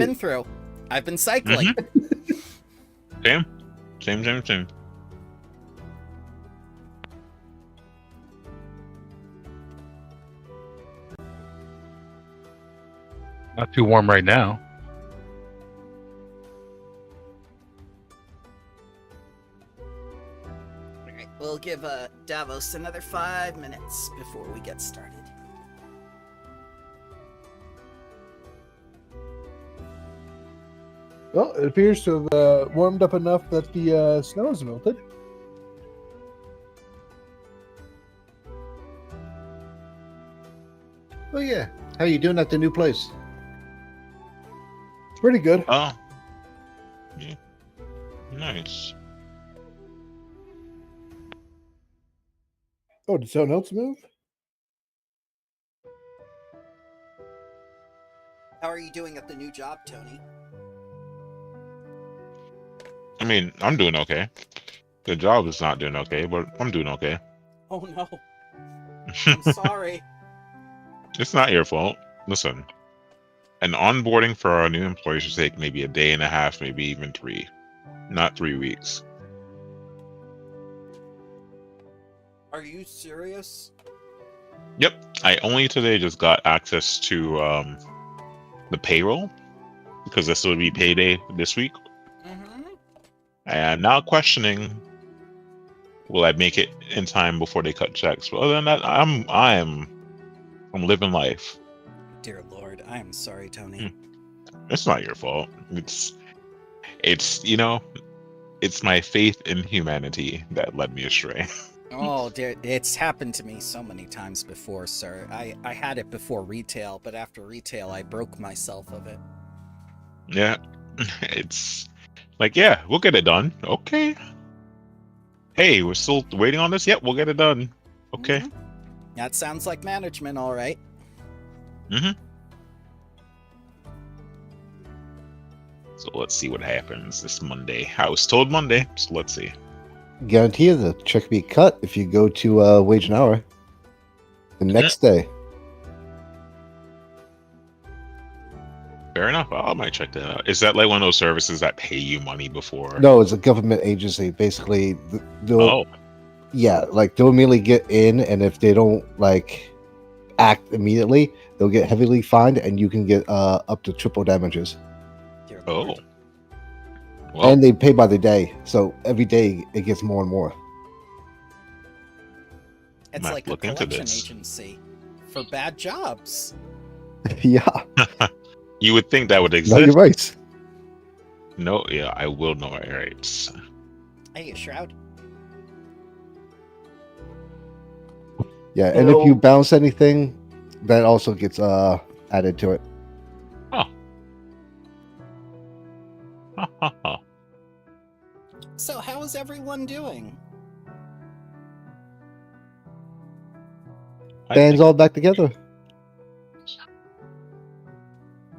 been through. I've been cycling. Same. Same. Not too warm right now. Alright, we'll give Davos another 5 minutes before we get started. Well, it appears to have warmed up enough that the snow has melted. Oh yeah, how you doing at the new place? Pretty good. Oh. Yeah. Nice. Oh, did someone else move? How are you doing at the new job, Tony? I mean, I'm doing okay. The job is not doing okay, but I'm doing okay. Oh no. I'm sorry. It's not your fault. Listen, an onboarding for our new employees should take maybe a day and a half, maybe even 3. Not 3 weeks. Are you serious? Yep. I only today just got access to the payroll because this will be payday this week. Mm-hmm. And now questioning, will I make it in time before they cut checks? But other than that, I'm living life. Dear Lord, I am sorry, Tony. It's not your fault. It's it's my faith in humanity that led me astray. Oh, dear, it's happened to me so many times before, sir. I had it before retail, but after retail, I broke myself of it. Yeah, it's like, yeah, we'll get it done. Okay. Hey, we're still waiting on this? Yep, we'll get it done. Okay. Mhm. That sounds like management, all right. Mm-hmm. So let's see what happens this Monday. I was told Monday, so let's see. Guarantee you the check be cut if you go to wage an hour the next day. Fair enough. I might check that out. Is that like one of those services that pay you money before? No, it's a government agency. Basically, they'll they'll immediately get in, and if they don't act immediately, they'll get heavily fined, and you can get up to triple damages. Dear Oh. Lord. Well, And they pay by the day, so every day it gets more and more. It's Might like a look into collection this. agency for bad jobs. Yeah, you would think that would no, exist. you're right. No, yeah, I will know my rights. Hey, Shroud. Yeah, and if you bounce anything, that also gets added to it. So how is everyone doing? Band's all back together.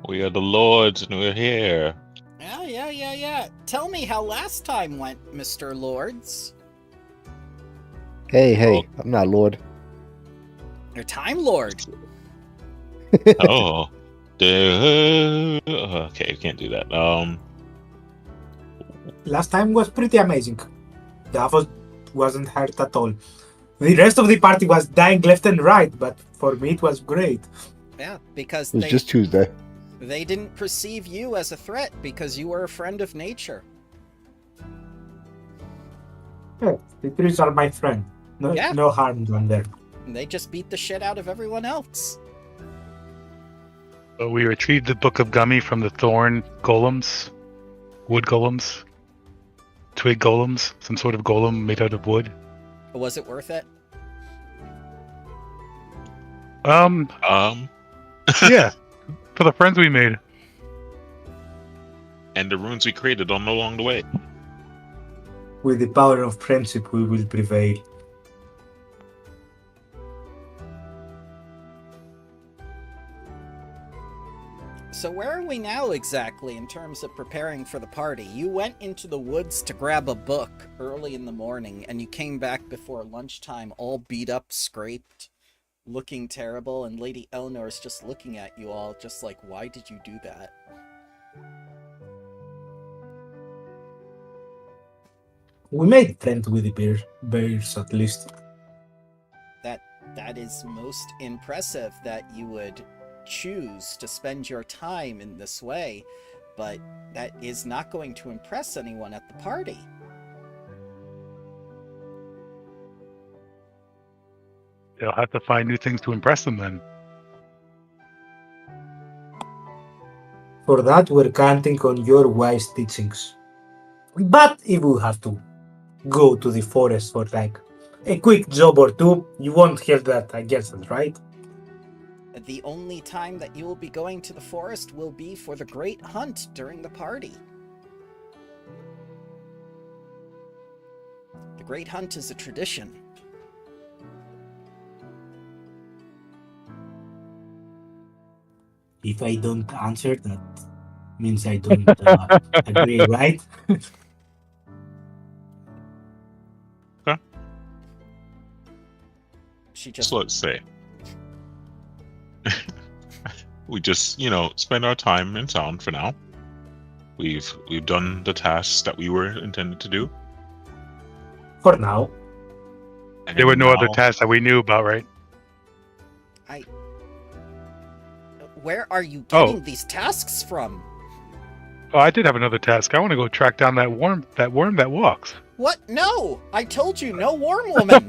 We are the lords and we're here. Yeah. Tell me how last time went, Mr. Lords. Hey, I'm not Lord. You're Time Lord. Oh. Okay, can't do that. Last time was pretty amazing. Davos wasn't hurt at all. The rest of the party was dying left and right, but for me it was great. Yeah, because It was just Tuesday. they didn't perceive you as a threat because you were a friend of nature. Yeah, the trees are my friend. No harm done there. And they just beat the shit out of everyone else. So we retrieved the Book of Gummy from the thorn golems, wood golems, twig golems, some sort of golem made out of wood. Was it worth it? Yeah, for the friends we made. And the runes we created on along the way. With the power of friendship, we will prevail. So where are we now exactly in terms of preparing for the party? You went into the woods to grab a book early in the morning, and you came back before lunchtime all beat up, scraped, looking terrible, and Lady Eleanor's just looking at you all just like, why did you do that? We made friends with the bears at least. That is most impressive that you would choose to spend your time in this way, but that is not going to impress anyone at the party. They'll have to find new things to impress them then. For that, we're counting on your wise teachings. But if we have to go to the forest for like a quick job or two, you won't hold that against us, right? The only time that you will be going to the forest will be for the great hunt during the party. The great hunt is a tradition. If I don't answer, that means I don't agree, right? She just So let's say we just, spend our time in town for now. We've done the tasks that we were intended to do. For now. And There were no other now- tasks that we knew about, right? Where are you getting these tasks from? Oh, I did have another task. I want to go track down that worm that walks. What? No! I told you, no worm woman!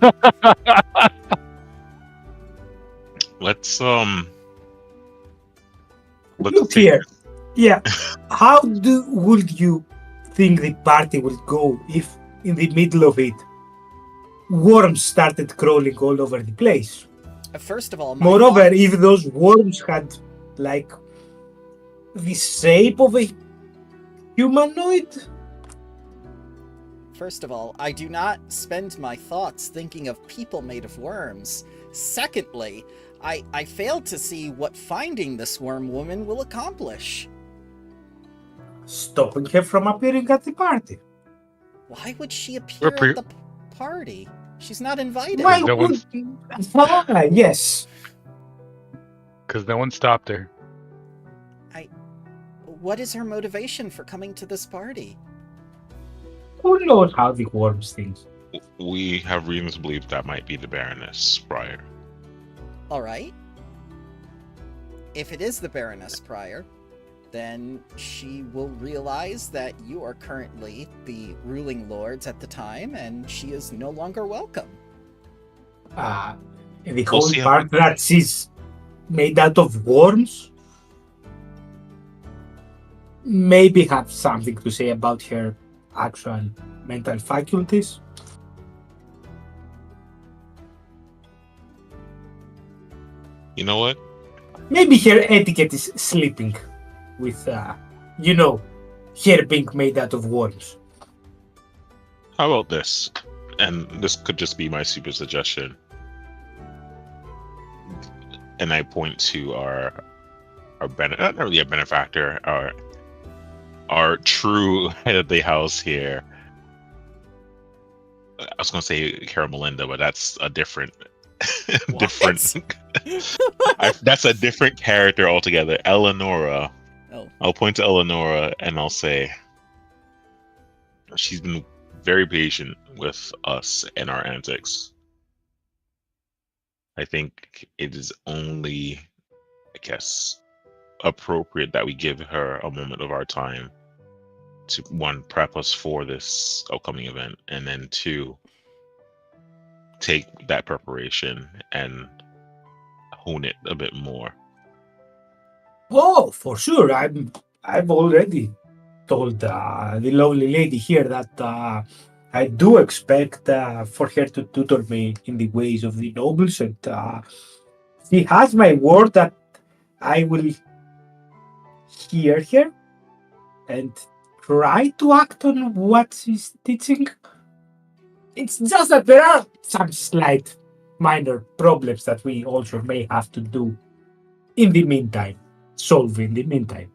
Let's Look take here. Yeah. How would you think the party would go if in the middle of it worms started crawling all over the place? First of all, my Moreover, thoughts- if those worms had like the shape of a humanoid, First of all, I do not spend my thoughts thinking of people made of worms. Secondly, I fail to see what finding this worm woman will accomplish. stopping her from appearing at the party. Why would she appear We're at the party? She's not invited. Why no would? one's- Yes. Because no one stopped her. What is her motivation for coming to this party? Who knows how the worms think? We have reasons to believe that might be the Baroness Pryor. Alright. If it is the Baroness Pryor, then she will realize that you are currently the ruling lords at the time, and she is no longer welcome. The We'll whole see how- part that she's made out of worms maybe have something to say about her actual mental faculties. You know what? Maybe her etiquette is sleeping with, her being made out of worms. How about this? And this could just be my super suggestion. And I point to our not really a benefactor, our true head of the house here. I was gonna say Cara Melinda, but that's a different that's a different character altogether. Eleonora. Oh. I'll point to Eleonora and I'll say she's been very patient with us and our antics. I think it is only, I guess, appropriate that we give her a moment of our time to, one, prep us for this upcoming event, and then two, take that preparation and hone it a bit more. Oh, for sure. I've already told the lovely lady here that I do expect for her to tutor me in the ways of the nobles, and she has my word that I will hear her and try to act on what she's teaching. It's just that there are some slight minor problems that we also may have to do in the meantime. Solve in the meantime.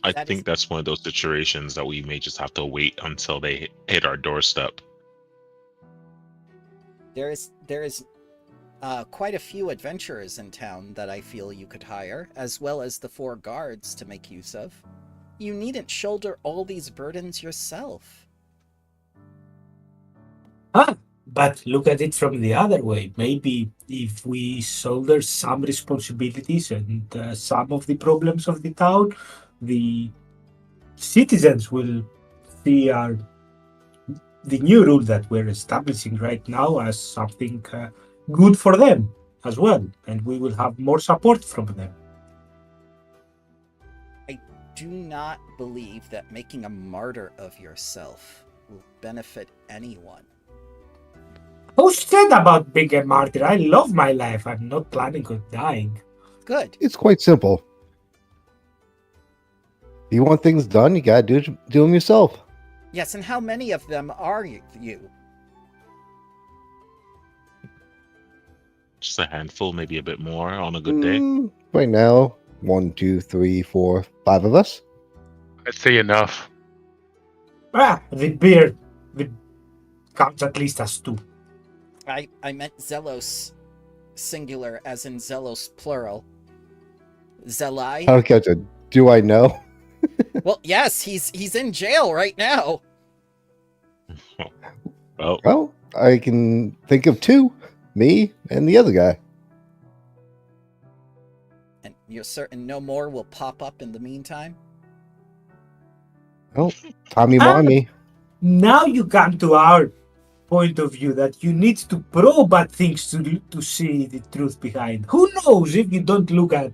I That think is- that's one of those situations that we may just have to wait until they hit our doorstep. There is quite a few adventurers in town that I feel you could hire, as well as the 4 guards to make use of. You needn't shoulder all these burdens yourself. But look at it from the other way. Maybe if we shoulder some responsibilities and some of the problems of the town, the citizens will see the new rule that we're establishing right now as something good for them as well, and we will have more support from them. I do not believe that making a martyr of yourself will benefit anyone. Who said about being a martyr? I love my life. I'm not planning on dying. Good. It's quite simple. If you want things done, you gotta do them yourself. Yes, and how many of them are you? Just a handful, maybe a bit more on a good day. Right now, 1, 2, 3, 4, 5 of us. I'd say enough. The beard counts at least as 2. I meant Zelos singular as in Zelos plural. Zelai? I don't catch it. Do I know? Well, yes, he's in jail right now. Well, Well, I can think of 2. Me and the other guy. And you're certain no more will pop up in the meantime? Oh, Tommy-wimey. Now you come to our point of view that you need to probe at things to see the truth behind. Who knows if you don't look at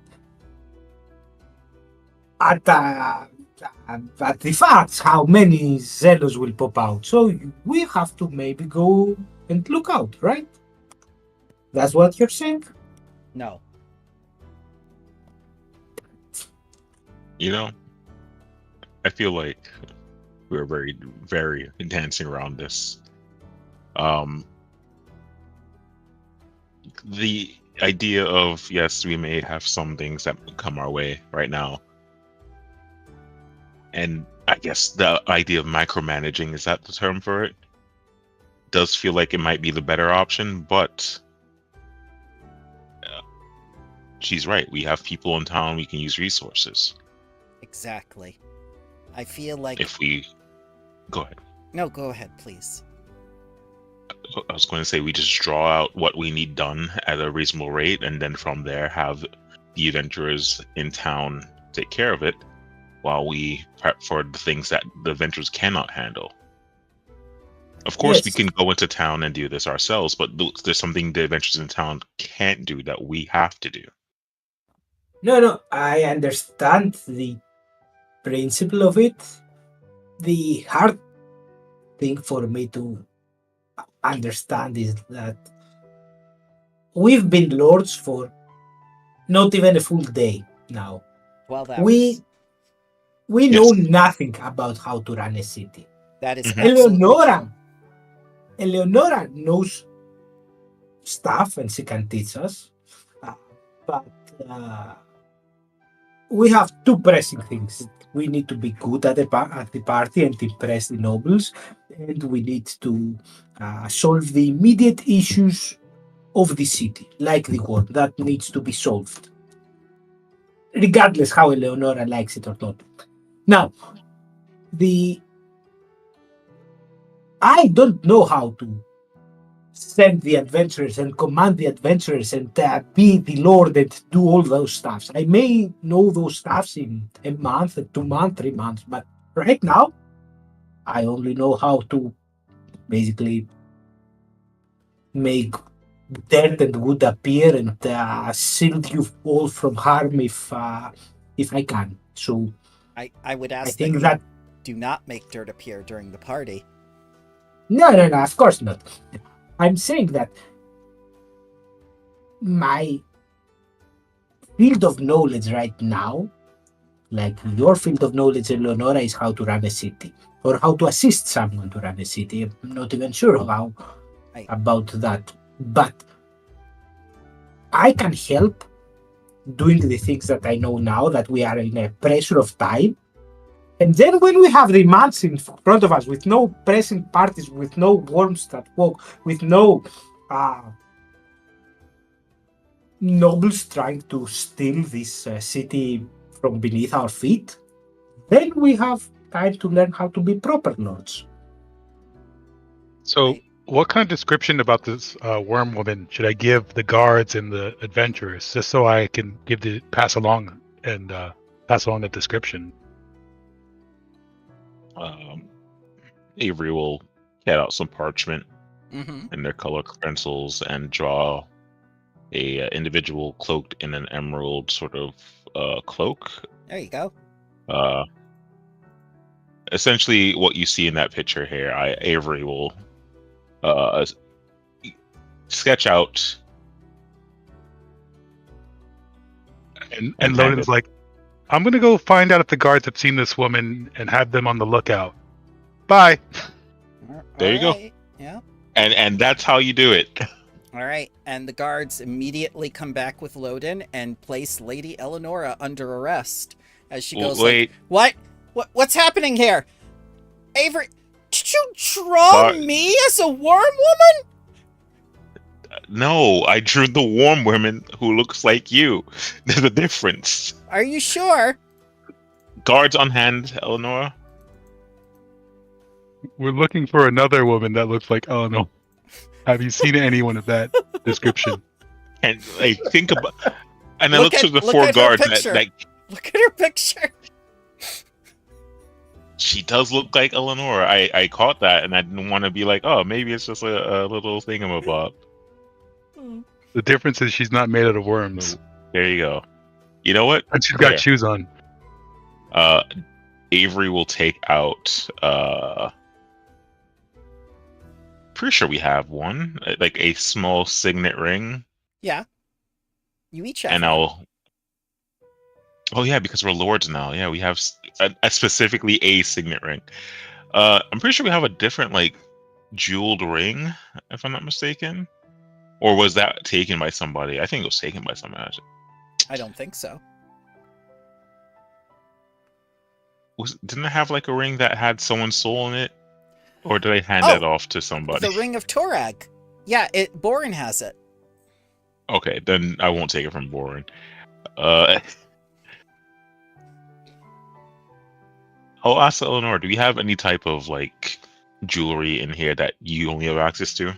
the facts, how many Zelos will pop out. So we have to maybe go and look out, right? That's what you're saying? No. you know, I feel like we're very dancing around this. The idea of, yes, we may have some things that come our way right now. And I guess the idea of micromanaging, is that the term for it? Does feel like it might be the better option, but she's right. We have people in town, we can use resources. Exactly. I feel like... If we... Go ahead. No, go ahead, please. I was going to say we just draw out what we need done at a reasonable rate, and then from there have the adventurers in town take care of it while we prep for the things that the adventurers cannot handle. Of course, we Yes. can go into town and do this ourselves, but there's something the adventurers in town can't do that we have to do. No, I understand the principle of it. The hard thing for me to understand is that we've been lords for not even a full day now. 12 hours. We Yes. know nothing about how to run a city. That is Mhm. absolutely true. Eleonora knows stuff and she can teach us, but we have two pressing things. We need to be good at the party and impress the nobles, and we need to solve the immediate issues of the city, like the war that needs to be solved, regardless how Eleonora likes it or not. Now, I don't know how to send the adventurers and command the adventurers and be the lord and do all those stuffs. I may know those stuffs in a month, 2 months, 3 months, but right now, I only know how to basically make dirt and wood appear and shield you all from harm if I can. So I would I ask think that, that you do not make dirt appear during the party. no, of course not. I'm saying that my field of knowledge right now, like your field of knowledge, Eleonora, is how to run a city or how to assist someone to run a city. I'm not even sure how about that, but I can help doing the things that I know now that we are in a pressure of time. And then when we have the months in front of us with no pressing parties, with no worms that walk, with no nobles trying to steal this city from beneath our feet, then we have time to learn how to be proper lords. So What kind of description about this worm woman should I give the guards and the adventurers, just so I can pass along the description? Avery will get out some parchment Mm-hmm. and their color pencils and draw a individual cloaked in an emerald sort of cloak. There you go. Essentially, what you see in that picture here, Avery will sketch out. And Loden's like, I'm gonna go find out if the guards have seen this woman and have them on the lookout. Bye. There you go. Yeah. And that's how you do it. All right. And the guards immediately come back with Loden and place Lady Eleonora under arrest as she goes, Wait. Like, What's happening here? Avery, did you draw me as a worm woman? No, I drew the warm woman who looks like you. There's a difference. Are you sure? Guards on hand, Eleanor. We're looking for another woman that looks like Eleanor. Have you seen anyone of that description? And I think about, and I look to the four guards that look at her picture. She does look like Eleanor. I caught that, and I didn't want to be like, oh, maybe it's just a little thingamabob. The difference is she's not made out of worms. There you go. You know what? And she's got shoes on. Avery will take out. Pretty sure we have one, like a small signet ring. Yeah. You each have. And one. Oh yeah, because we're lords now. Yeah, we have specifically a signet ring. I'm pretty sure we have a different like jeweled ring, if I'm not mistaken. Or was that taken by somebody? I think it was taken by somebody. I don't think so. Didn't I have like a ring that had someone's soul in it? Or did I hand that off to somebody? The Ring of Torag. Yeah, Borin has it. Okay, then I won't take it from Borin. I'll ask Eleanor, do we have any type of like jewelry in here that you only have access to?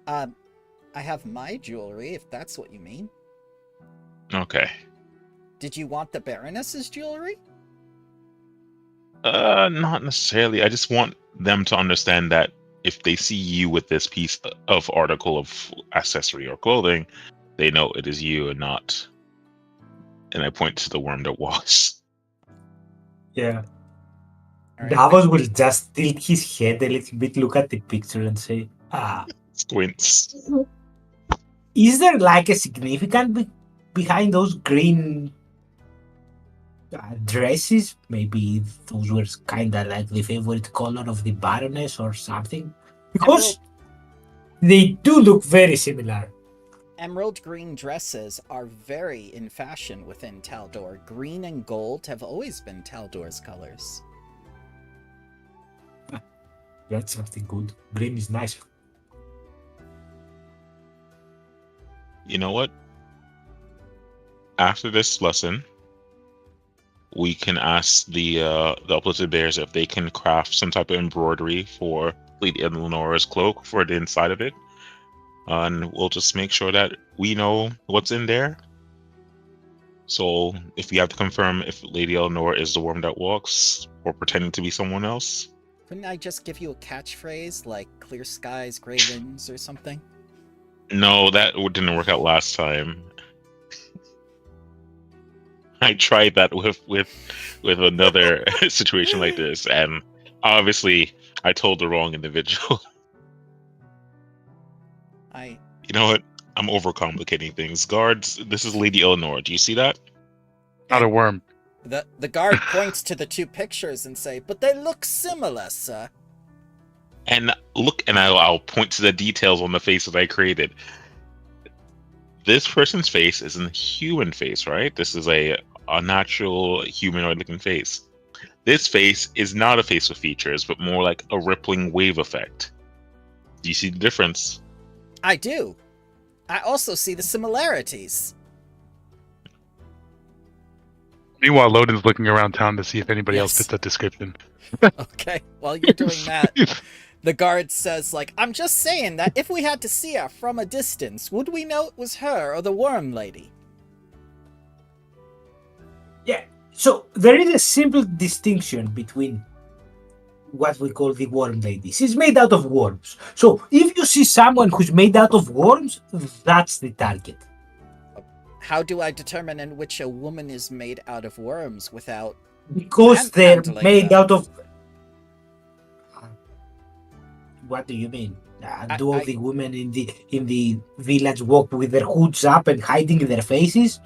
I have my jewelry, if that's what you mean. Okay. Did you want the Baroness's jewelry? Not necessarily. I just want them to understand that if they see you with this piece of article of accessory or clothing, they know it is you and not. And I point to the worm that walks. Yeah. Right. Davos will just tilt his head a little bit, look at the picture and say, Squints. Is there like a significant behind those green dresses? Maybe those were kind of like the favorite color of the Baroness or something? Because they do look very similar. Emerald green dresses are very in fashion within Taldor. Green and gold have always been Taldor's colors. That's something good. Green is nice. You know what? After this lesson, we can ask the uplifted bears if they can craft some type of embroidery for Lady Eleanor's cloak for the inside of it. And we'll just make sure that we know what's in there. So if we have to confirm if Lady Eleanor is the worm that walks or pretending to be someone else. Couldn't I just give you a catchphrase like clear skies, gray winds or something? No, that didn't work out last time. I tried that with another situation like this, and obviously I told the wrong individual. You know what? I'm overcomplicating things. Guards, this is Lady Eleanor. Do you see that? Not a worm. The guard points to the two pictures and say, "But they look similar, sir." And look, and I'll point to the details on the faces I created. This person's face is a human face, right? This is a natural humanoid-looking face. This face is not a face with features, but more like a rippling wave effect. Do you see the difference? I do. I also see the similarities. Meanwhile, Loden's looking around town to see if anybody else Yes. fits that description. Okay, while you're doing that, The guard says, like, I'm just saying that if we had to see her from a distance, would we know it was her or the worm lady? Yeah. So there is a simple distinction between what we call the worm lady. She's made out of worms. So if you see someone who's made out of worms, that's the target. How do I determine in which a woman is made out of worms without... Because they're handling made them? out of... What do you mean? Do all the women in the village walk with their hoods up and hiding their faces?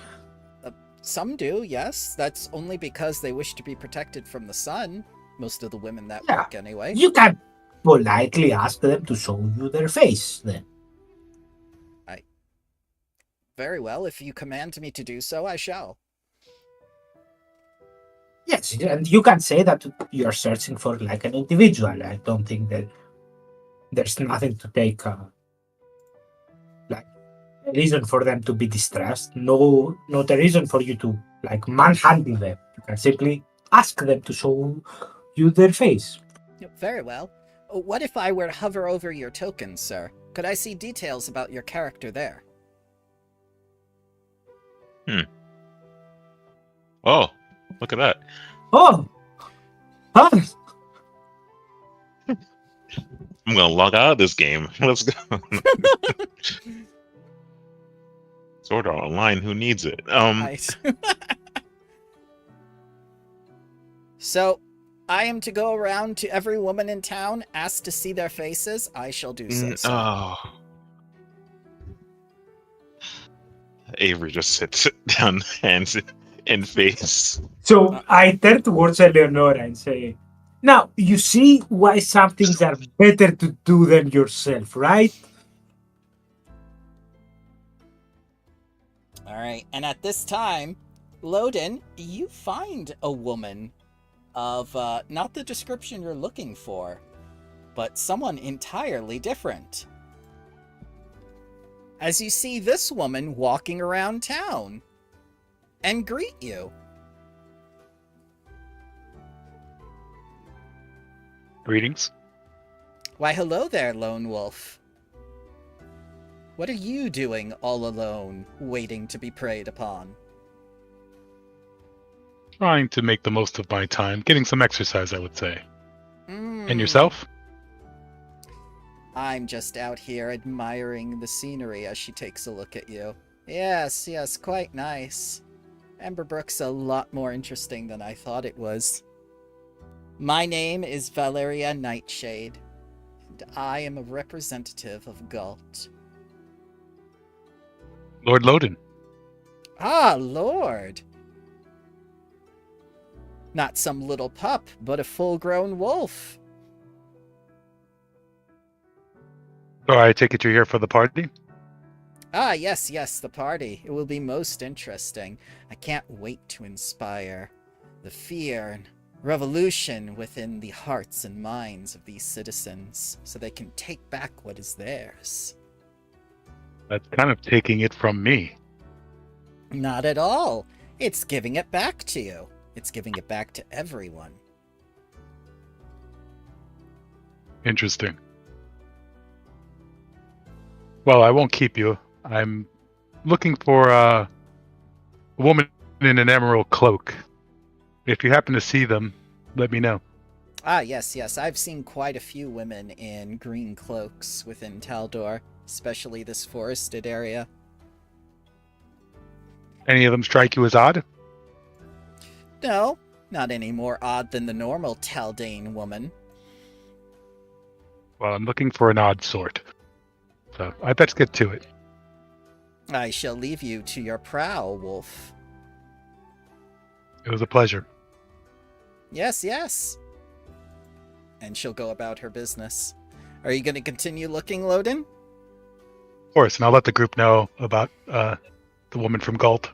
Some do, yes. That's only because they wish to be protected from the sun. Most of the women that Yeah. work anyway. You can politely ask them to show you their face then. Very well, if you command me to do so, I shall. Yes, and you can say that you're searching for like an individual. I don't think that there's nothing to take like a reason for them to be distressed. No, not a reason for you to like manhandle them. You can simply ask them to show you their face. Very well. What if I were to hover over your token, sir? Could I see details about your character there? Oh, look at that. Oh, huh? I'm gonna log out of this game. Let's go. Sword Art Online, who needs it? Nice. So, I am to go around to every woman in town, ask to see their faces? I shall do so, sir. Oh. Avery just sits down, hands in face. So I turn towards Eleonora and say, now, you see why some things are better to do than yourself, right? Alright, and at this time, Loden, you find a woman of not the description you're looking for, but someone entirely different. As you see this woman walking around town and greet you. Greetings. Why, hello there, Lone Wolf. What are you doing all alone, waiting to be preyed upon? Trying to make the most of my time, getting some exercise, I would say. And Mm. yourself? I'm just out here admiring the scenery as she takes a look at you. Yes, yes, quite nice. Emberbrook's a lot more interesting than I thought it was. My name is Valeria Nightshade, and I am a representative of Galt. Lord Loden. Ah, Lord! Not some little pup, but a full-grown wolf. So I take it you're here for the party? Ah, yes, yes, the party. It will be most interesting. I can't wait to inspire the fear and revolution within the hearts and minds of these citizens, so they can take back what is theirs. That's kind of taking it from me. Not at all. It's giving it back to you. It's giving it back to everyone. Interesting. Well, I won't keep you. I'm looking for a woman in an emerald cloak. If you happen to see them, let me know. Ah, yes, yes. I've seen quite a few women in green cloaks within Taldor, especially this forested area. Any of them strike you as odd? No, not any more odd than the normal Taldane woman. Well, I'm looking for an odd sort. So I'd best get to it. I shall leave you to your prowl, Wolf. It was a pleasure. Yes, yes. And she'll go about her business. Are you going to continue looking, Loden? Of course, and I'll let the group know about the woman from Galt.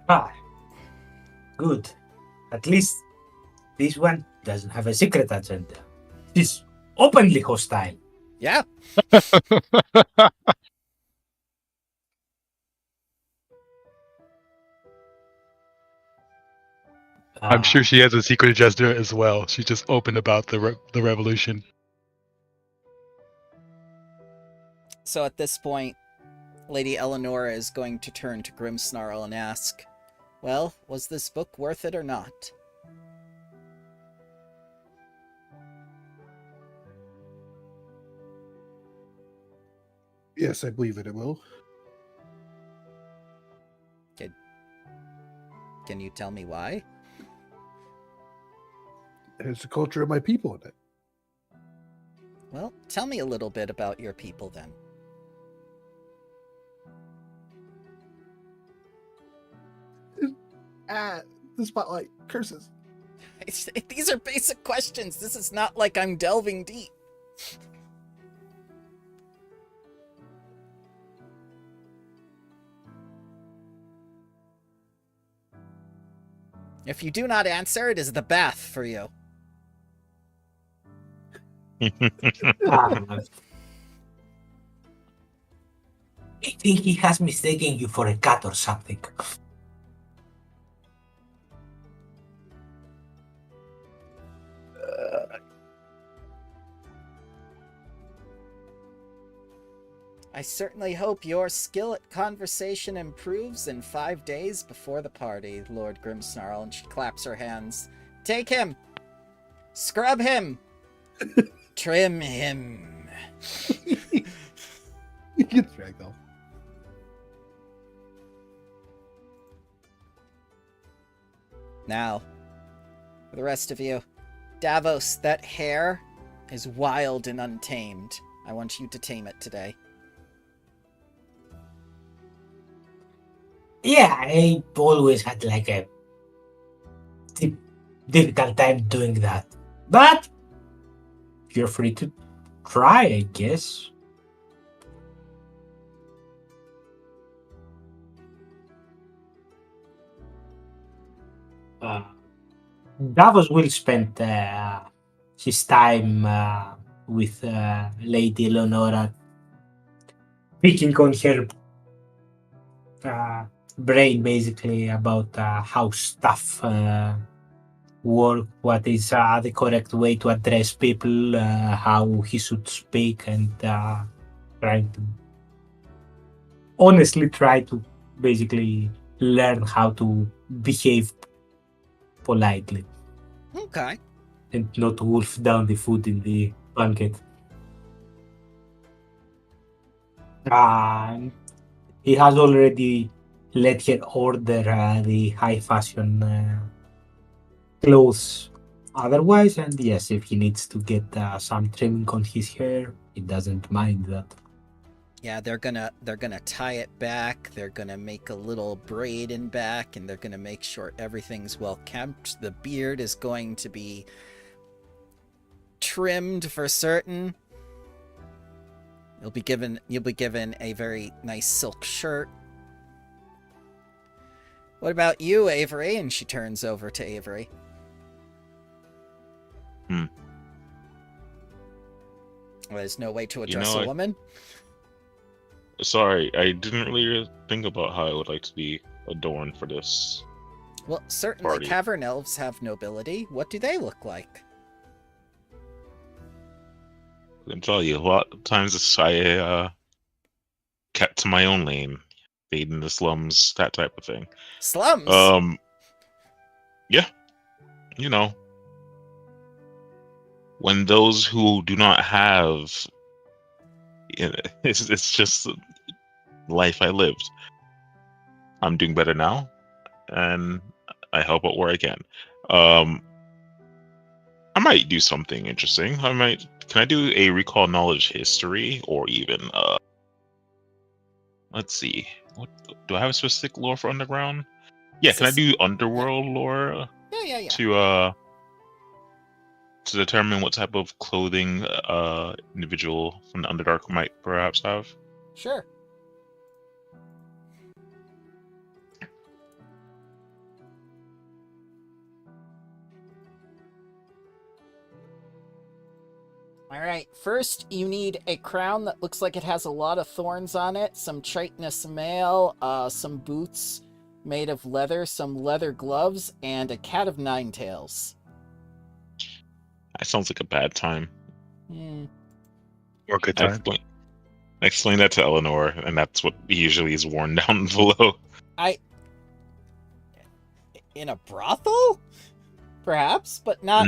Ah, good. At least this one doesn't have a secret agenda. She's openly hostile. Yeah. I'm sure she has a secret agenda as well. She's just open about the revolution. So at this point, Lady Eleonora is going to turn to Grimmsnarl and ask, well, was this book worth it or not? Yes, I believe it will. Can you tell me why? It has the culture of my people in it. Well, tell me a little bit about your people then. The spotlight. Curses. These are basic questions. This is not like I'm delving deep. If you do not answer, it is the bath for you. I think he has mistaken you for a cat or something. I certainly hope your skill at conversation improves in 5 days before the party, Lord Grimmsnarl, and she claps her hands. Take him! Scrub him! Trim him! He gets dragged off. Now, for the rest of you, Davos, that hair is wild and untamed. I want you to tame it today. Yeah, I always had like a difficult time doing that. But you're free to try, I guess. Davos will spend his time with Lady Eleonora, picking on her brain basically about how stuff work, what is the correct way to address people, how he should speak, and try to basically learn how to behave politely Okay. and not wolf down the food in the banquet. He has already let her order the high fashion clothes otherwise, and yes, if he needs to get some trimming on his hair, he doesn't mind that. Yeah, they're gonna tie it back, they're gonna make a little braid in back, and they're gonna make sure everything's well kept. The beard is going to be trimmed for certain. You'll be given a very nice silk shirt. What about you, Avery? And she turns over to Avery. Well, there's no way to address a woman? Sorry, I didn't really think about how I would like to be adorned for this. Well, certainly Party. cavern elves have nobility. What do they look like? I can tell you, a lot of times I kept to my own lane, fade in the slums, that type of thing. Slums? Yeah. You know, when those who do not have, it's just life I lived. I'm doing better now, and I help out where I can. I might do something interesting. Can I do a recall knowledge history, or even let's see, what do I have a specific lore for underground? Yeah, can I do underworld lore? Yeah. To determine what type of clothing individual from the Underdark might perhaps have? Sure. Alright, first you need a crown that looks like it has a lot of thorns on it, some chitinous mail, some boots made of leather, some leather gloves, and a cat of nine tails. That sounds like a bad time. Or good I time. explain that to Eleanor, and that's what usually is worn down below. In a brothel? Perhaps, but not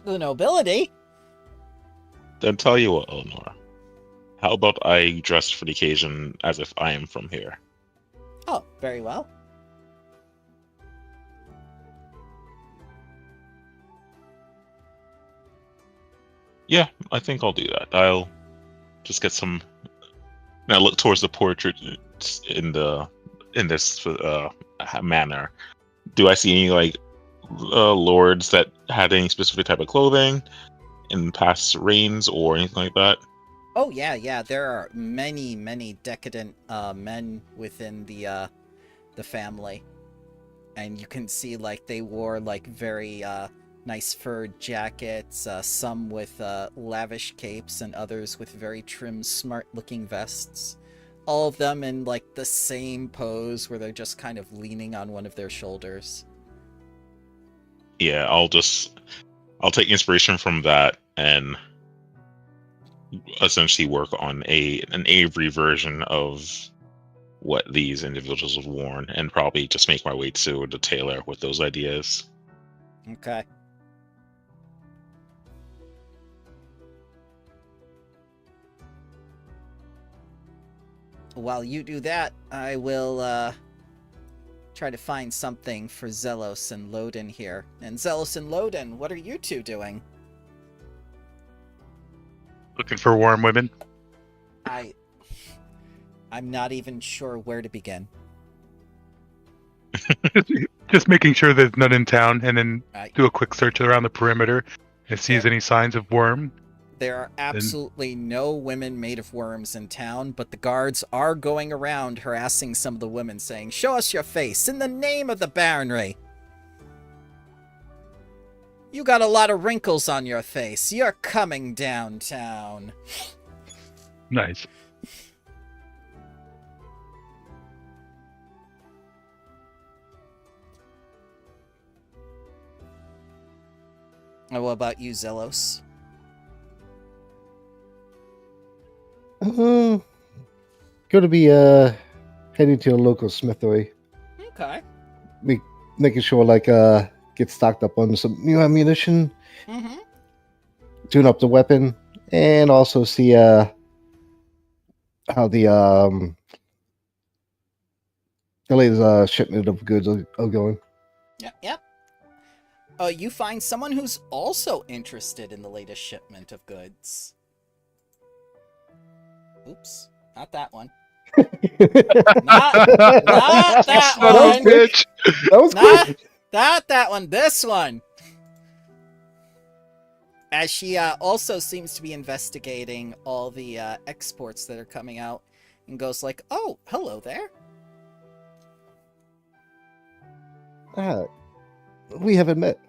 the nobility. Then tell you what, Eleanor. How about I dress for the occasion as if I am from here? Oh, very well. Yeah, I think I'll do that. I'll just get some. Now look towards the portrait in this manner. Do I see any like lords that had any specific type of clothing in past reigns or anything like that? Oh yeah. There are many decadent men within the family, and you can see like they wore like very nice furred jackets, some with lavish capes, and others with very trim, smart-looking vests. All of them in like the same pose where they're just kind of leaning on one of their shoulders. Yeah, I'll take inspiration from that and essentially work on an Avery version of what these individuals have worn, and probably just make my way to the tailor with those ideas. Okay. While you do that, I will try to find something for Zelos and Loden here. And Zelos and Loden, what are you two doing? Looking for warm women. I'm not even sure where to begin. Just making sure there's none in town, and then Right. do a quick search around the perimeter and sees any signs of worm. There are absolutely no women made of worms in town, but the guards are going around harassing some of the women, saying, "Show us your face, in the name of the Baronry! You got a lot of wrinkles on your face. You're coming downtown." Nice. And what about you, Zelos? Gonna be heading to a local smithery, Okay. making sure like get stocked up on some new ammunition, Mm-hmm. tune up the weapon, and also see how the latest shipment of goods are going. Yep. You find someone who's also interested in the latest shipment of goods. Oops, not that one. Not that Son of a one. bitch. That was quick. Not that one. This one. As she also seems to be investigating all the exports that are coming out, and goes like, "Oh, hello there." We haven't met.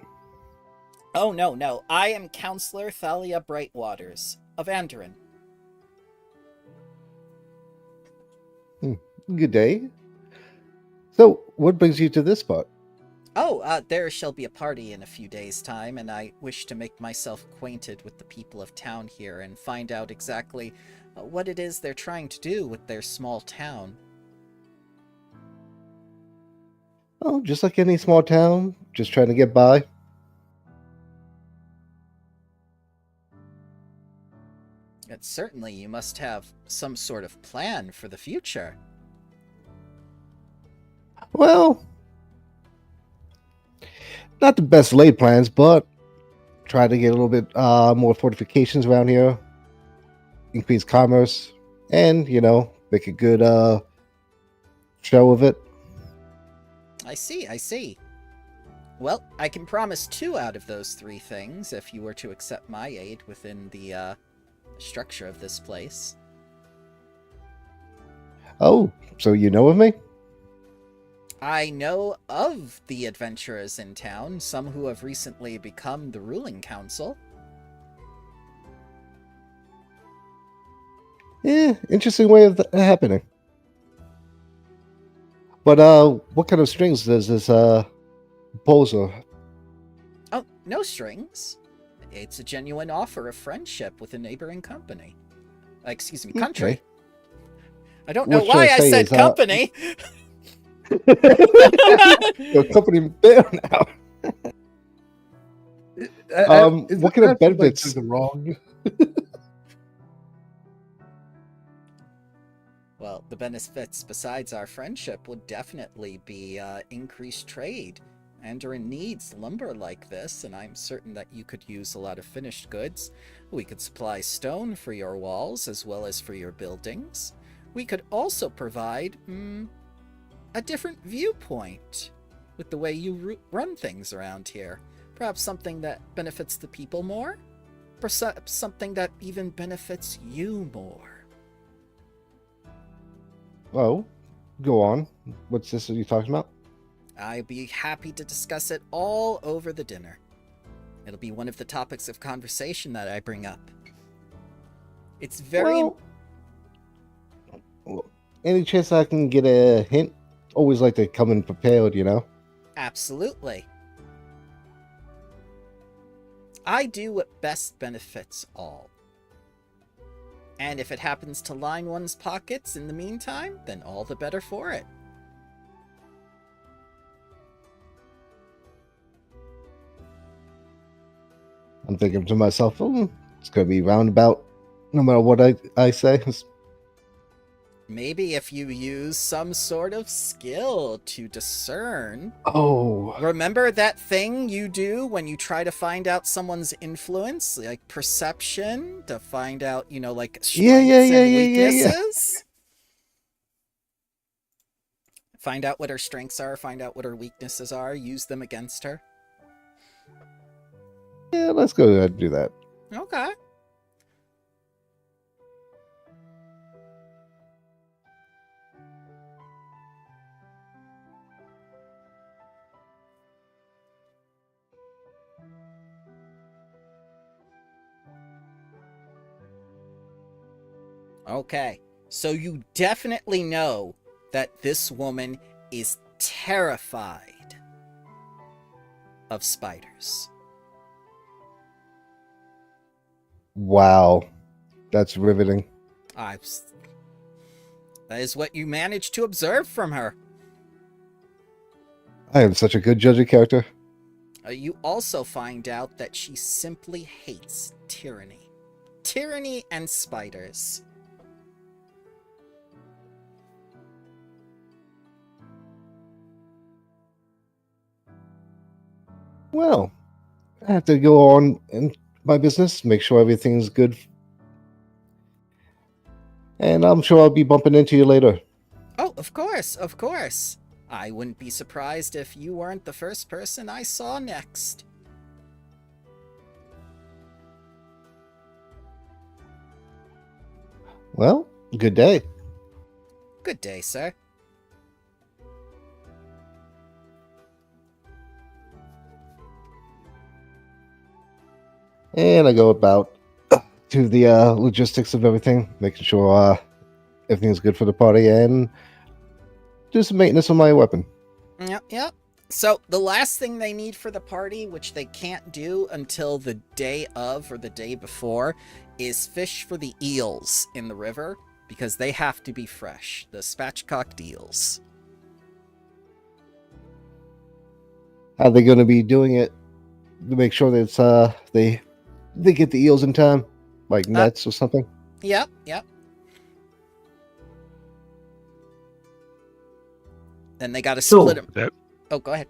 Oh, no. I am Counselor Thalia Brightwaters of Andoran. Good day. So, what brings you to this spot? Oh, there shall be a party in a few days' time, and I wish to make myself acquainted with the people of town here and find out exactly what it is they're trying to do with their small town. Oh, just like any small town, just trying to get by. And certainly you must have some sort of plan for the future. Well, not the best laid plans, but try to get a little bit more fortifications around here, increase commerce, and make a good show of it. I see. Well, I can promise 2 out of those 3 things if you were to accept my aid within the structure of this place. Oh, so you know of me? I know of the adventurers in town, some who have recently become the ruling council. Interesting way of happening. But what kind of strings does this proposal? Oh, no strings. It's a genuine offer of friendship with a neighboring company. Excuse me, country. Okay. I don't know What should why I I say said is, company. Your company there now. What kind of benefits? Like wrong. Well, the benefits besides our friendship would definitely be increased trade. Andoran needs lumber like this, and I'm certain that you could use a lot of finished goods. We could supply stone for your walls as well as for your buildings. We could also provide a different viewpoint with the way you run things around here. Perhaps something that benefits the people more? Perhaps something that even benefits you more. Oh, go on. What's this that you're talking about? I'd be happy to discuss it all over the dinner. It'll be one of the topics of conversation that I bring up. It's very... Well, any chance I can get a hint? Always like to come in prepared, you know? Absolutely. I do what best benefits all. And if it happens to line one's pockets in the meantime, then all the better for it. I'm thinking to myself, it's going to be roundabout no matter what I say. Maybe if you use some sort of skill to discern. Oh. Remember that thing you do when you try to find out someone's influence? Like perception? To find out, like strengths and weaknesses? Find out what her strengths are, find out what her weaknesses are, use them against her. Yeah, let's go ahead and do that. Okay. Okay, so you definitely know that this woman is terrified of spiders. Wow. That's riveting. That is what you managed to observe from her. I am such a good judge of character. You also find out that she simply hates tyranny. Tyranny and spiders. Well, I have to go on in my business, make sure everything's good. And I'm sure I'll be bumping into you later. Oh, of course, of course. I wouldn't be surprised if you weren't the first person I saw next. Well, good day. Good day, sir. And I go about to the logistics of everything, making sure everything's good for the party, and do some maintenance on my weapon. Yep. So the last thing they need for the party, which they can't do until the day of or the day before, is fish for the eels in the river, because they have to be fresh. The spatchcocked eels. How are they going to be doing it to make sure that it's, they get the eels in time? Like nets or something? Yep. Then they got to split them. Yep. Oh, go ahead.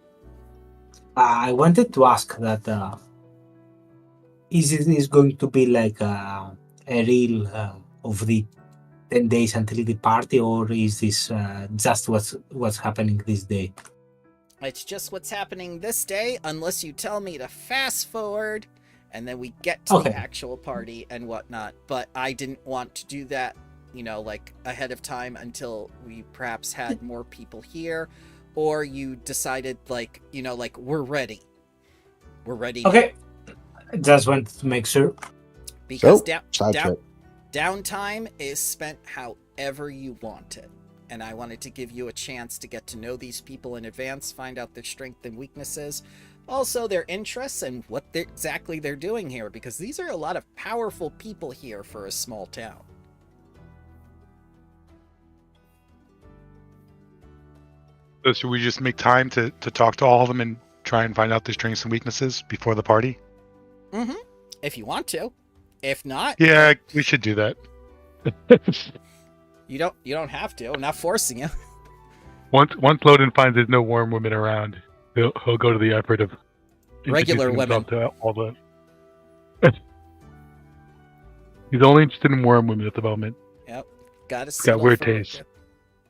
I wanted to ask that is this going to be like a real of the 10 days until the party, or is this just what's happening this day? It's just what's happening this day, unless you tell me to fast forward, and then we get to the actual party and whatnot. But I didn't want to do that, like ahead of time until we perhaps had more people here, or you decided like we're ready. We're ready. Okay. Just wanted to make sure. Because downtime is spent however you want it. and I wanted to give you a chance to get to know these people in advance, find out their strengths and weaknesses, also their interests and what exactly they're doing here, because these are a lot of powerful people here for a small town. So should we just make time to talk to all of them and try and find out their strengths and weaknesses before the party? Mm-hmm. If you want to. If not, Yeah, we should do that. you don't have to. I'm not forcing you. Once Loden finds there's no warm women around, he'll go to the effort of Regular introducing women. himself to all the. He's only interested in warm women at the moment. Yep. Gotta He's got weird taste.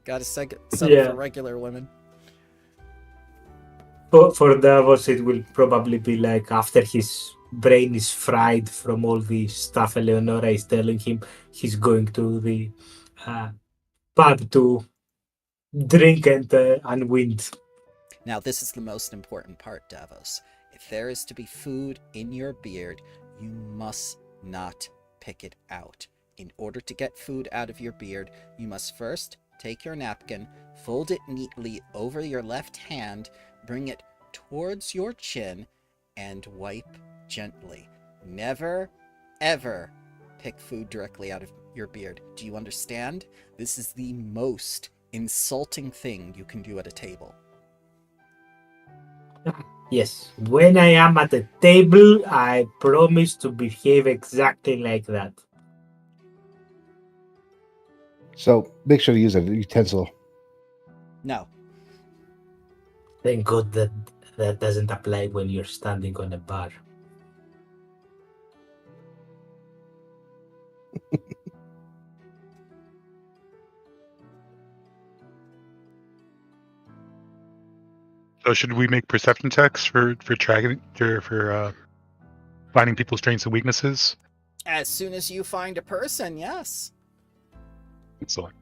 Gotta settle Yeah. for regular women. For Davos, it will probably be like after his brain is fried from all the stuff Eleonora is telling him, he's going to the pub to drink and unwind. Now, this is the most important part, Davos. If there is to be food in your beard, you must not pick it out. In order to get food out of your beard, you must first take your napkin, fold it neatly over your left hand, bring it towards your chin, and wipe gently. Never, ever pick food directly out of your beard. Do you understand? This is the most insulting thing you can do at a table. Yes, when I am at the table, I promise to behave exactly like that. So make sure to use a utensil. No. Thank God that doesn't apply when you're standing on a bar. So should we make perception checks for tracking for finding people's strengths and weaknesses? As soon as you find a person, yes. Excellent.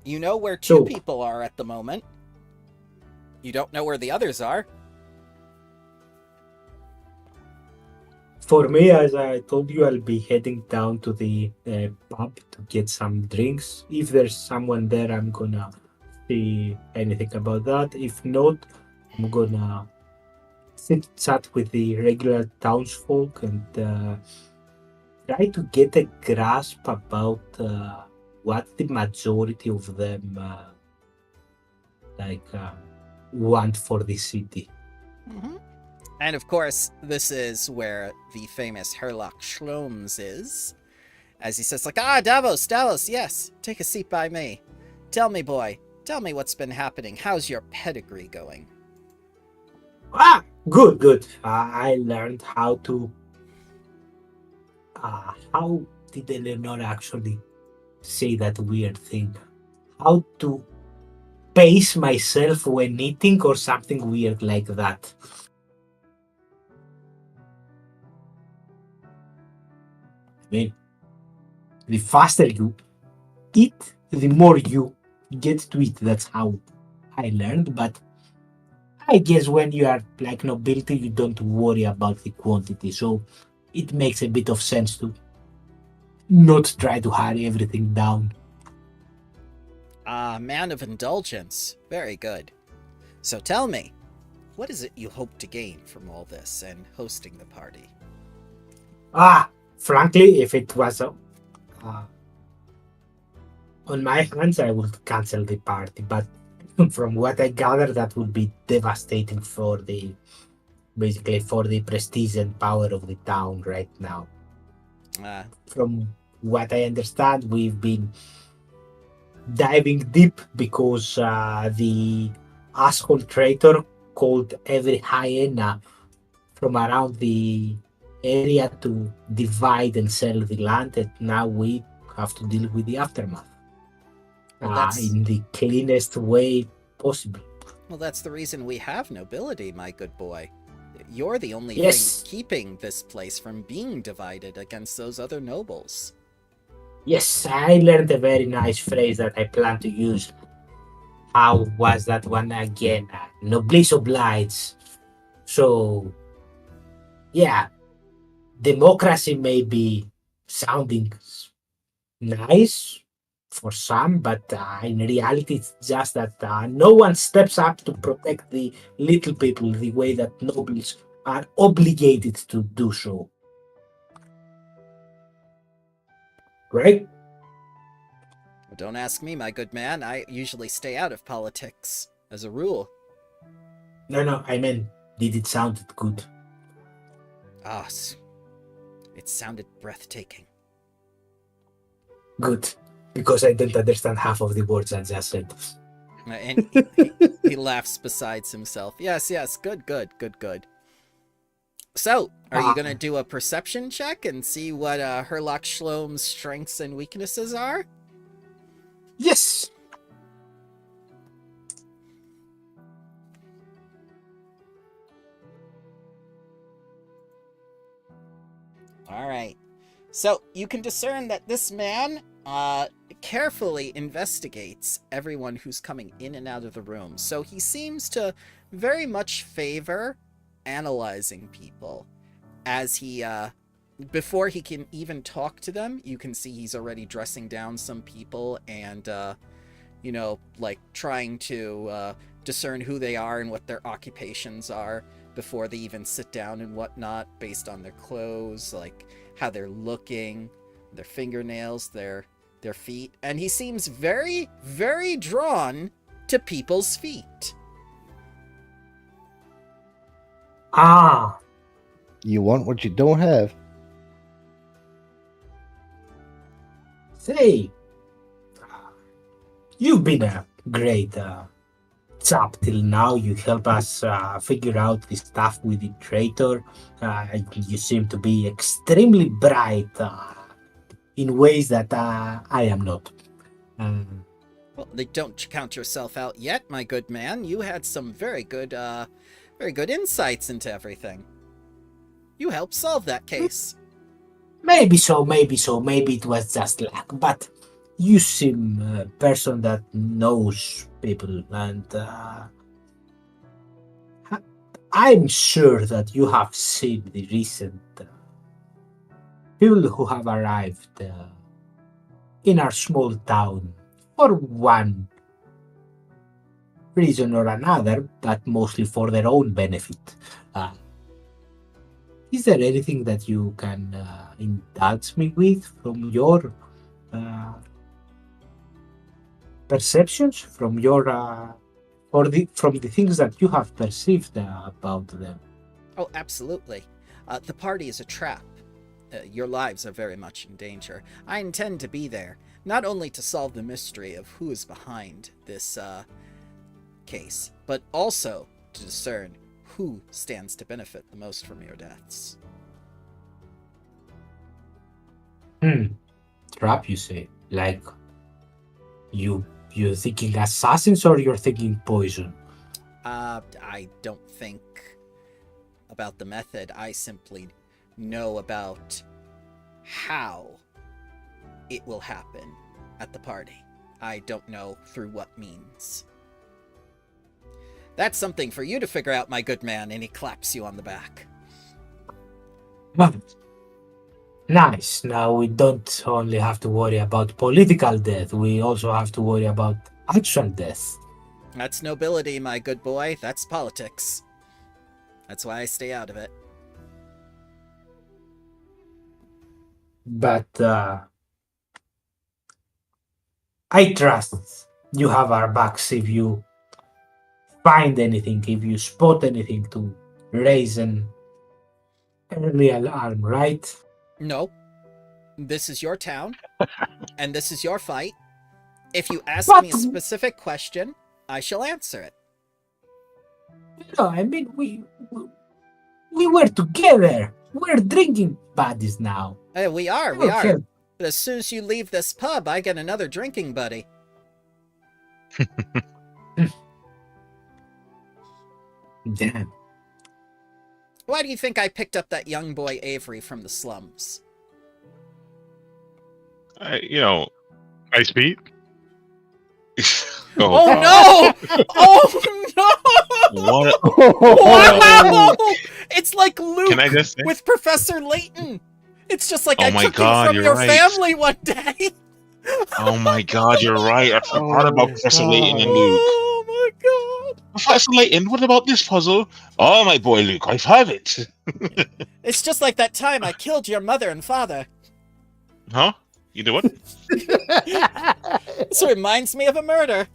You know where two So- people are at the moment. You don't know where the others are. For me, as I told you, I'll be heading down to the pub to get some drinks. If there's someone there, I'm gonna see anything about that. If not, I'm gonna chat with the regular townsfolk and try to get a grasp about what the majority of them want for the city. Mm-hmm. And of course, this is where the famous Herlock Shloms is. As he says, like, Davos, yes, take a seat by me. Tell me, boy, tell me what's been happening. How's your pedigree going? Good. I learned how to. How did Eleanor actually say that weird thing? How to pace myself when eating or something weird like that. I mean, the faster you eat, the more you get to eat. That's how I learned. But I guess when you are like nobility, you don't worry about the quantity. So it makes a bit of sense to not try to hurry everything down. Man of indulgence. Very good. So tell me, what is it you hope to gain from all this and hosting the party? Frankly, if it was on my hands, I would cancel the party. But from what I gather, that would be devastating for the prestige and power of the town right now. From what I understand, we've been diving deep because the asshole traitor called every hyena from around the area to divide and sell the land, and now we have to deal with the aftermath in the cleanest way possible. Well, that's the reason we have nobility, my good boy. You're the only Yes. thing keeping this place from being divided against those other nobles. Yes, I learned a very nice phrase that I plan to use. How was that one again? Noblesse oblige. So, yeah, democracy may be sounding nice for some, but in reality, it's just that no one steps up to protect the little people the way that nobles are obligated to do so. Right? Well, don't ask me, my good man. I usually stay out of politics, as a rule. No, I mean, did it sound good? Ah, it sounded breathtaking. Good. Because I didn't understand half of the words I just said. And he laughs besides himself. Yes, good. So, are you going to do a perception check and see what Herlock Shlom's strengths and weaknesses are? Yes! Alright. So, you can discern that this man carefully investigates everyone who's coming in and out of the room. So he seems to very much favor analyzing people. As he, before he can even talk to them, you can see he's already dressing down some people and, you know, like trying to discern who they are and what their occupations are before they even sit down and whatnot, based on their clothes, like how they're looking, their fingernails, their feet. And he seems very, very drawn to people's feet. Ah, You want what you don't have. say, you've been a great chap till now. You help us figure out the stuff with the traitor. You seem to be extremely bright in ways that I am not. Well, don't count yourself out yet, my good man. You had some very good insights into everything. You helped solve that case. Maybe so. Maybe it was just luck. But you seem a person that knows people, and I'm sure that you have seen the recent people who have arrived in our small town for one reason or another, but mostly for their own benefit. Is there anything that you can indulge me with from your perceptions, from your from the things that you have perceived about them? Oh, absolutely. The party is a trap. Your lives are very much in danger. I intend to be there, not only to solve the mystery of who is behind this case, but also to discern who stands to benefit the most from your deaths. Trap, you say? Like you're thinking assassins, or you're thinking poison? I don't think about the method. I simply know about how it will happen at the party. I don't know through what means. That's something for you to figure out, my good man, and he claps you on the back. Nice. Now we don't only have to worry about political death, we also have to worry about actual death. That's nobility, my good boy. That's politics. That's why I stay out of it. But I trust you have our backs if you find anything, if you spot anything to raise an early alarm, right? No. This is your town, and this is your fight. If you ask me a specific question, I shall answer it. No, I mean, we were together. We're drinking buddies now. We are. Okay. But as soon as you leave this pub, I get another drinking buddy. Damn. Why do you think I picked up that young boy Avery from the slums? I speak. Oh no! Oh no! What? Wow! It's like Luke Can I just say? with Professor Layton. It's just like Oh I my took God, you from you're your right. family one day. Oh my God, you're right. I forgot about Professor Layton and Luke. Oh my god! Professor Layton, what about this puzzle? Oh, my boy Luke, I have it. It's just like that time I killed your mother and father. Huh? You do what? This reminds me of a murder.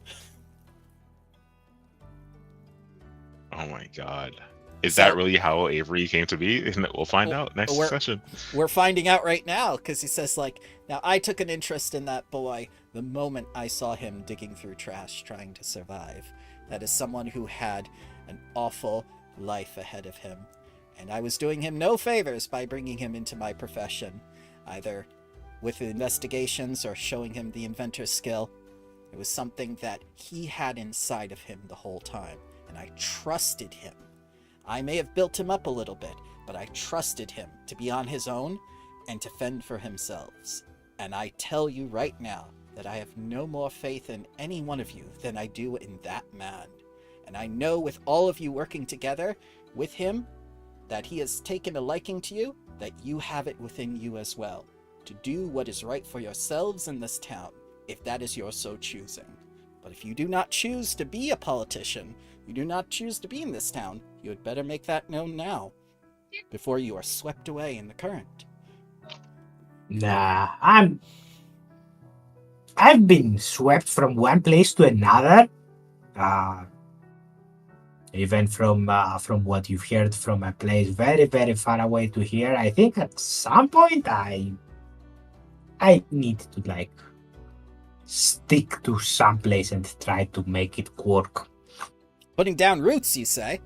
Oh my God. Is So- that really how Avery came to be? We'll find out next we're- session. We're finding out right now because he says, like, now I took an interest in that boy the moment I saw him digging through trash trying to survive. That is someone who had an awful life ahead of him. And I was doing him no favors by bringing him into my profession, either with investigations or showing him the inventor's skill. It was something that he had inside of him the whole time, and I trusted him. I may have built him up a little bit, but I trusted him to be on his own and to fend for himself. And I tell you right now that I have no more faith in any one of you than I do in that man. And I know with all of you working together with him, that he has taken a liking to you, that you have it within you as well, to do what is right for yourselves in this town, if that is your so choosing. But if you do not choose to be a politician, you do not choose to be in this town, you had better make that known now, before you are swept away in the current. Nah, I've been swept from one place to another. Even from what you've heard from a place very, very far away to here, I think at some point I need to like stick to some place and try to make it work. Putting down roots, you say?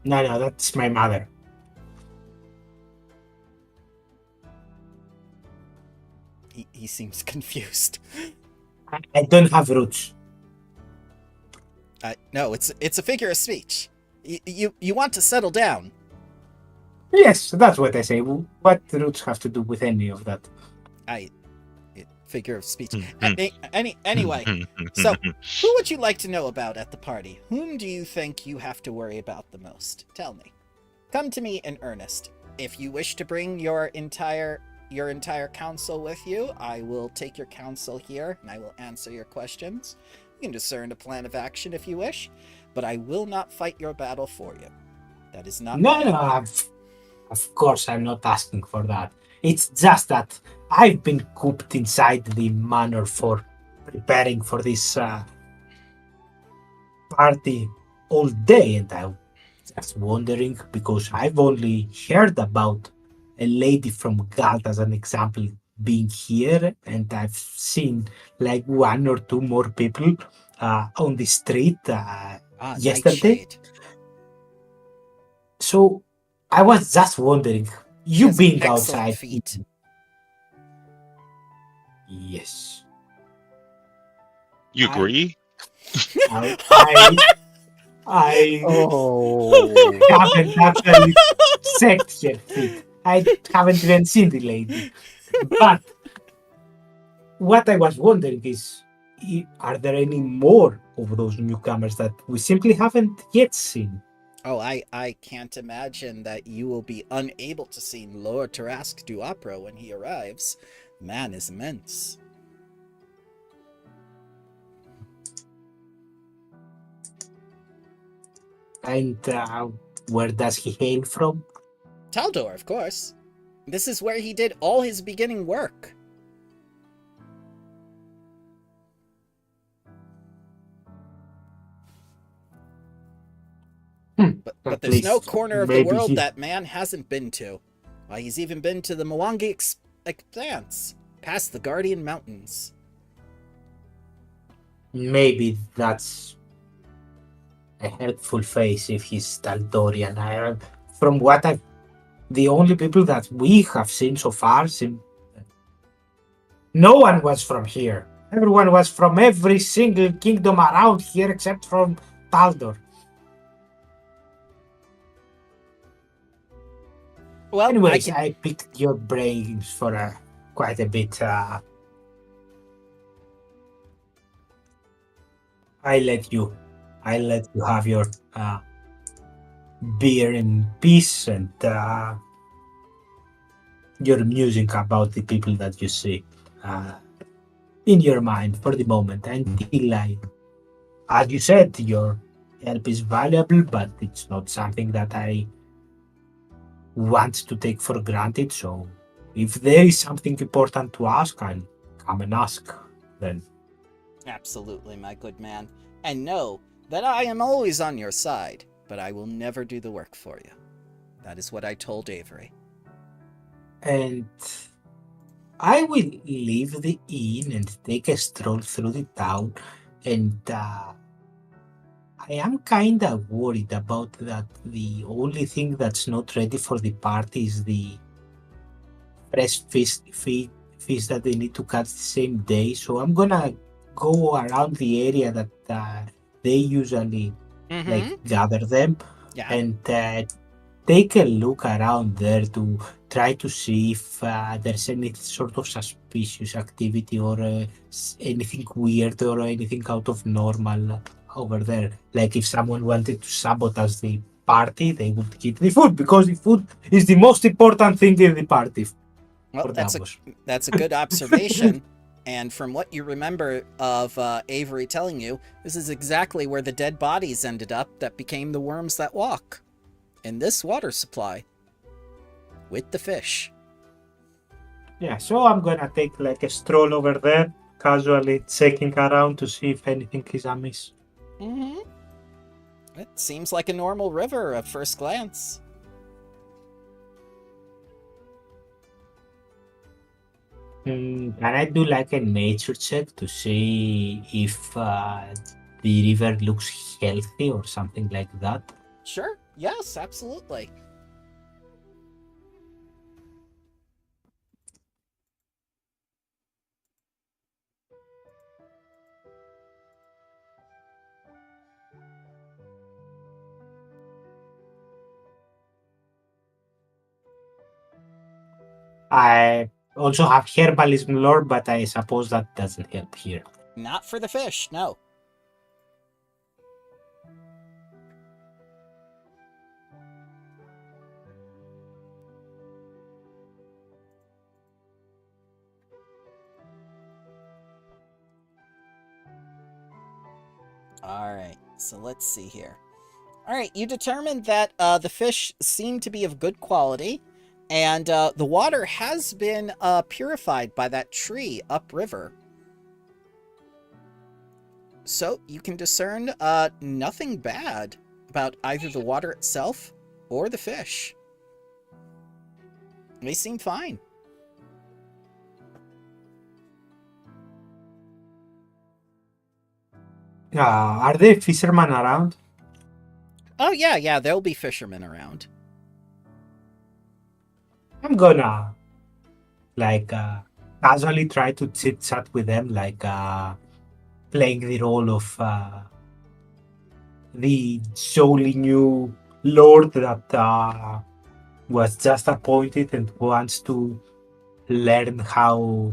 No, that's my mother. He seems confused. I don't have roots. No, it's a figure of speech. You want to settle down. Yes, that's what I say. What roots have to do with any of that? Figure of speech. Anyway, so who would you like to know about at the party? Whom do you think you have to worry about the most? Tell me. Come to me in earnest. If you wish to bring your entire council with you, I will take your council here and I will answer your questions. You can discern a plan of action if you wish, but I will not fight your battle for you. That is not. No, of course I'm not asking for that. It's just that I've been cooped inside the manor for preparing for this party all day, and I'm just wondering because I've only heard about a lady from Galt as an example being here, and I've seen like one or two more people on the street yesterday. Nightshade. So I was just wondering, you Has being excellent outside. feet. Yes. You agree? I Oh. haven't actually checked her feet. I haven't even seen the lady. But what I was wondering is, are there any more of those newcomers that we simply haven't yet seen? Oh, I can't imagine that you will be unable to see Lord Tarask du Opera when he arrives. The man is immense. And where does he hail from? Taldor, of course. This is where he did all his beginning work. But there's no corner of the world that man hasn't been to. Why, he's even been to the Mwangi Expanse, past the Guardian Mountains. Maybe that's a helpful face if he's Taldorian. From what the only people that we have seen so far no one was from here. Everyone was from every single kingdom around here except from Taldor. Well, anyways, I picked your brains for quite a bit. I let you have your beer in peace, and you're musing about the people that you see in your mind for the moment until as you said, your help is valuable, but it's not something that I want to take for granted. So if there is something important to ask, I'll come and ask then. Absolutely, my good man. And know that I am always on your side, but I will never do the work for you. That is what I told Avery. And I will leave the inn and take a stroll through the town, and I am kinda worried about that. The only thing that's not ready for the party is the fresh fish that they need to catch the same day. So I'm gonna go around the area that they usually gather them, Yeah. and take a look around there to try to see if there's any sort of suspicious activity or anything weird or anything out of normal over there. Like if someone wanted to sabotage the party, they would keep the food because the food is the most important thing in the party. Well, that's a good observation. And from what you remember of Avery telling you, this is exactly where the dead bodies ended up that became the worms that walk. In this water supply. With the fish. Yeah, so I'm gonna take like a stroll over there, casually checking around to see if anything is amiss. Mm-hmm. It seems like a normal river at first glance. Can I do like a nature check to see if the river looks healthy or something like that? Sure. Yes, absolutely. I also have herbalism lore, but I suppose that doesn't help here. Not for the fish, no. Alright, so let's see here. Alright, you determined that the fish seem to be of good quality, and the water has been purified by that tree upriver. So you can discern nothing bad about either the water itself or the fish. They seem fine. Are there fishermen around? Oh, yeah, there'll be fishermen around. I'm gonna like casually try to chit chat with them, like playing the role of the solely new lord that was just appointed and wants to learn how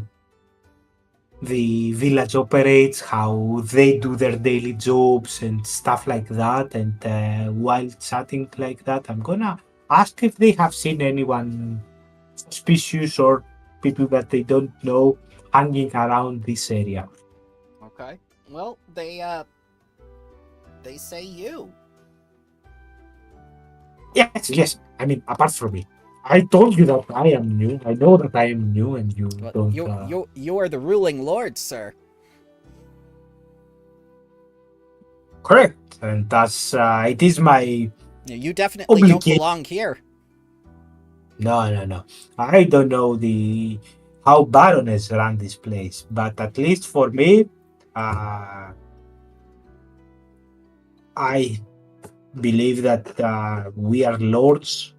the village operates, how they do their daily jobs and stuff like that. And while chatting like that, I'm gonna ask if they have seen anyone suspicious or people that they don't know hanging around this area. Okay. Well, they say you. Yes. I mean, apart from me, I told you that I am new. I know that I am new, and you Well, don't. you are the ruling lord, sir. Correct, and that's it is my You definitely don't belong here. No. I don't know how Baroness ran this place, but at least for me, I believe that we are lords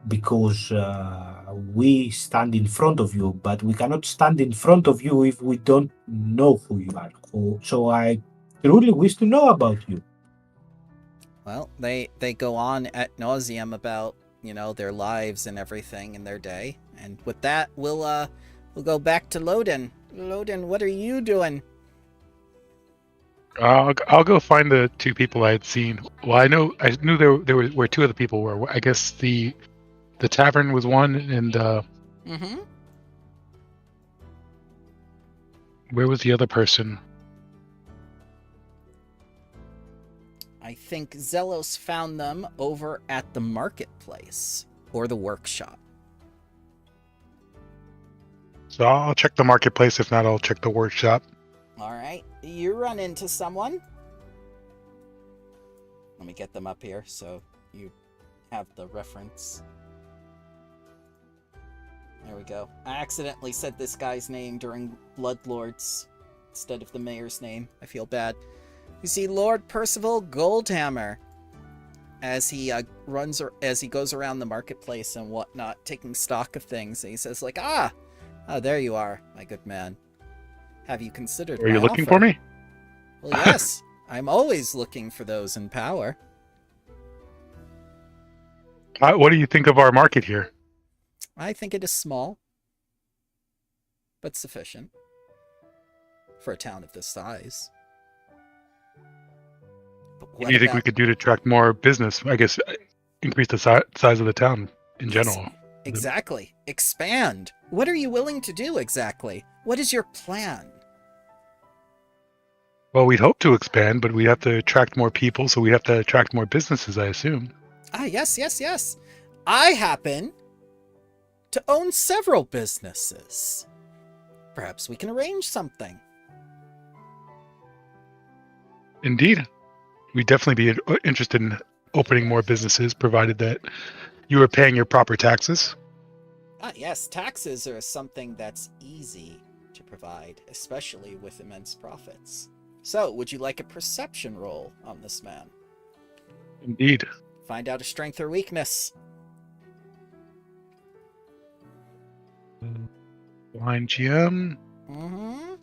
because we stand in front of you, but we cannot stand in front of you if we don't know who you are. So I truly wish to know about you. Well, they go on ad nauseum about, their lives and everything in their day. And with that, we'll go back to Loden. Loden, what are you doing? I'll go find the two people I had seen. Well, I knew there were two other people. Where I guess the the tavern was one, and Mm-hmm. where was the other person? I think Zelos found them over at the marketplace or the workshop. So I'll check the marketplace. If not, I'll check the workshop. All right. You run into someone. Let me get them up here so you have the reference. There we go. I accidentally said this guy's name during Bloodlords instead of the mayor's name. I feel bad. You see Lord Percival Goldhammer as he as he goes around the marketplace and whatnot, taking stock of things. And he says, like, there you are, my good man. Have you considered Are you my looking offer?" for me? Well, yes. I'm always looking for those in power. What do you think of our market here? I think it is small, but sufficient for a town of this size. But What do you think we about- could do to attract more business? I guess increase the size of the town in general. Exactly. Expand. What are you willing to do exactly? What is your plan? Well, we'd hope to expand, but we have to attract more people, so we have to attract more businesses, I assume. Yes. I happen to own several businesses. Perhaps we can arrange something. Indeed. We'd definitely be interested in opening more businesses, provided that you are paying your proper taxes. Yes, taxes are something that's easy to provide, especially with immense profits. So, would you like a perception roll on this man? Indeed. Find out a strength or weakness. Blind GM. Mm-hmm.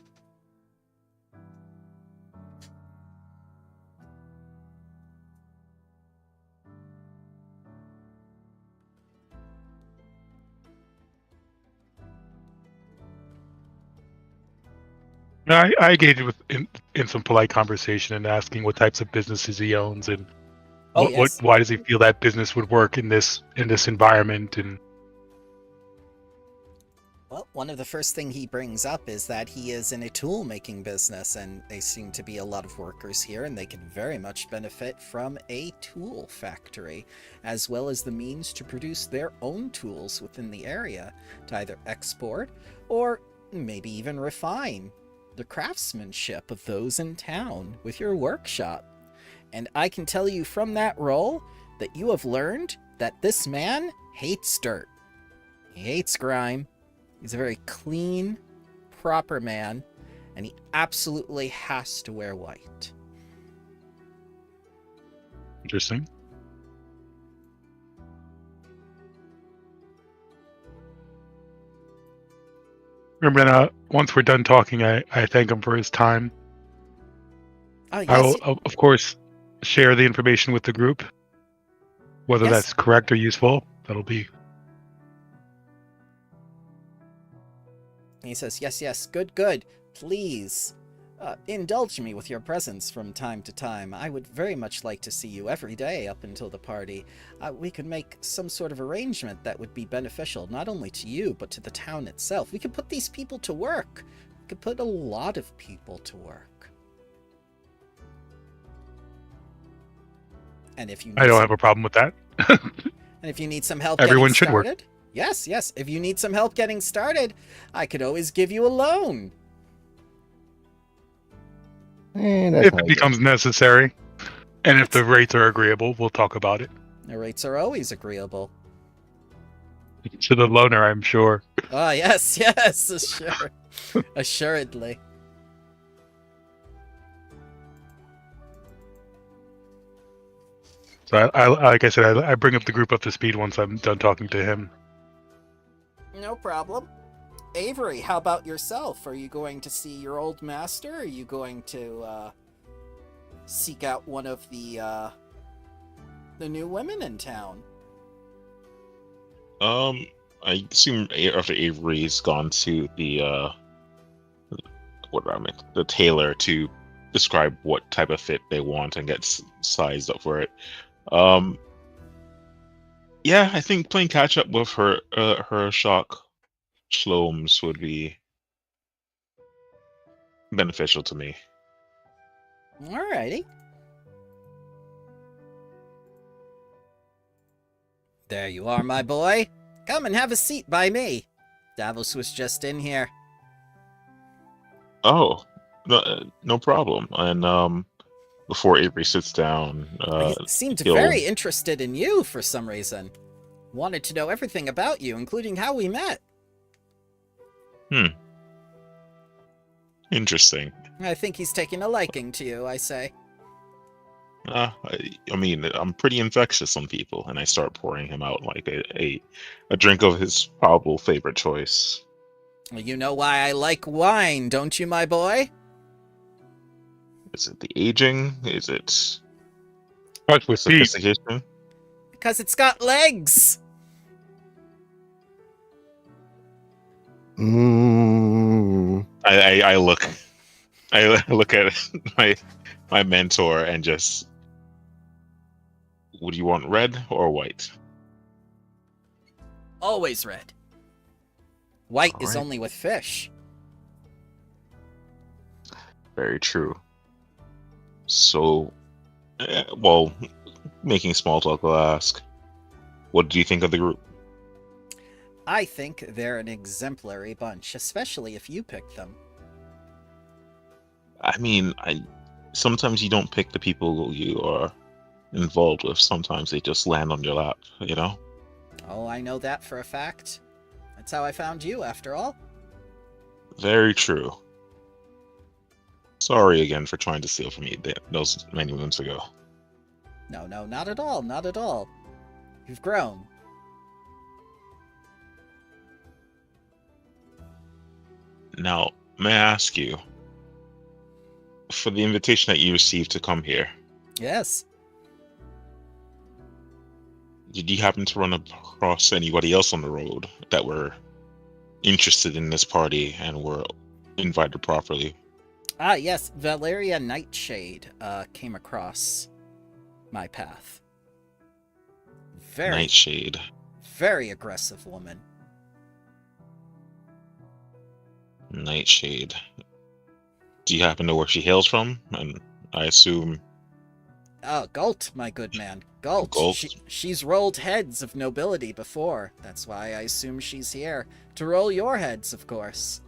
I engaged in some polite conversation and asking what types of businesses he owns and why does he feel that business would work in this environment. And Well, one of the first thing he brings up is that he is in a tool making business, and they seem to be a lot of workers here, and they can very much benefit from a tool factory, as well as the means to produce their own tools within the area to either export or maybe even refine the craftsmanship of those in town with your workshop. And I can tell you from that role that you have learned that this man hates dirt. He hates grime. He's a very clean, proper man, and he absolutely has to wear white. interesting. Remember, then, once we're done talking, I thank him for his time. Oh, I yes. will, of course, share the information with the group, whether Yes. that's correct or useful. That'll be. He says, yes, good. Please, indulge me with your presence from time to time. I would very much like to see you every day up until the party. We could make some sort of arrangement that would be beneficial, not only to you, but to the town itself. We could put these people to work. We could put a lot of people to work. And if you need I don't have a problem with that. And if you need some help Everyone getting should work. started, yes. If you need some help getting started, I could always give you a loan. That's If how it it becomes necessary, and if the rates are agreeable, we'll talk about it. The rates are always agreeable. To the loaner, I'm sure. Ah, yes, assuredly. So I like I said, I bring up the group up to speed once I'm done talking to him. No problem. Avery, how about yourself? Are you going to see your old master? Are you going to seek out one of the new women in town? I assume after Avery's gone to the the tailor to describe what type of fit they want and get sized up for it. Yeah, I think playing catch up with her shock shloms would be beneficial to me. Alrighty. There you are, my boy. Come and have a seat by me. Davos was just in here. Oh, no problem. And before Avery sits down, He seemed he'll. very interested in you for some reason. Wanted to know everything about you, including how we met. Interesting. I think he's taking a liking to you, I say. I mean, I'm pretty infectious on people, and I start pouring him out like a drink of his probable favorite choice. You know why I like wine, don't you, my boy? Is it the aging? Is it Starts with P. sophistication? Because it's got legs! I look at my mentor and just, would you want red or white? Always red. White is Alright. only with fish. Very true. So, well, making small talk, I'll ask, what do you think of the group? I think they're an exemplary bunch, especially if you pick them. I mean, sometimes you don't pick the people you are involved with. Sometimes they just land on your lap, you know? Oh, I know that for a fact. That's how I found you, after all. Very true. Sorry again for trying to steal from you those many moons ago. No, not at all, not at all. You've grown. Now, may I ask you, for the invitation that you received to come here, Yes. did you happen to run across anybody else on the road that were interested in this party and were invited properly? Ah, yes, Valeria Nightshade came across my path. Nightshade. Very aggressive woman. Nightshade. Do you happen to know where she hails from? And I assume... Galt, my good man. Galt. Galt? She's rolled heads of nobility before. That's why I assume she's here. To roll your heads, of course.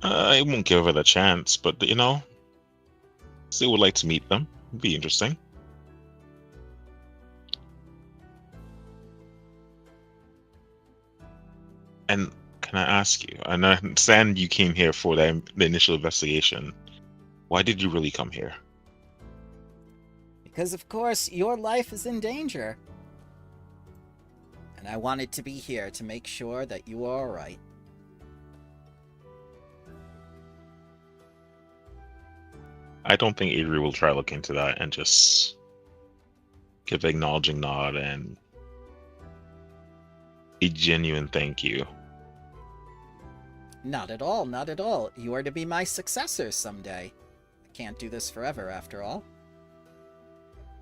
I won't give her the chance, but, you know, still would like to meet them. It'd be interesting. And can I ask you, I understand you came here for the initial investigation. Why did you really come here? Because, of course, your life is in danger. And I wanted to be here to make sure that you are alright. I don't think Avery will try to look into that and just give an acknowledging nod and a genuine thank you. Not at all, not at all. You are to be my successor someday. I can't do this forever, after all.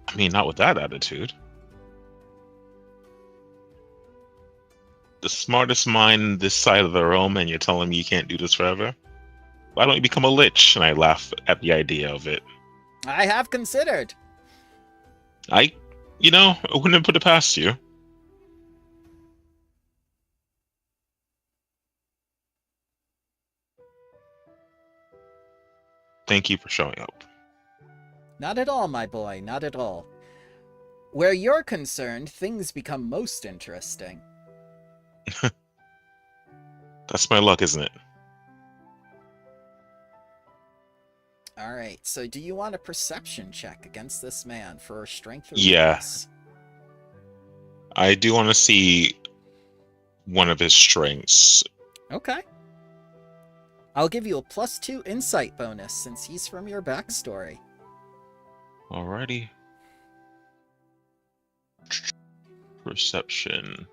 I mean, not with that attitude. The smartest mind this side of the realm, and you're telling me you can't do this forever? Why don't you become a lich? And I laugh at the idea of it. I have considered. I wouldn't have put it past you. Thank you for showing up. Not at all, my boy, not at all. Where you're concerned, things become most interesting. That's my luck, isn't it? Alright, so do you want a perception check against this man for strength or Yeah. weakness? I do want to see one of his strengths. Okay. I'll give you a +2 insight bonus since he's from your backstory. Alrighty. Perception.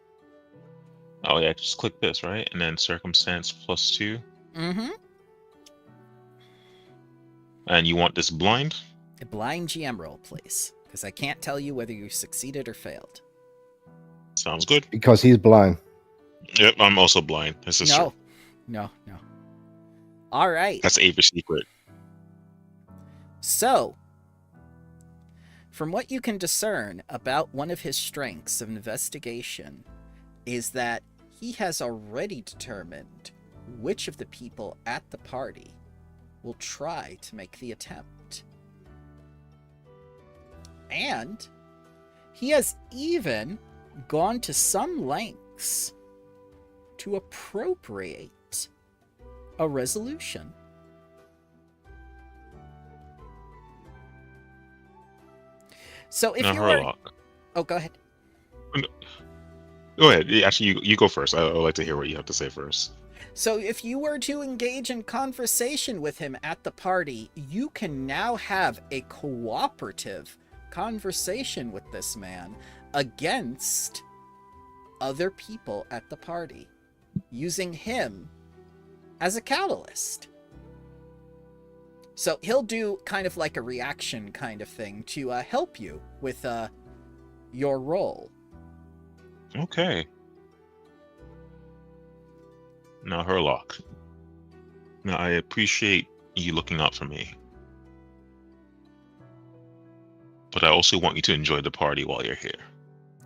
Oh yeah, just click this, right? And then circumstance +2. Mm-hmm. And you want this blind? A blind GM roll, please, because I can't tell you whether you succeeded or failed. Sounds good. Because he's blind. Yep, I'm also blind. This is true. No. All right. That's Ava's secret. So, from what you can discern about one of his strengths of investigation is that he has already determined which of the people at the party will try to make the attempt. And he has even gone to some lengths to appropriate a resolution. So if Now, you were... Herlock. Oh, go ahead. Go ahead. Actually, you go first. I would like to hear what you have to say first. So if you were to engage in conversation with him at the party, you can now have a cooperative conversation with this man against other people at the party, using him as a catalyst. So he'll do kind of like a reaction kind of thing to help you with your role. Okay. Now, Herlock. Now, I appreciate you looking out for me. But I also want you to enjoy the party while you're here.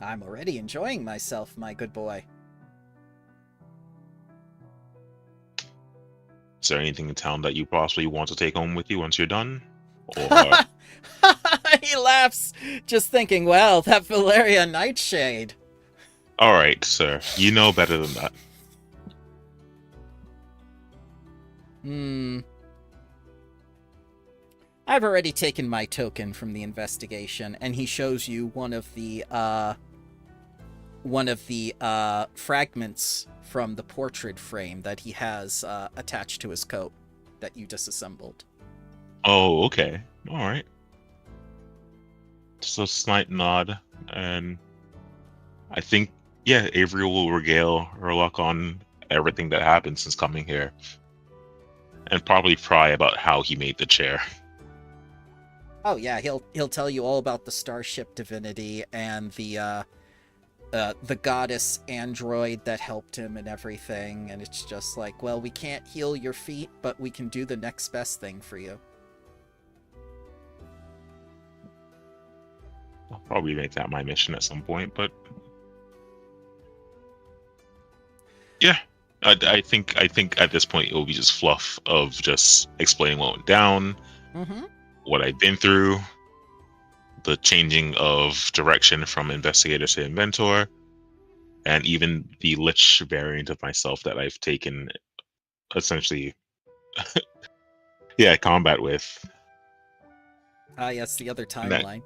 I'm already enjoying myself, my good boy. Is there anything in town that you possibly want to take home with you once you're done? Or He laughs, just thinking, well, that Valeria Nightshade. all right, sir. You know better than that. I've already taken my token from the investigation, and he shows you one of the fragments from the portrait frame that he has attached to his coat that you disassembled. Oh, okay. All right. Just a slight nod, and I think, yeah, Avery will regale Herlock on everything that happened since coming here, and probably pry about how he made the chair. Oh yeah, he'll tell you all about the starship divinity and the goddess android that helped him and everything, and it's just like, well, we can't heal your feet, but we can do the next best thing for you. I'll probably make that my mission at some point, but yeah, I think at this point it will be just fluff of just explaining what went down, what I've been through, the changing of direction from investigator to inventor, and even the lich variant of myself that I've taken essentially, combat with. Ah, yes, the other And that- timeline.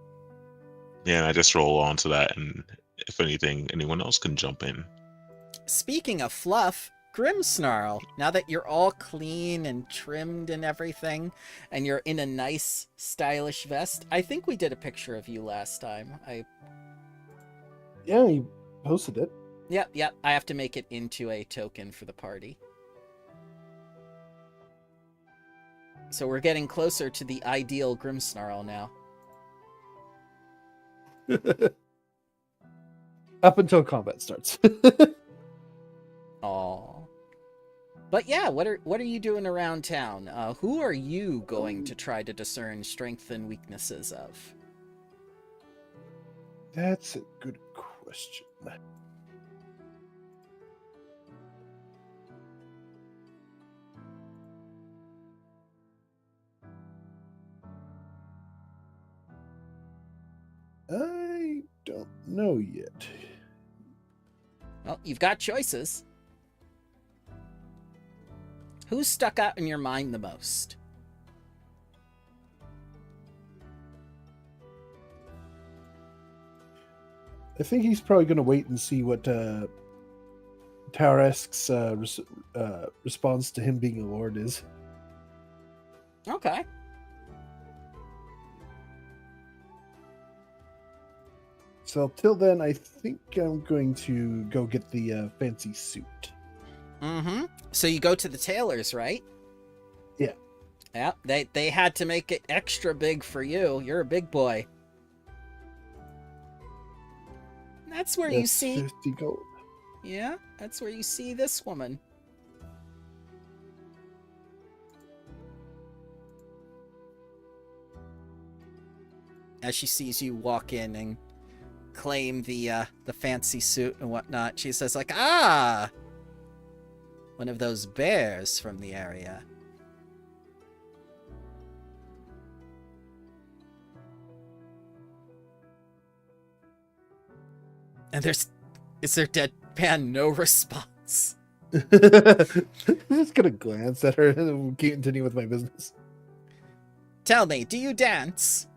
Yeah, and I just roll on to that, and if anything, anyone else can jump in. Speaking of fluff, Grimmsnarl, now that you're all clean and trimmed and everything, and you're in a nice, stylish vest, I think we did a picture of you last time. Yeah, he posted it. Yep, I have to make it into a token for the party. So we're getting closer to the ideal Grimmsnarl now. Up until combat starts. Aww. But yeah, what are you doing around town? Who are you going to try to discern strengths and weaknesses of? That's a good question. I don't know yet. Well, you've got choices. Who's stuck out in your mind the most? I think he's probably going to wait and see what Taresk's response to him being a lord is. Okay. So till then, I think I'm going to go get the fancy suit. So you go to the tailors, right? Yeah. Yeah, they had to make it extra big for you. You're a big boy. That's where you That's see. 50 gold. Yeah, that's where you see this woman. As she sees you walk in and claim the fancy suit and whatnot, she says like, "Ah, one of those bears from the area." And is there deadpan no response? I'm just gonna glance at her and continue with my business. Tell me, do you dance?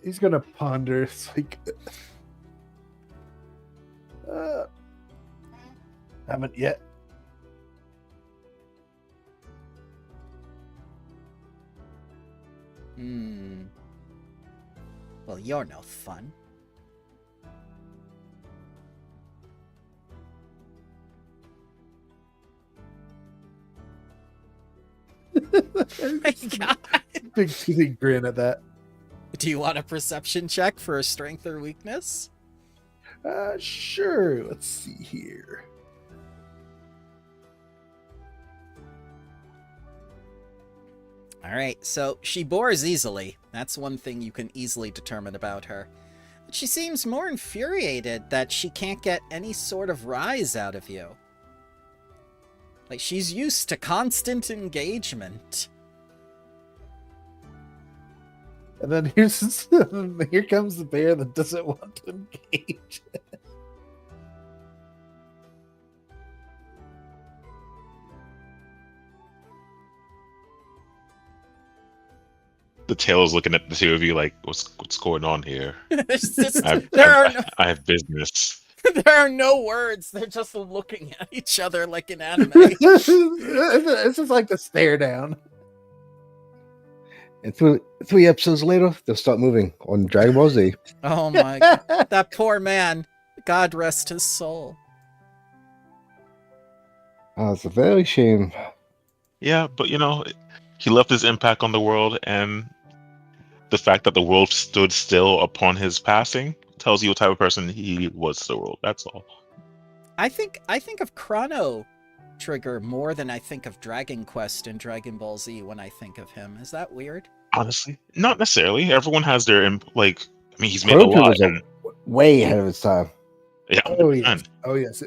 He's gonna ponder. It's like, haven't yet. Well, you're no fun. My God. Big toothy grin at that. Do you want a perception check for a strength or weakness? Sure. Let's see here. All right, so she bores easily. That's one thing you can easily determine about her. But she seems more infuriated that she can't get any sort of rise out of you. Like, she's used to constant engagement. And then here comes the bear that doesn't want to engage. The tail is looking at the two of you like, what's going on here? I have business. There are no words. They're just looking at each other like an anime. It's just like the stare down. And three episodes later, they'll start moving on Dragon Ball Z. Oh my God. That poor man. God rest his soul. Oh, it's a very shame. Yeah, but he left his impact on the world, and the fact that the world stood still upon his passing tells you what type of person he was to the world. That's all. I think of Chrono Trigger more than I think of Dragon Quest and Dragon Ball Z when I think of him. Is that weird? Honestly, not necessarily. Everyone has their he's made a Chrono lot. was way ahead of its time. Yeah. Oh yes. Oh yes.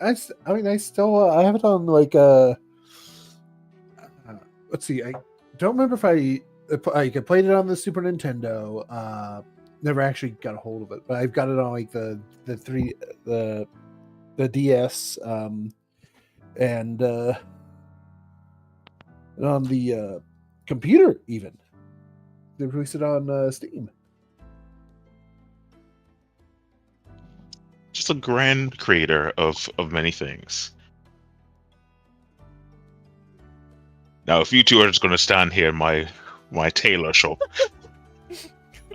I have it on like let's see. I don't remember if I played it on the Super Nintendo. Never actually got a hold of it, but I've got it on like the DS and on the computer even. They released it on Steam. Just a grand creator of many things. Now, if you two are just going to stand here in my tailor shop,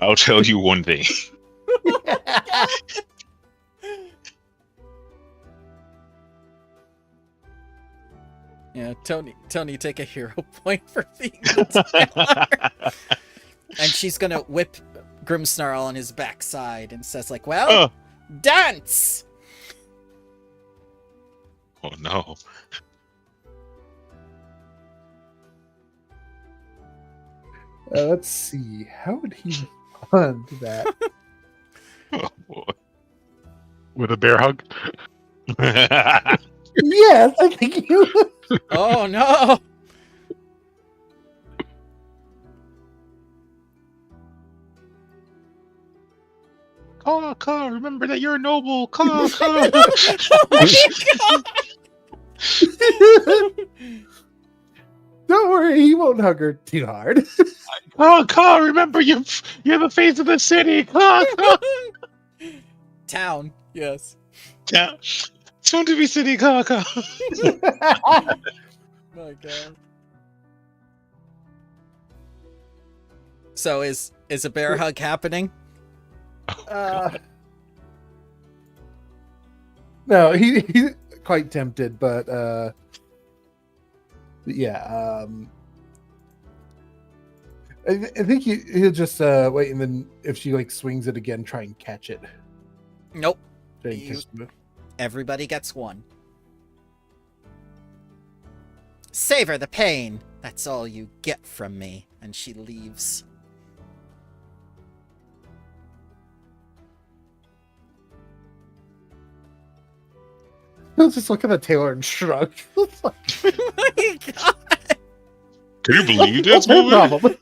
I'll tell you one thing. Yeah, Tony, take a hero point for being the tailor. And she's gonna whip Grimsnarl on his backside and says like, well, dance! Oh no. Let's see. How would he respond to that? Oh boy. With a bear hug? Yes, I think you. Oh no! Ka, remember that you're noble. Ka. Oh my God! Don't worry, he won't hug her too hard. Ka, remember you're the face of the city. Ka. Town, yes. Yeah. Soon to be city. Ka. My God. So is a bear hug happening? No, he's quite tempted, but yeah. I think he'll just wait, and then if she like swings it again, try and catch it. Nope. Try and You- catch the- Everybody gets one. Savor the pain. That's all you get from me. And she leaves. He'll just look at the tailor and shrug. It's like, Oh my god. Can you believe this no movie? problem.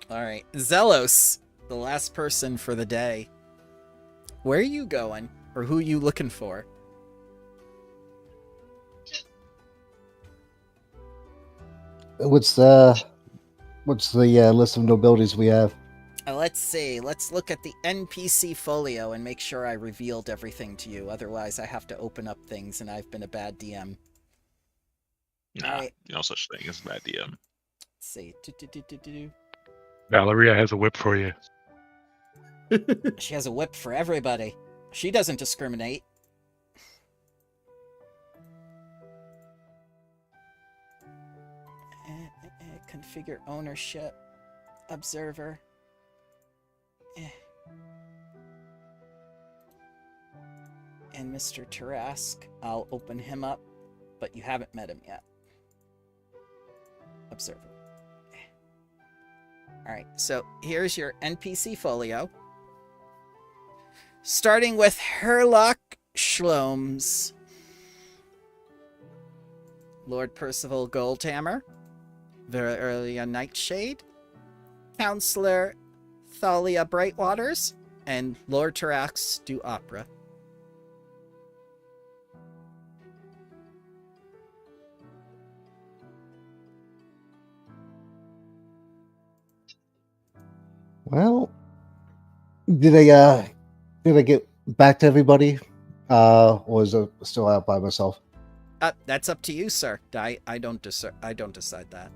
All right, Zelos, the last person for the day. Where are you going, or who are you looking for? What's the list of nobilities we have? Let's see. Let's look at the NPC folio and make sure I revealed everything to you. Otherwise, I have to open up things, and I've been a bad DM. Nah, Alright. no such thing as bad DM. Let's see. Valeria has a whip for you. She has a whip for everybody. She doesn't discriminate. Configure ownership. Observer. And Mr. Tarask, I'll open him up, but you haven't met him yet. Observer. Alright, so here's your NPC folio. Starting with Herlock Shlomes. Lord Percival Goldhammer. Verulia Nightshade. Counselor Thalia Brightwaters. And Lord Tarax do Opera. Well, did I get back to everybody? Or is it still out by myself? That's up to you, sir. I don't decide that.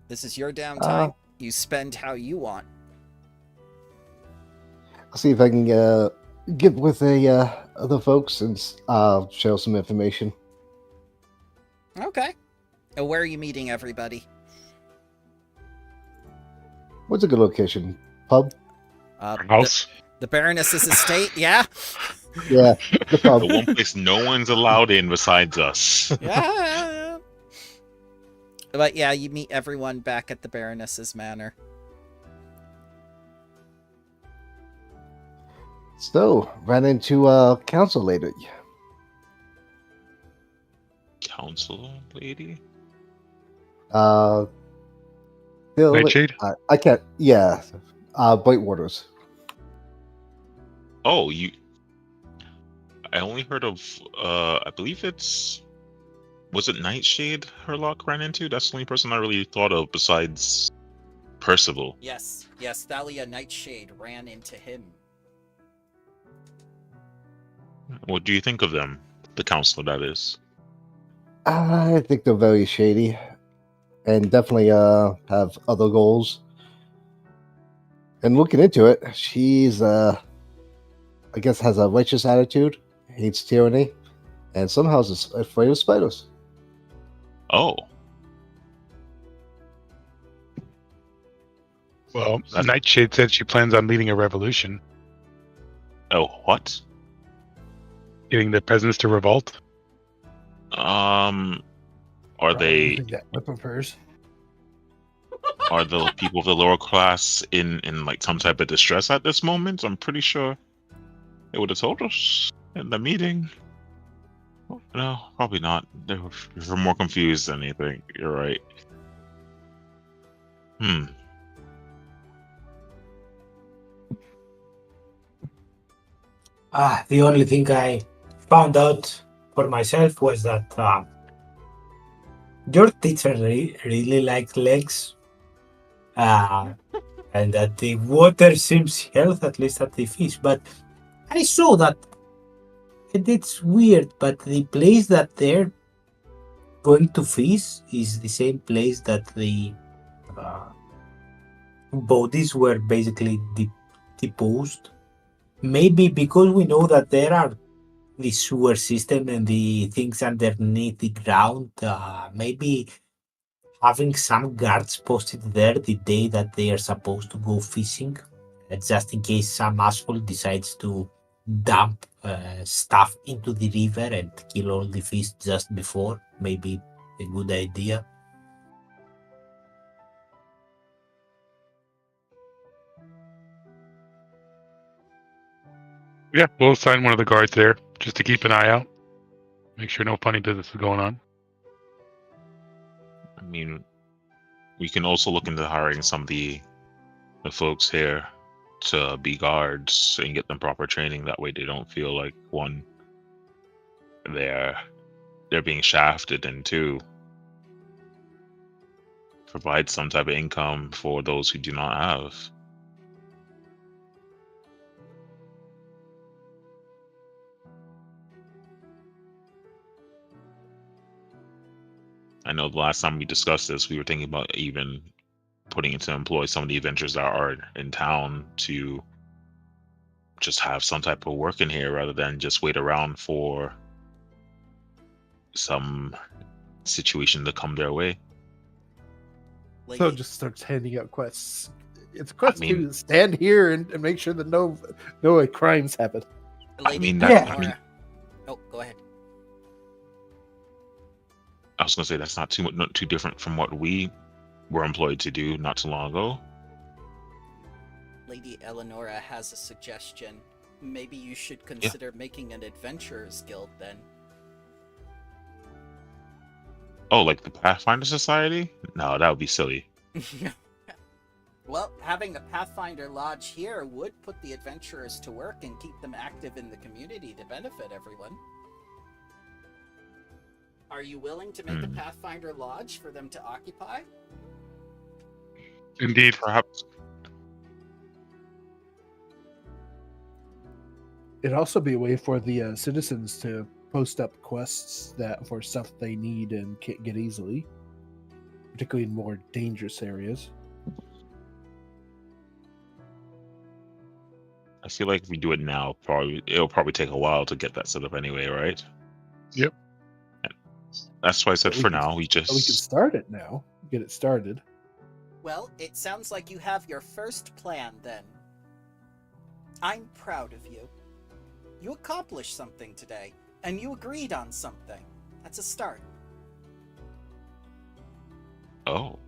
This is your downtime. You spend how you want. I'll see if I can get with the other folks and share some information. Okay. Where are you meeting everybody? What's a good location? Pub? House. The Baroness's estate, yeah? Yeah, the pub. The one place no one's allowed in besides us. Yeah. But yeah, you meet everyone back at the Baroness's manor. So, ran into council later. Council lady? Nightshade? I can't. Yeah, Brightwaters. Oh, you. I only heard of. I believe it's. Was it Nightshade Herlock ran into? That's the only person I really thought of besides Percival. Yes, Thalia Nightshade ran into him. What do you think of them? The counselor, that is. I think they're very shady, and definitely have other goals. And looking into it, she's I guess has a righteous attitude, hates tyranny, and somehow is afraid of spiders. Oh, Well, Nightshade said she plans on leading a revolution, oh, what? getting the peasants to revolt. Are I they? think that whip of hers. Are the people of the lower class in like some type of distress at this moment? I'm pretty sure they would have told us in the meeting. No, probably not. They were more confused than anything. You're right. The only thing I found out for myself was that your teacher really likes legs, and that the water seems health, at least at the fish. But I saw that it's weird, but the place that they're going to fish is the same place that the bodies were basically deposed. maybe because we know that there are the sewer system and the things underneath the ground, maybe having some guards posted there the day that they are supposed to go fishing, just in case some asshole decides to dump stuff into the river and kill all the fish just before. Maybe a good idea. Yeah, we'll assign one of the guards there just to keep an eye out. Make sure no funny business is going on. I mean, we can also look into hiring some of the folks here to be guards and get them proper training. That way they don't feel like, one, they're being shafted, and two, provide some type of income for those who do not have. I know the last time we discussed this, we were thinking about even putting into employ some of the adventurers that are in town to just have some type of work in here rather than just wait around for some situation to come their way. Like, So just starts handing out quests. It's a quest mean- to stand here and make sure that no crimes happen. Lady mean, that- Eleonora- Oh, go ahead. I was gonna say that's not too different from what we were employed to do not too long ago. Lady Eleonora has a suggestion. Maybe you should consider making an adventurers guild then. Oh, like the Pathfinder Society? No, that would be silly. Well, having a Pathfinder Lodge here would put the adventurers to work and keep them active in the community to benefit everyone. Are you willing to make a Pathfinder Lodge for them to occupy? Indeed. Perhaps. It'd also be a way for the citizens to post up quests that for stuff they need and can't get easily, particularly in more dangerous areas. I feel like if we do it now, it'll probably take a while to get that set up anyway, right? Yep. That's why I said But we for can- now, we But we can just... start it now. Get it started. Well, it sounds like you have your first plan then. I'm proud of you. You accomplished something today, and you agreed on something. That's a start. Oh.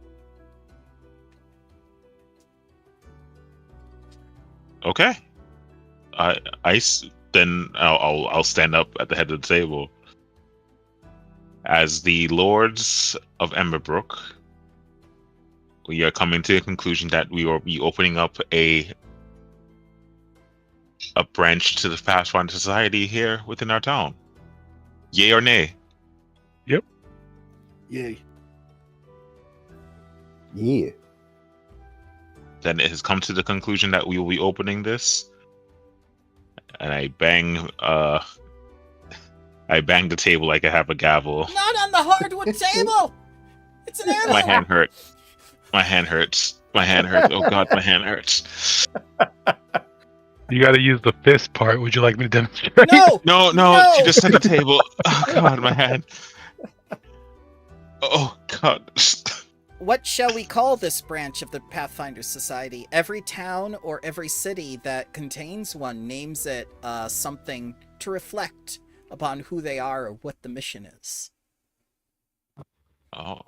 Okay. Then I'll stand up at the head of the table. As the Lords of Emberbrook, we are coming to the conclusion that we will be opening up a branch to the Pathfinder Society here within our town. Yay or nay? Yay. Yeah. Then it has come to the conclusion that we will be opening this. And I bang the table like I have a gavel. Not on the hardwood table! It's an heirloom! My hand hurts. My hand hurts. My hand hurts. Oh god, my hand hurts. You got to use the fist part. Would you like me to demonstrate? No! No, No! she just said the table. Oh god, my hand. Oh god. What shall we call this branch of the Pathfinder Society? Every town or every city that contains one names it something to reflect upon who they are or what the mission is. Oh.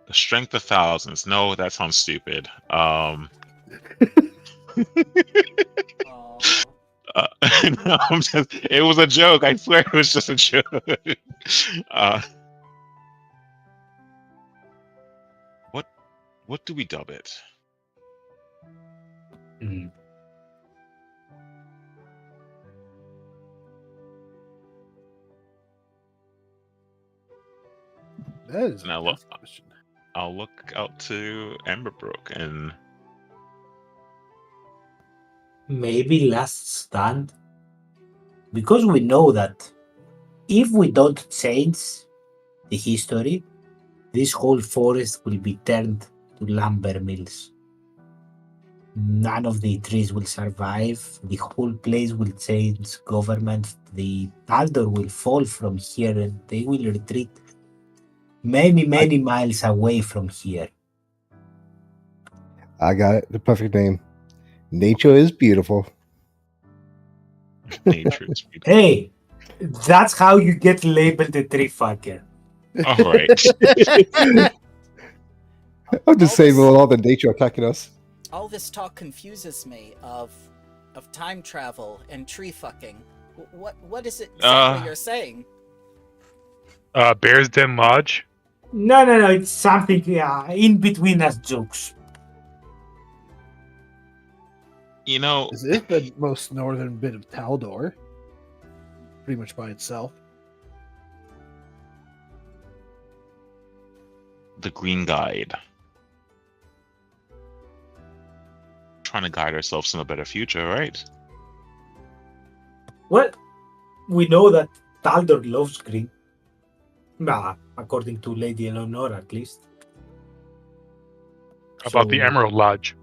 The strength of thousands. No, that sounds stupid. No, it was a joke. I swear it was just a joke. What do we dub it? Hmm. That is Now a look- tough question. I'll look out to Emberbrook and Maybe last stand, because we know that if we don't change the history, this whole forest will be turned to lumber mills. none of the trees will survive. The whole place will change government. The Taldor will fall from here and they will retreat many miles away from here. I got it. The perfect name. Nature is beautiful. Nature is beautiful. Hey, that's how you get labeled a tree fucker. All right. I'm just saying, with all the nature attacking us. All this talk confuses me of time travel and tree fucking. What is it exactly you're saying? Bears Den Lodge. No, it's something in between us jokes. You know, Is it the most northern bit of Taldor? Pretty much by itself. the Green Guide. Trying to guide ourselves in a better future, right? Well, we know that Taldor loves green. According to Lady Eleanor, at least. How about the Emerald Lodge?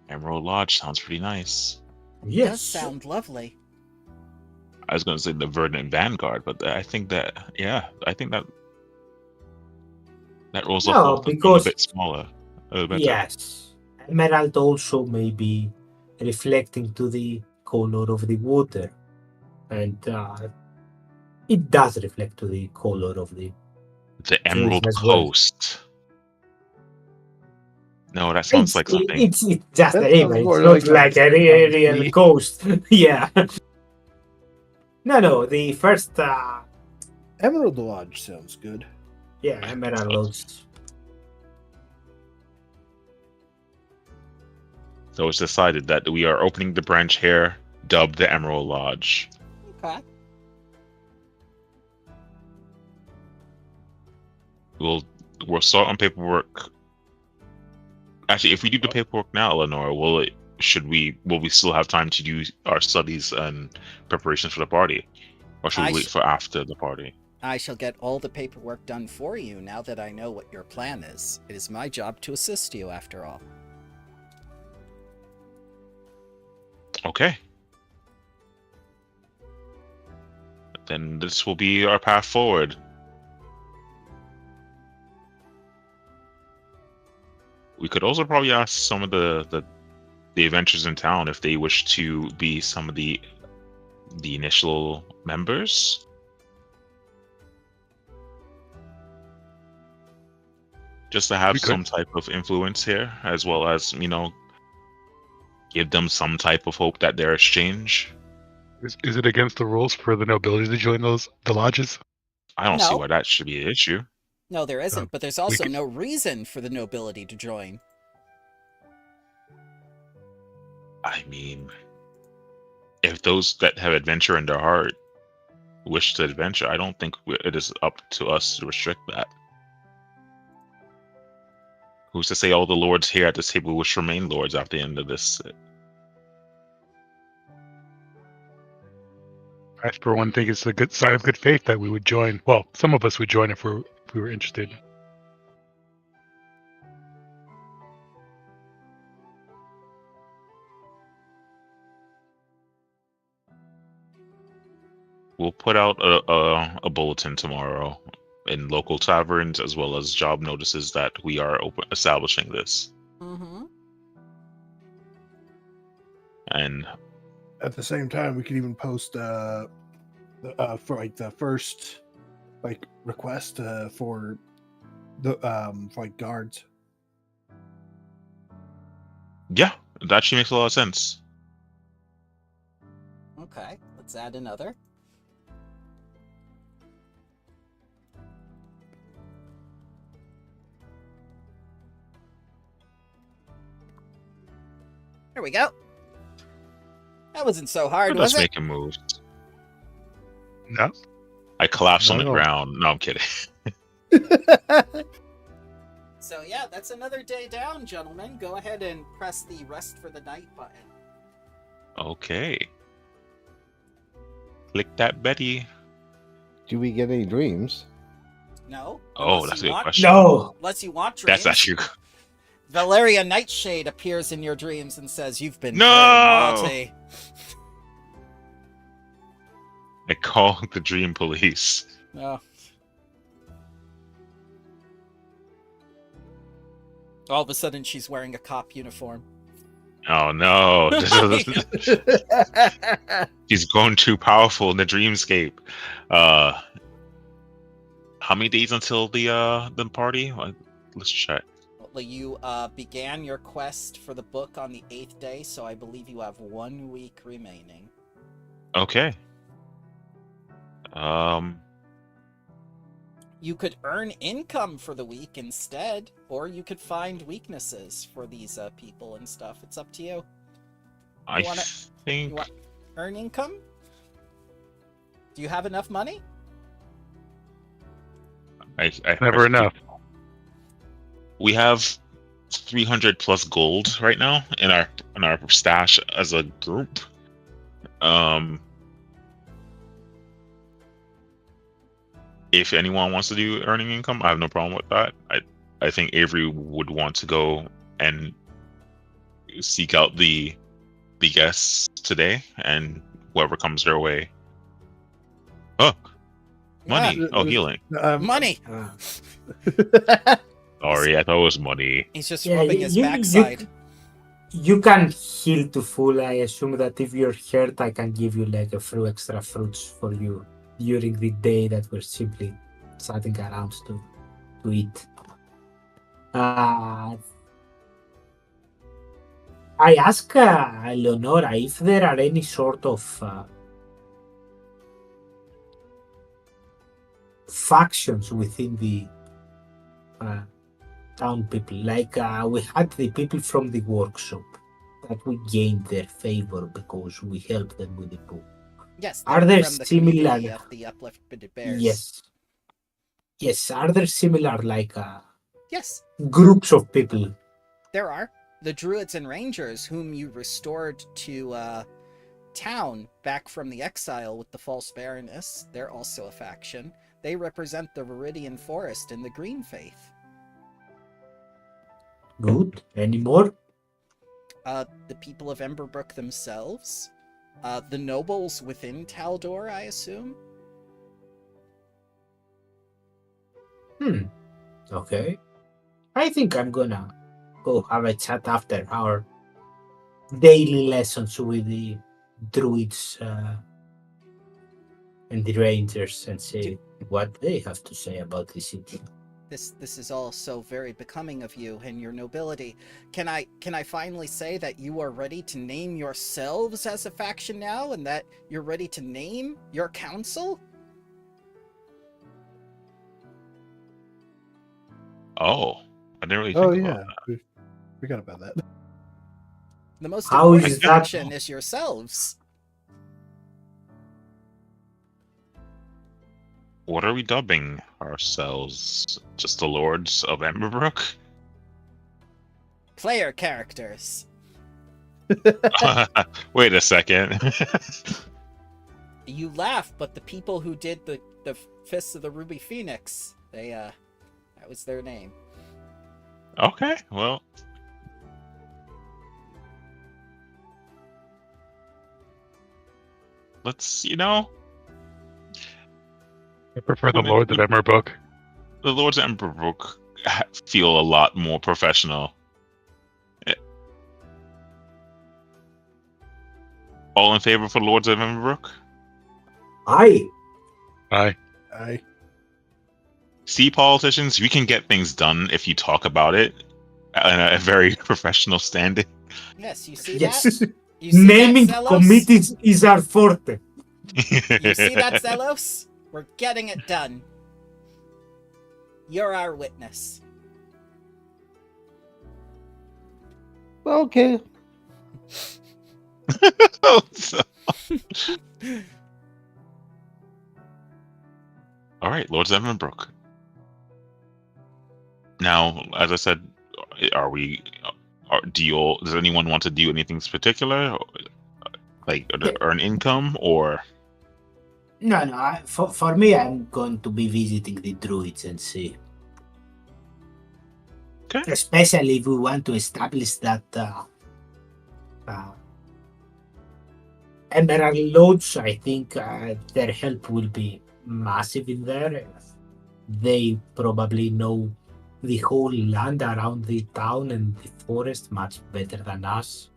Emerald Lodge sounds pretty nice. It Yes. does sound lovely. I was going to say the Verdant Vanguard, but I think that rolls No, off a because- bit smaller. A little better. Yes. Emerald also may be reflecting to the color of the water. And it does reflect to the color of the... The Emerald as well. Coast. No, that sounds like something. It's just That a sounds name. It's more not like like a a real sea. coast. Yeah. No, the first... Emerald Lodge sounds good. yeah, Emerald Lodge. So it's decided that we are opening the branch here, dubbed the Emerald Lodge. Okay. We'll start on paperwork. Actually, if we do the paperwork now, Eleanor, will we still have time to do our studies and preparations for the party, or should we wait for after the party? I shall get all the paperwork done for you now that I know what your plan is. It is my job to assist you, after all. Okay. Then this will be our path forward. We could also probably ask some of the adventurers in town if they wish to be some of the initial members. Just to have We could. some type of influence here, as well as, give them some type of hope that they're exchange. Is it against the rules for the nobility to join the lodges? I don't see No. why that should be an issue. No, there isn't, but there's also could- no reason for the nobility to join. I mean, if those that have adventure in their heart wish to adventure, I don't think it is up to us to restrict that. Who's to say all the lords here at this table wish to remain lords after the end of this? I, for one, think it's a good sign of good faith that we would join. Well, some of us would join if we were interested. We'll put out a bulletin tomorrow in local taverns, as well as job notices that we are establishing this. Mm-hmm. And At the same time, we could even post for like the first request for the for like guards. yeah, that actually makes a lot of sense. Okay, let's add another. There we go. That wasn't so hard, Let's was it? make a move. No, I collapsed on the No. ground. No, I'm kidding. So yeah, that's another day down, gentlemen. Go ahead and press the rest for the night button. Okay. Click that Betty. Do we get any dreams? No? Oh, Unless that's a you good want- question. No! Unless you want dreams. That's actually Valeria Nightshade appears in your dreams and says, "You've been No! very naughty." I call the dream police. No. All of a sudden, she's wearing a cop uniform. Oh no! She's grown too powerful in the dreamscape. How many days until the party? Let's check. Well, you began your quest for the book on the 8th day, so I believe you have 1 week remaining. Okay. You could earn income for the week instead, or you could find weaknesses for these people and stuff. It's up to you. I wanna- think You want earn income? Do you have enough money? I Never enough. We have 300 plus gold right now in our stash as a group. If anyone wants to do earning income, I have no problem with that. I think Avery would want to go and seek out the guests today, and whoever comes their way. Oh, money! Yeah, Oh, healing. money! Sorry, I thought it was money. He's just Yeah, rubbing his backside. You can heal to full. I assume that if you're hurt, I can give you like a few extra fruits for you during the day that we're simply sitting around to eat. I ask Leonora if there are any sort of factions within the town people. Like we had the people from the workshop that we gained their favor because we helped them with the book. Yes, Are they're there from the similar- community of the Uplifted Bears. Yes. Are there similar like Yes, groups of people? there are. The Druids and Rangers, whom you restored to town back from the exile with the False Baroness, they're also a faction. They represent the Viridian Forest and the Green Faith. Good. Any more? The people of Emberbrook themselves. The nobles within Taldor, I assume. Okay. I think I'm gonna go have a chat after our daily lessons with the druids and the rangers and see what they have to say about the city. This is all so very becoming of you and your nobility. Can I finally say that you are ready to name yourselves as a faction now, and that you're ready to name your council? Oh, I didn't really Oh think yeah, about that. we forgot about that. The most How important is that- faction is yourselves. What are we dubbing ourselves? Just the Lords of Emberbrook? Player characters. Wait a second. You laugh, but the people who did the Fists of the Ruby Phoenix, they that was their name. Okay, well. Let's, I prefer the Lords of Emberbrook. the Lords of Emberbrook feel a lot more professional. All in favor for Lords of Emberbrook? Aye. Aye. See, politicians, we can get things done if you talk about it in a very professional standing. Yes, you see Yes. that? You see Naming that, Zelos? committees is our forte. You see that, Zelos? We're getting it done. You're our witness. Okay. All right, Lords of Emberbrook. Now, as I said, are we? Does anyone want to do anything particular, like earn income or? No. For me, I'm going to be visiting the druids and see Okay. Especially if we want to establish that emerald lodge. I think their help will be massive in there. They probably know the whole land around the town and the forest much better than us.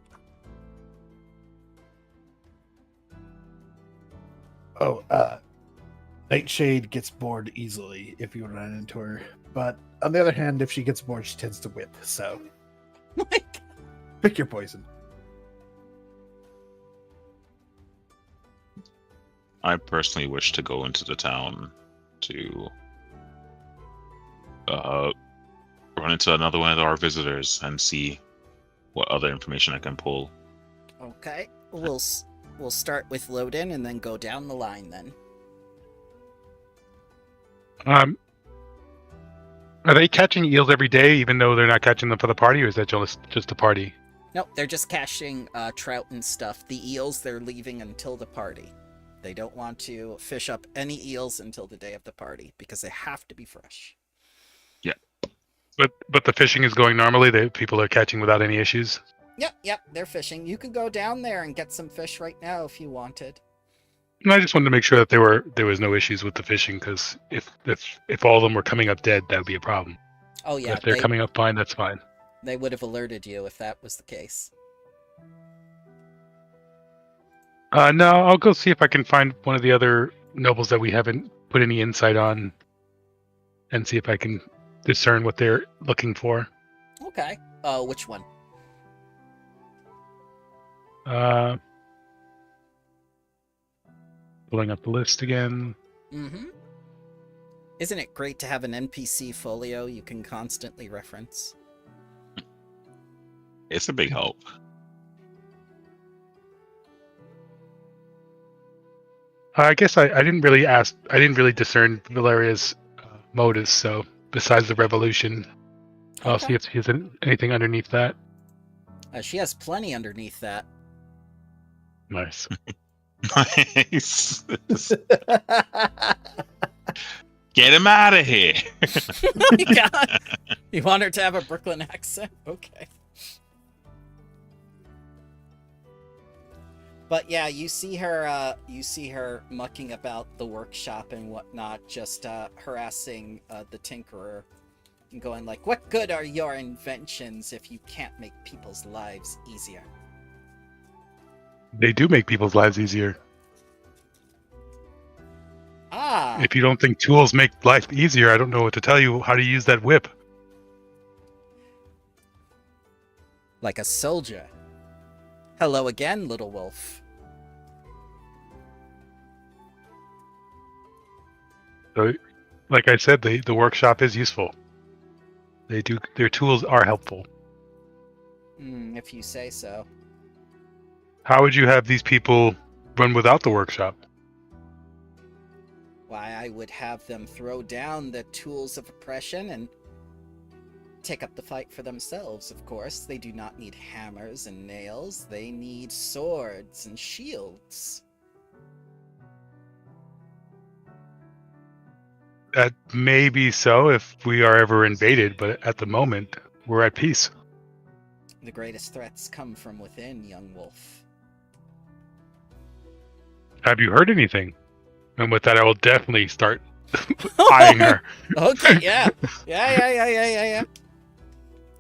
Oh, Nightshade gets bored easily if you run into her. But on the other hand, if she gets bored, she tends to whip. So pick your poison. I personally wish to go into the town to run into another one of our visitors and see what other information I can pull. Okay, we'll start with Loden and then go down the line then. Are they catching eels every day, even though they're not catching them for the party, or is that just a party? Nope, they're just catching trout and stuff. The eels they're leaving until the party. They don't want to fish up any eels until the day of the party because they have to be fresh. Yeah. But the fishing is going normally. People are catching without any issues. Yep, they're fishing. You could go down there and get some fish right now if you wanted. And I just wanted to make sure that there was no issues with the fishing, because if all of them were coming up dead, that would be a problem. Oh yeah, But if they're coming up fine, that's fine. They would have alerted you if that was the case. No, I'll go see if I can find one of the other nobles that we haven't put any insight on, and see if I can discern what they're looking for. Okay. Which one? Pulling up the list again. Mm-hmm. Isn't it great to have an NPC folio you can constantly reference? It's a big help. I guess I didn't really ask. I didn't really discern Valeria's motives. So besides the revolution, I'll see if she has anything underneath that. She has plenty underneath that. Nice. Nice. Get him out of here. Oh my God. You want her to have a Brooklyn accent? Okay. But yeah, you see her mucking about the workshop and whatnot, just harassing the Tinkerer and going like, "What good are your inventions if you can't make people's lives easier?" They do make people's lives easier. Ah. If you don't think tools make life easier, I don't know what to tell you. How to use that whip? Like a soldier. Hello again, little wolf. So, like I said, the workshop is useful. Their tools are helpful. If you say so. How would you have these people run without the workshop? Why, I would have them throw down the tools of oppression and take up the fight for themselves, of course. They do not need hammers and nails. They need swords and shields. That may be so if we are ever invaded, but at the moment, we're at peace. The greatest threats come from within, young wolf. Have you heard anything? And with that, I will definitely start eyeing her. Okay, yeah. Yeah.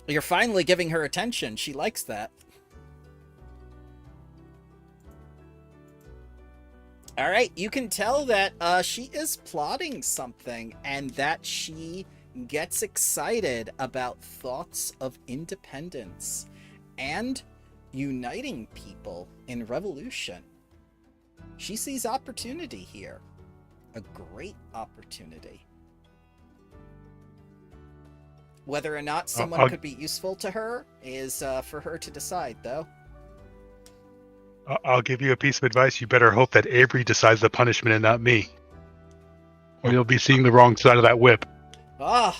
You're finally giving her attention. She likes that. Alright, you can tell that she is plotting something and that she gets excited about thoughts of independence and uniting people in revolution. She sees opportunity here. A great opportunity. Whether or not someone could be useful to her is for her to decide, though. I'll give you a piece of advice. You better hope that Avery decides the punishment and not me. Or you'll be seeing the wrong side of that whip. Ah,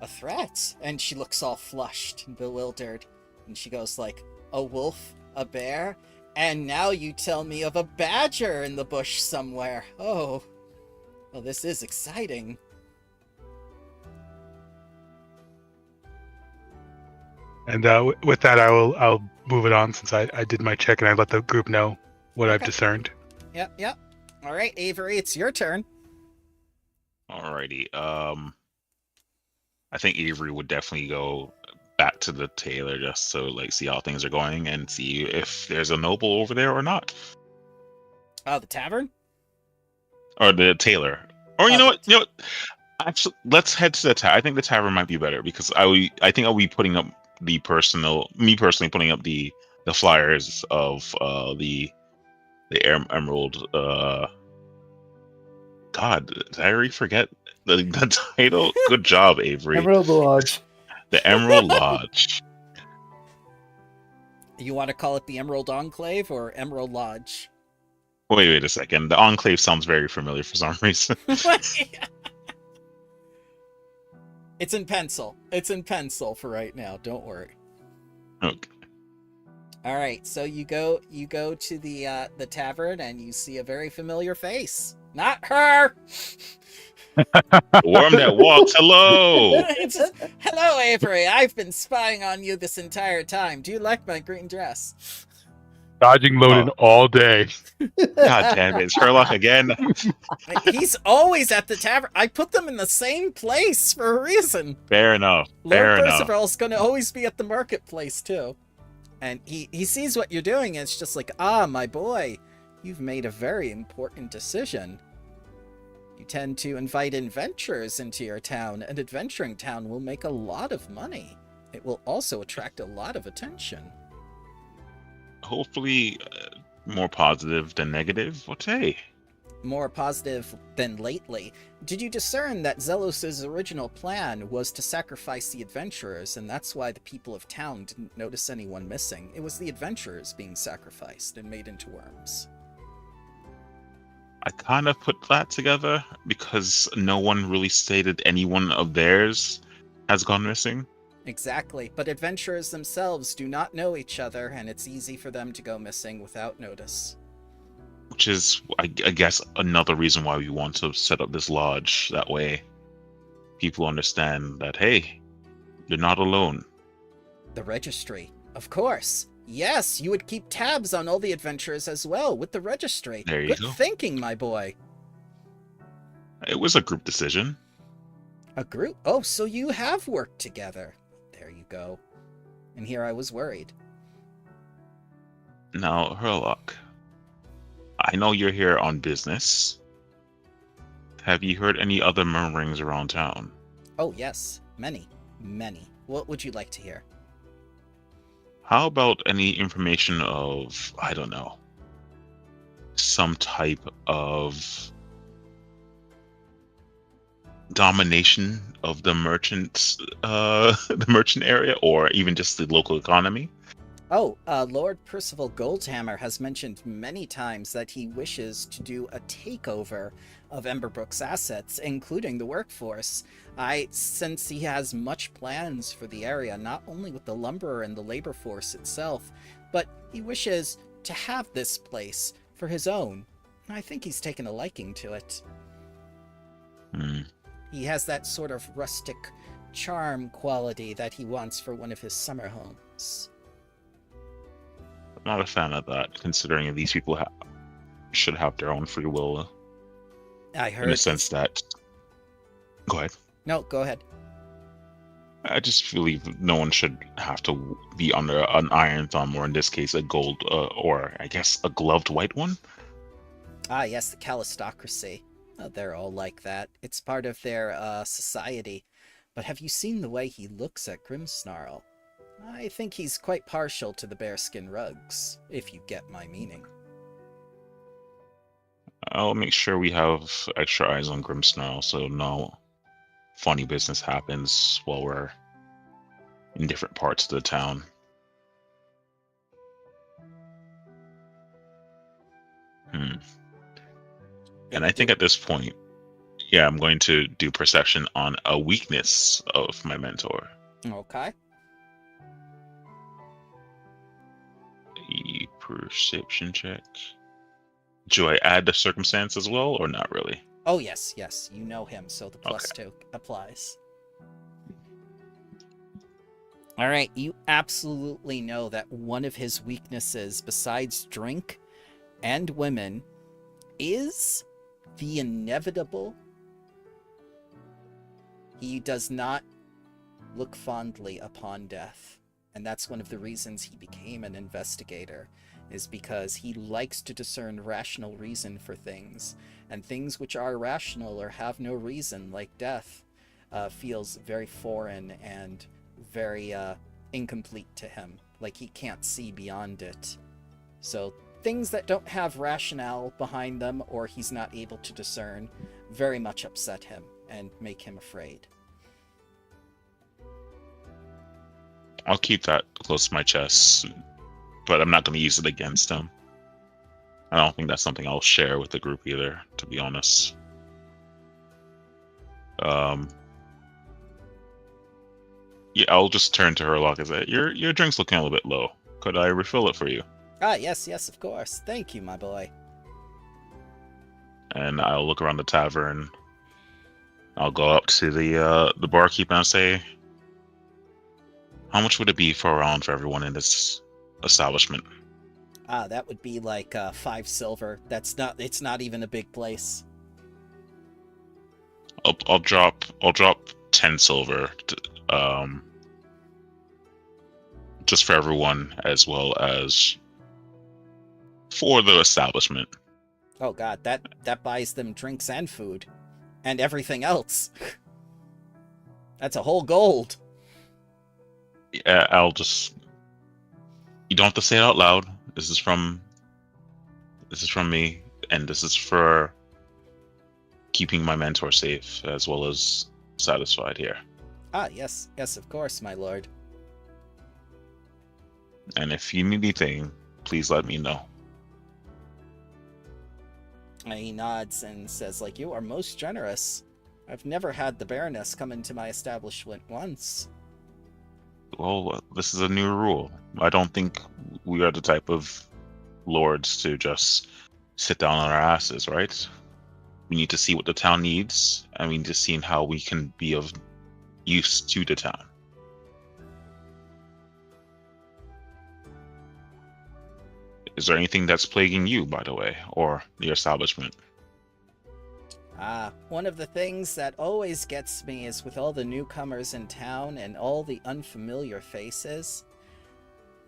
a threat. And she looks all flushed and bewildered. And she goes like, a wolf, a bear, and now you tell me of a badger in the bush somewhere. Oh, well, this is exciting. And with that, I'll move it on since I did my check and I let the group know what I've Okay. discerned. Yep. All right, Avery, it's your turn. Alrighty. I think Avery would definitely go back to the tailor just to like see how things are going and see if there's a noble over there or not, Oh, the tavern? or the tailor. Or you know Oh, what? You know what? Actually, let's head to the tavern. I think the tavern might be better because I think I'll be putting up me personally putting up the flyers of the Emerald. God, did I already forget the title? Good job, Avery. Emerald Lodge. The Emerald Lodge. You want to call it the Emerald Enclave or Emerald Lodge? Wait a second. The Enclave sounds very familiar for some reason. It's in pencil. It's in pencil for right now. Don't worry. Okay. All right, so you go to the tavern and you see a very familiar face. Not her. The worm that walks. Hello. It's just, hello, Avery. I've been spying on you this entire time. Do you like my green dress? Dodging loading all day. God damn it! It's Sherlock again. He's always at the tavern. I put them in the same place for a reason. Fair enough. Lord Fair enough. Percival's going to always be at the marketplace too. And he sees what you're doing and it's just like, ah, my boy, you've made a very important decision. You tend to invite adventurers into your town, and adventuring town will make a lot of money. It will also attract a lot of attention. Hopefully, more positive than negative. But hey, More positive than lately. Did you discern that Zelos's original plan was to sacrifice the adventurers, and that's why the people of town didn't notice anyone missing? It was the adventurers being sacrificed and made into worms. I kind of put that together because no one really stated anyone of theirs has gone missing. Exactly, but adventurers themselves do not know each other, and it's easy for them to go missing without notice. Which is, I guess, another reason why we want to set up this lodge. That way, people understand that, hey, you're not alone. The registry. Of course. Yes, you would keep tabs on all the adventurers as well with the registry. There you Good go. thinking, my boy. It was a group decision. A group? Oh, so you have worked together. There you go. And here I was worried. Now, Herlock, I know you're here on business. Have you heard any other murmurings around town? Oh, yes. Many. Many. What would you like to hear? How about any information of, I don't know, some type of domination of the the merchant area, or even just the local economy? Oh, Lord Percival Goldhammer has mentioned many times that he wishes to do a takeover of Emberbrook's assets, including the workforce. Since he has much plans for the area, not only with the lumber and the labor force itself, but he wishes to have this place for his own. I think he's taken a liking to it. He has that sort of rustic charm quality that he wants for one of his summer homes. I'm not a fan of that, considering these people should have their own free will. I heard. In the sense that. Go ahead. No, go ahead. I just believe no one should have to be under an iron thumb, or in this case, a gold, or I guess a gloved white one. Ah, yes, the calistocracy. They're all like that. It's part of their society. But have you seen the way he looks at Grimsnarl? I think he's quite partial to the bearskin rugs, if you get my meaning. I'll make sure we have extra eyes on Grimsnarl, so no funny business happens while we're in different parts of the town. And I think at this point, yeah, I'm going to do perception on a weakness of my mentor. Okay. A perception check. Do I add the circumstance as well, or not really? Oh, yes, yes. You know him, so the +2 applies. All right, you absolutely know that one of his weaknesses, besides drink and women, is the inevitable. He does not look fondly upon death. And that's one of the reasons he became an investigator, is because he likes to discern rational reason for things. And things which are rational or have no reason, like death, feels very foreign and very incomplete to him. Like he can't see beyond it. So things that don't have rationale behind them or he's not able to discern very much upset him and make him afraid. I'll keep that close to my chest, but I'm not going to use it against him. I don't think that's something I'll share with the group either, to be honest. Yeah, I'll just turn to Herlock and say, your drink's looking a little bit low. Could I refill it for you? Ah, yes, of course. Thank you, my boy. And I'll look around the tavern. I'll go up to the barkeep and say, how much would it be for a round for everyone in this establishment? Ah, that would be like 5 silver. It's not even a big place. I'll drop 10 silver just for everyone, as well as for the establishment. Oh god, that buys them drinks and food and everything else. That's a whole gold. Yeah, you don't have to say it out loud. This is from me, and this is for keeping my mentor safe as well as satisfied here. Ah, yes, of course, my lord. And if you need anything, please let me know. And he nods and says, like, you are most generous. I've never had the Baroness come into my establishment once. Well, this is a new rule. I don't think we are the type of lords to just sit down on our asses, right? We need to see what the town needs, and we need to see how we can be of use to the town. Is there anything that's plaguing you, by the way, or the establishment? One of the things that always gets me is with all the newcomers in town and all the unfamiliar faces,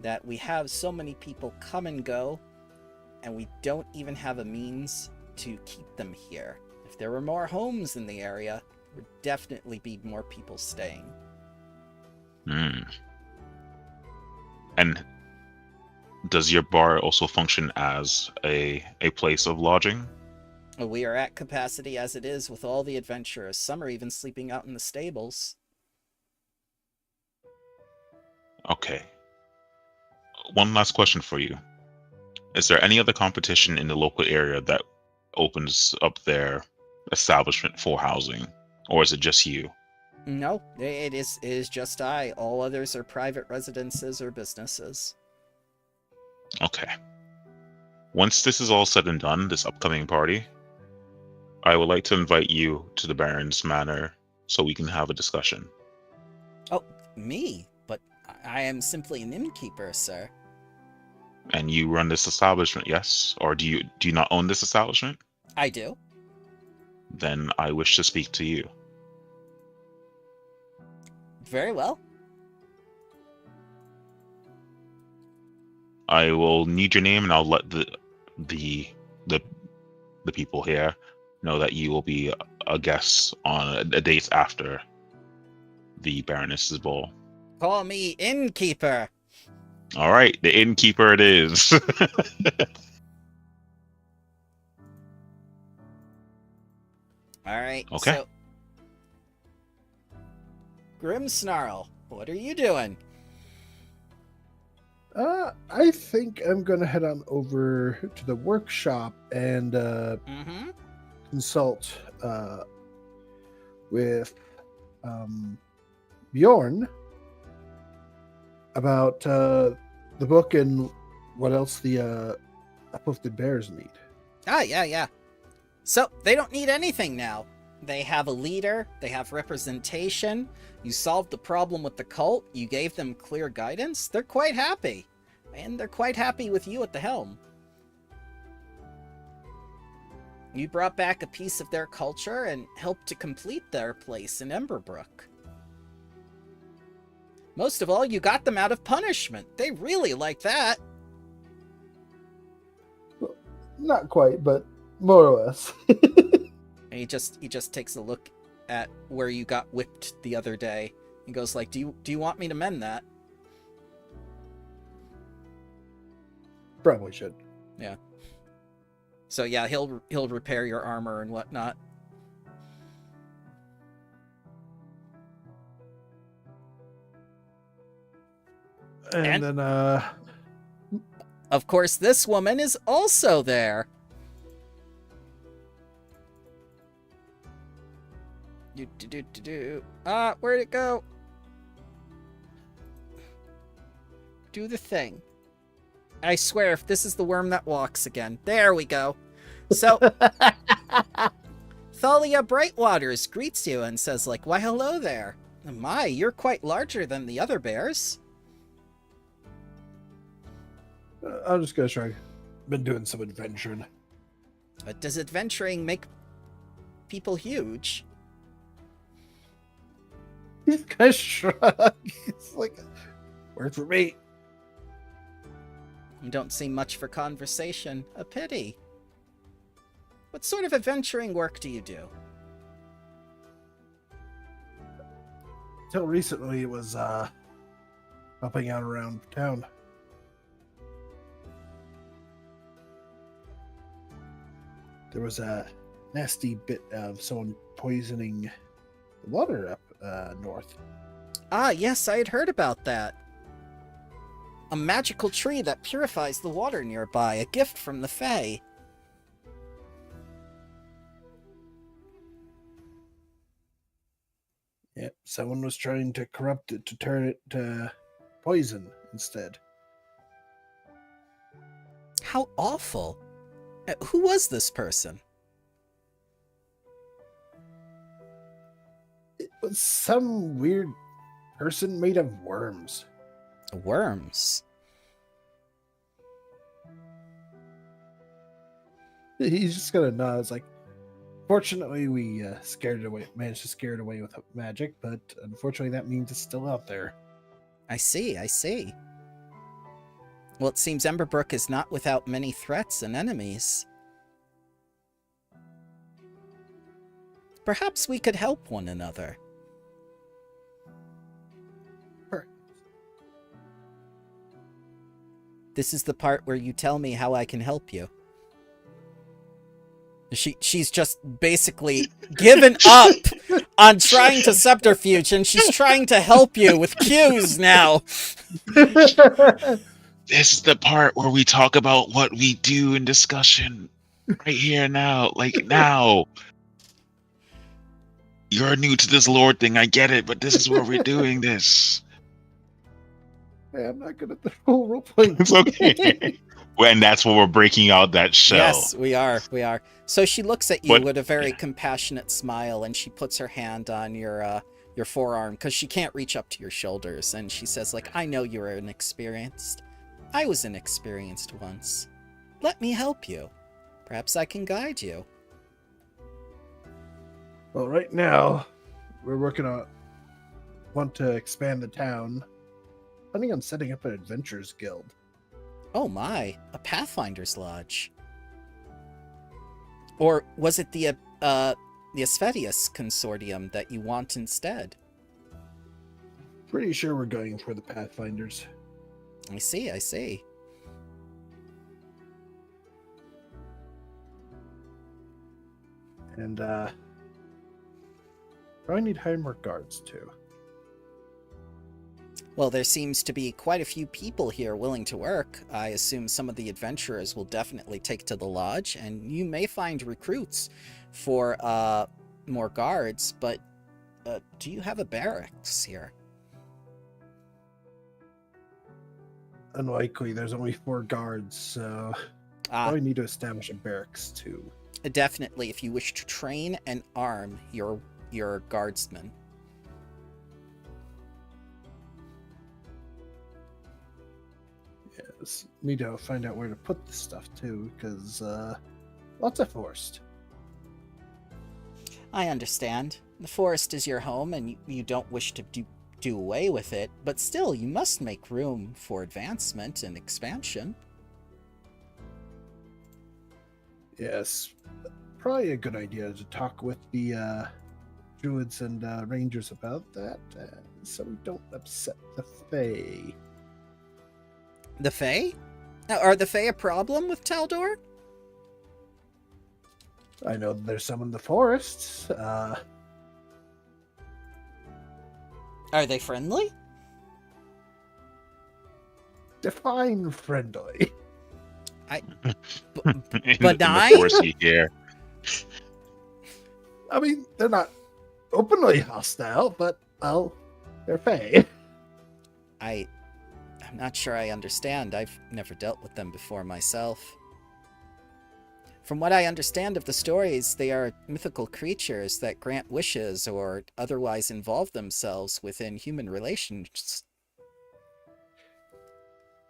that we have so many people come and go, and we don't even have a means to keep them here. If there were more homes in the area, there would definitely be more people staying. And does your bar also function as a place of lodging? We are at capacity as it is with all the adventurers. Some are even sleeping out in the stables. Okay. One last question for you. Is there any other competition in the local area that opens up their establishment for housing? Or is it just you? No, it is just I. All others are private residences or businesses. Okay. Once this is all said and done, this upcoming party, I would like to invite you to the Baron's Manor so we can have a discussion. Oh, me? But I am simply an innkeeper, sir. And you run this establishment, yes? Or do you not own this establishment? I do. Then I wish to speak to you. Very well. I will need your name, and I'll let the people here know that you will be a guest on a date after the Baroness's ball. Call me innkeeper. All right, the innkeeper it is. All right. Okay. So, Grimsnarl, what are you doing? I think I'm gonna head on over to the workshop and consult with Bjorn about the book and what else the uplifted bears need. Ah, yeah. So, they don't need anything now. They have a leader, they have representation. You solved the problem with the cult, you gave them clear guidance. They're quite happy. And they're quite happy with you at the helm. You brought back a piece of their culture and helped to complete their place in Emberbrook. Most of all, you got them out of punishment. They really like that. Well, not quite, but more or less. And he just takes a look at where you got whipped the other day. He goes like, "Do you want me to mend that?" Probably should. Yeah. So yeah, he'll repair your armor and whatnot. And then of course, this woman is also there. Where'd it go? Do the thing. I swear, if this is the worm that walks again. There we go. So, Thalia Brightwaters greets you and says, like, "Why, hello there. My, you're quite larger than the other bears." I'm just gonna try. Been doing some adventuring. But does adventuring make people huge? He's gonna shrug. It's like, worked for me. You don't seem much for conversation. A pity. What sort of adventuring work do you do? Till recently, it was helping out around town. There was a nasty bit of someone poisoning the water up north. Ah, yes, I had heard about that. A magical tree that purifies the water nearby, a gift from the Fae. Yep, someone was trying to corrupt it to turn it to poison instead. How awful. Who was this person? It was some weird person made of worms. Worms. He's just gonna nod. It's like, fortunately, we scared it away. Managed to scare it away with magic, but unfortunately, that means it's still out there. I see. Well, it seems Emberbrook is not without many threats and enemies. Perhaps we could help one another. Sure. This is the part where you tell me how I can help you. She's just basically given up on trying to subterfuge, and she's trying to help you with cues now. This is the part where we talk about what we do in discussion. Right here now. Like now. You're new to this lore thing, I get it, but this is where we're doing this. Hey, I'm not good at the whole role playing. It's okay. And that's when we're breaking out that shell. Yes, we are. So she looks at you What? with a very compassionate smile, and she puts her hand on your forearm, because she can't reach up to your shoulders, and she says, like, "I know you're inexperienced. I was inexperienced once. Let me help you. Perhaps I can guide you." Well, right now, we're working on want to expand the town. Planning on setting up an adventurers guild. Oh my, a Pathfinder's Lodge. Or was it the Asphedius Consortium that you want instead? Pretty sure we're going for the Pathfinders. I see. And probably need to hire more guards too. Well, there seems to be quite a few people here willing to work. I assume some of the adventurers will definitely take to the lodge, and you may find recruits for more guards, but do you have a barracks here? Unlikely, there's only 4 guards, so probably need to establish a barracks too. Definitely, if you wish to train and arm your guardsmen. Yes, need to find out where to put this stuff too, because lots of forest. I understand. The forest is your home, and you don't wish to do away with it, but still, you must make room for advancement and expansion. Yes, probably a good idea to talk with the druids and rangers about that, so we don't upset the Fae. The Fae? Are the Fae a problem with Taldor? I know there's some in the forests. Are they friendly? Define friendly. In Benign? the force here. I mean, they're not openly hostile, but, well, they're Fae. I'm not sure I understand. I've never dealt with them before myself. From what I understand of the stories, they are mythical creatures that grant wishes or otherwise involve themselves within human relations.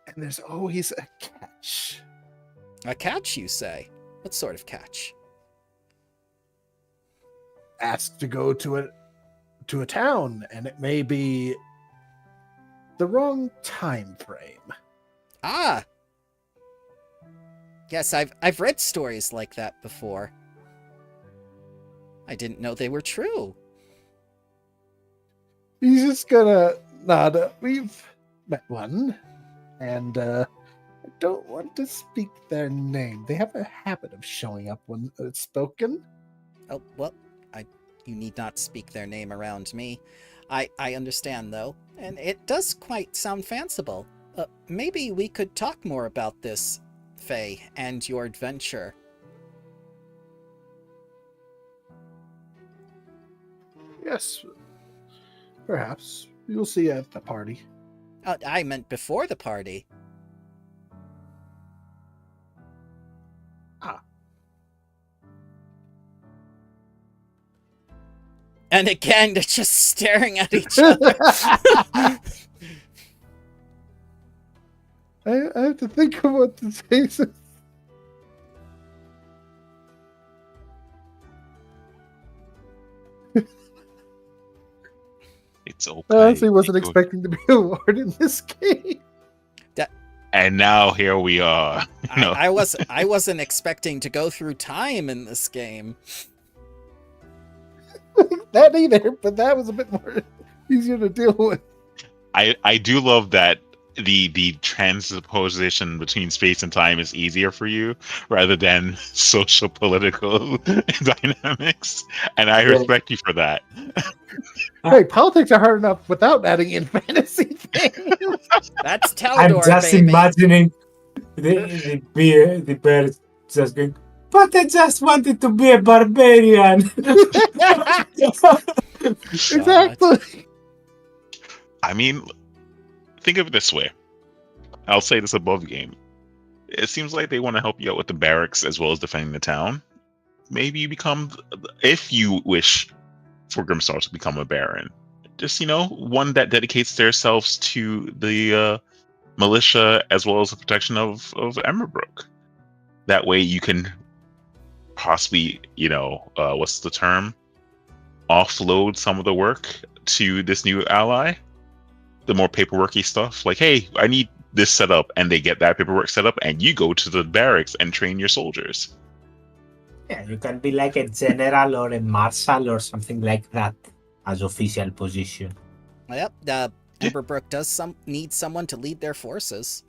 And there's always a catch. A catch, you say? What sort of catch? Asked to go to a town, and it may be the wrong time frame. Ah! Yes, I've read stories like that before. I didn't know they were true. He's just gonna nod. We've met one, and I don't want to speak their name. They have a habit of showing up when it's spoken. Oh, well, you need not speak their name around me. I understand, though, and it does quite sound fanciful. Maybe we could talk more about this, Faye, and your adventure. Yes, perhaps. You'll see at the party. I meant before the party. Ah. And again, they're just staring at each other. I have to think of what to say. It's okay. I honestly wasn't expecting to be a lord in this game. And now here we are. No. I wasn't expecting to go through time in this game. That either, but that was a bit more easier to deal with. I do love that the transposition between space and time is easier for you rather than social political dynamics, and I respect you for that. Hey, politics are hard enough without adding in fantasy things. That's Taldor, I'm just baby. imagining the bear just going, but I just wanted to be a barbarian. Exactly. I mean, think of it this way. I'll say this above game. It seems like they want to help you out with the barracks as well as defending the town. Maybe you become, if you wish for Grimstar to become a baron, just, one that dedicates themselves to the militia as well as the protection of Emberbrook. That way you can possibly, what's the term? Offload some of the work to this new ally. The more paperworky stuff, like, hey, I need this set up, and they get that paperwork set up, and you go to the barracks and train your soldiers. Yeah, you can be like a general or a marshal or something like that as official position. Yep, Emberbrook does need someone to lead their forces.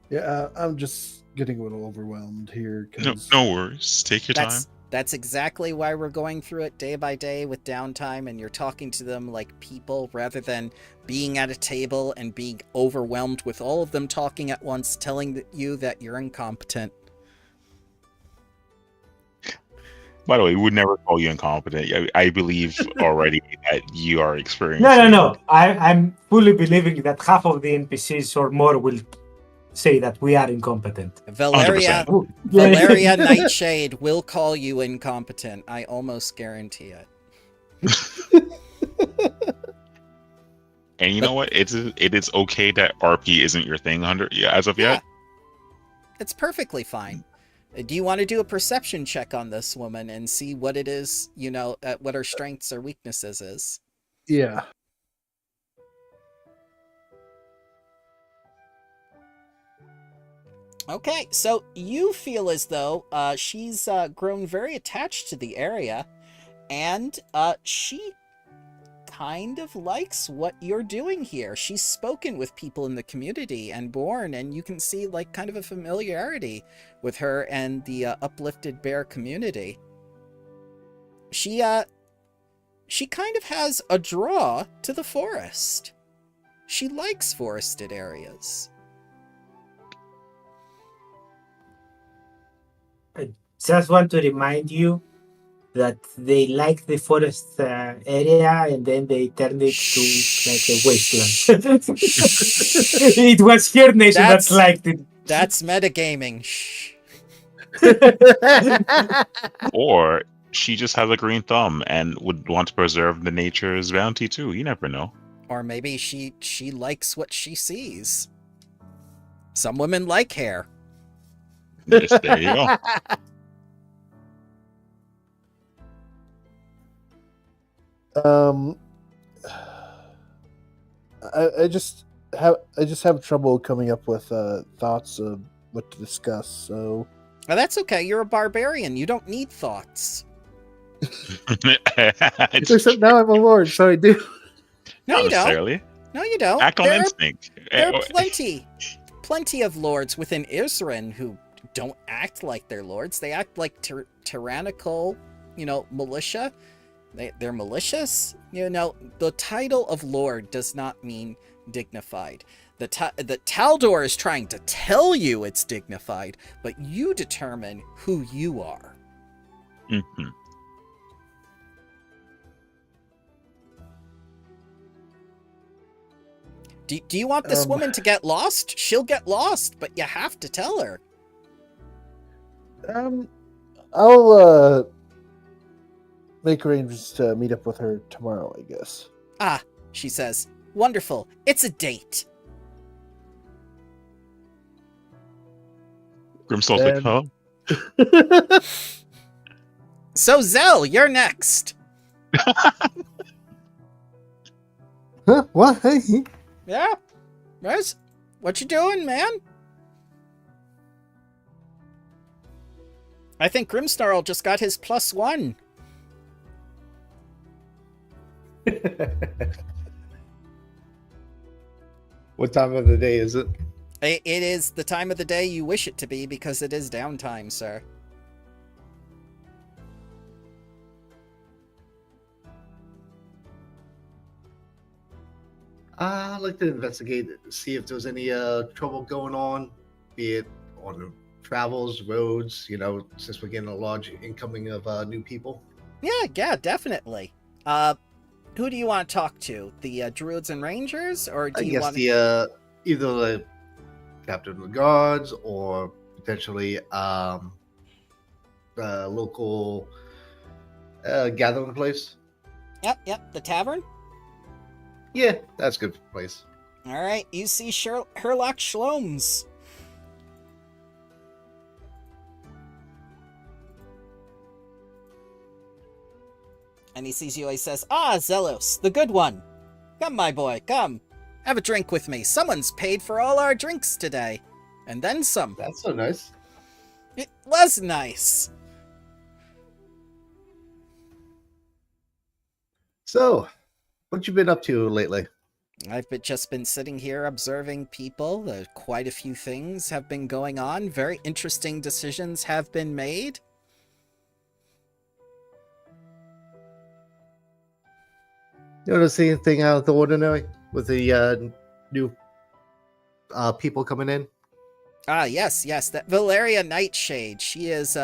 Yeah, I'm just getting a little overwhelmed here. No worries. Take your time. That's exactly why we're going through it day by day with downtime, and you're talking to them like people rather than being at a table and being overwhelmed with all of them talking at once, telling you that you're incompetent. By the way, we would never call you incompetent. I believe already that you are experienced. No. I'm fully believing that half of the NPCs or more will say that we are incompetent. Valeria 100%. Valeria Nightshade will call you incompetent. I almost guarantee it. And you know what? It is okay that RP isn't your thing as of Yeah, yet. it's perfectly fine. Do you want to do a perception check on this woman and see what it is, what her strengths or weaknesses is? Yeah. Okay, so you feel as though she's grown very attached to the area, and she kind of likes what you're doing here. She's spoken with people in the community and Born, and you can see like kind of a familiarity with her and the uplifted bear community. She kind of has a draw to the forest. She likes forested areas. I just want to remind you that they like the forest area and then they turned it to like a wasteland. It was her nation that liked it. That's metagaming. Shh. Or she just has a green thumb and would want to preserve the nature's bounty too. You never know. Or maybe she likes what she sees. Some women like hair. Yes, there you go. I just have trouble coming up with thoughts of what to discuss. So Oh, that's okay. You're a barbarian. You don't need thoughts. except now I'm a lord, so I do. No, Not you don't. necessarily. No, you don't. Act on There are- instinct. There are plenty of lords within Isran who don't act like they're lords. They act like tyrannical, militia. They're malicious. The title of lord does not mean dignified. The Taldor is trying to tell you it's dignified, but you determine who you are. Mm-hmm. Do you want this woman to get lost? She'll get lost, but you have to tell her. I'll make arrangements to meet up with her tomorrow, I guess. Ah, she says, wonderful. It's a date. Grimstall's like, huh? So, Zell, you're next. Huh? What? Hey. Yeah? Rez, what you doing, man? I think Grimsnarl just got his +1. What time of the day is it? It is the time of the day you wish it to be because it is downtime, sir. I'd like to investigate, see if there's any trouble going on, be it on the travels, roads, since we're getting a large incoming of new people. Yeah, definitely. Who do you want to talk to? The Druids and Rangers? Or do I you guess want either the captain of the guards or potentially local gathering place. Yep, the tavern? Yeah, that's a good place. Alright, you see Herlock Shlomes. And he sees you, he says, Ah, Zelos, the good one. Come, my boy, come. Have a drink with me. Someone's paid for all our drinks today. And then some. That's so nice. It was nice. So, what you been up to lately? I've just been sitting here observing people. Quite a few things have been going on. Very interesting decisions have been made. You notice anything out of the ordinary with the new people coming in? Ah, yes, that Valeria Nightshade. She is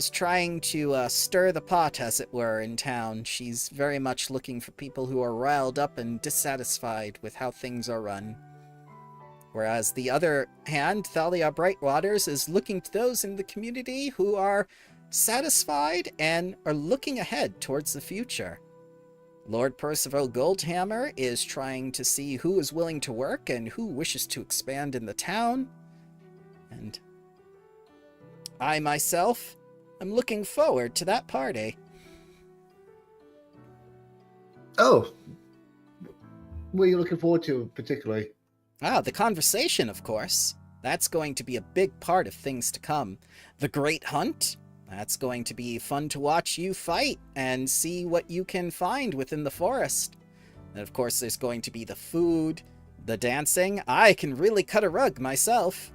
trying to stir the pot, as it were, in town. She's very much looking for people who are riled up and dissatisfied with how things are run. Whereas the other hand, Thalia Brightwaters is looking to those in the community who are satisfied and are looking ahead towards the future. Lord Percival Goldhammer is trying to see who is willing to work and who wishes to expand in the town. And I myself am looking forward to that party. Oh, what are you looking forward to particularly? The conversation, of course. That's going to be a big part of things to come. The Great Hunt. That's going to be fun to watch you fight and see what you can find within the forest. And of course, there's going to be the food, the dancing. I can really cut a rug myself.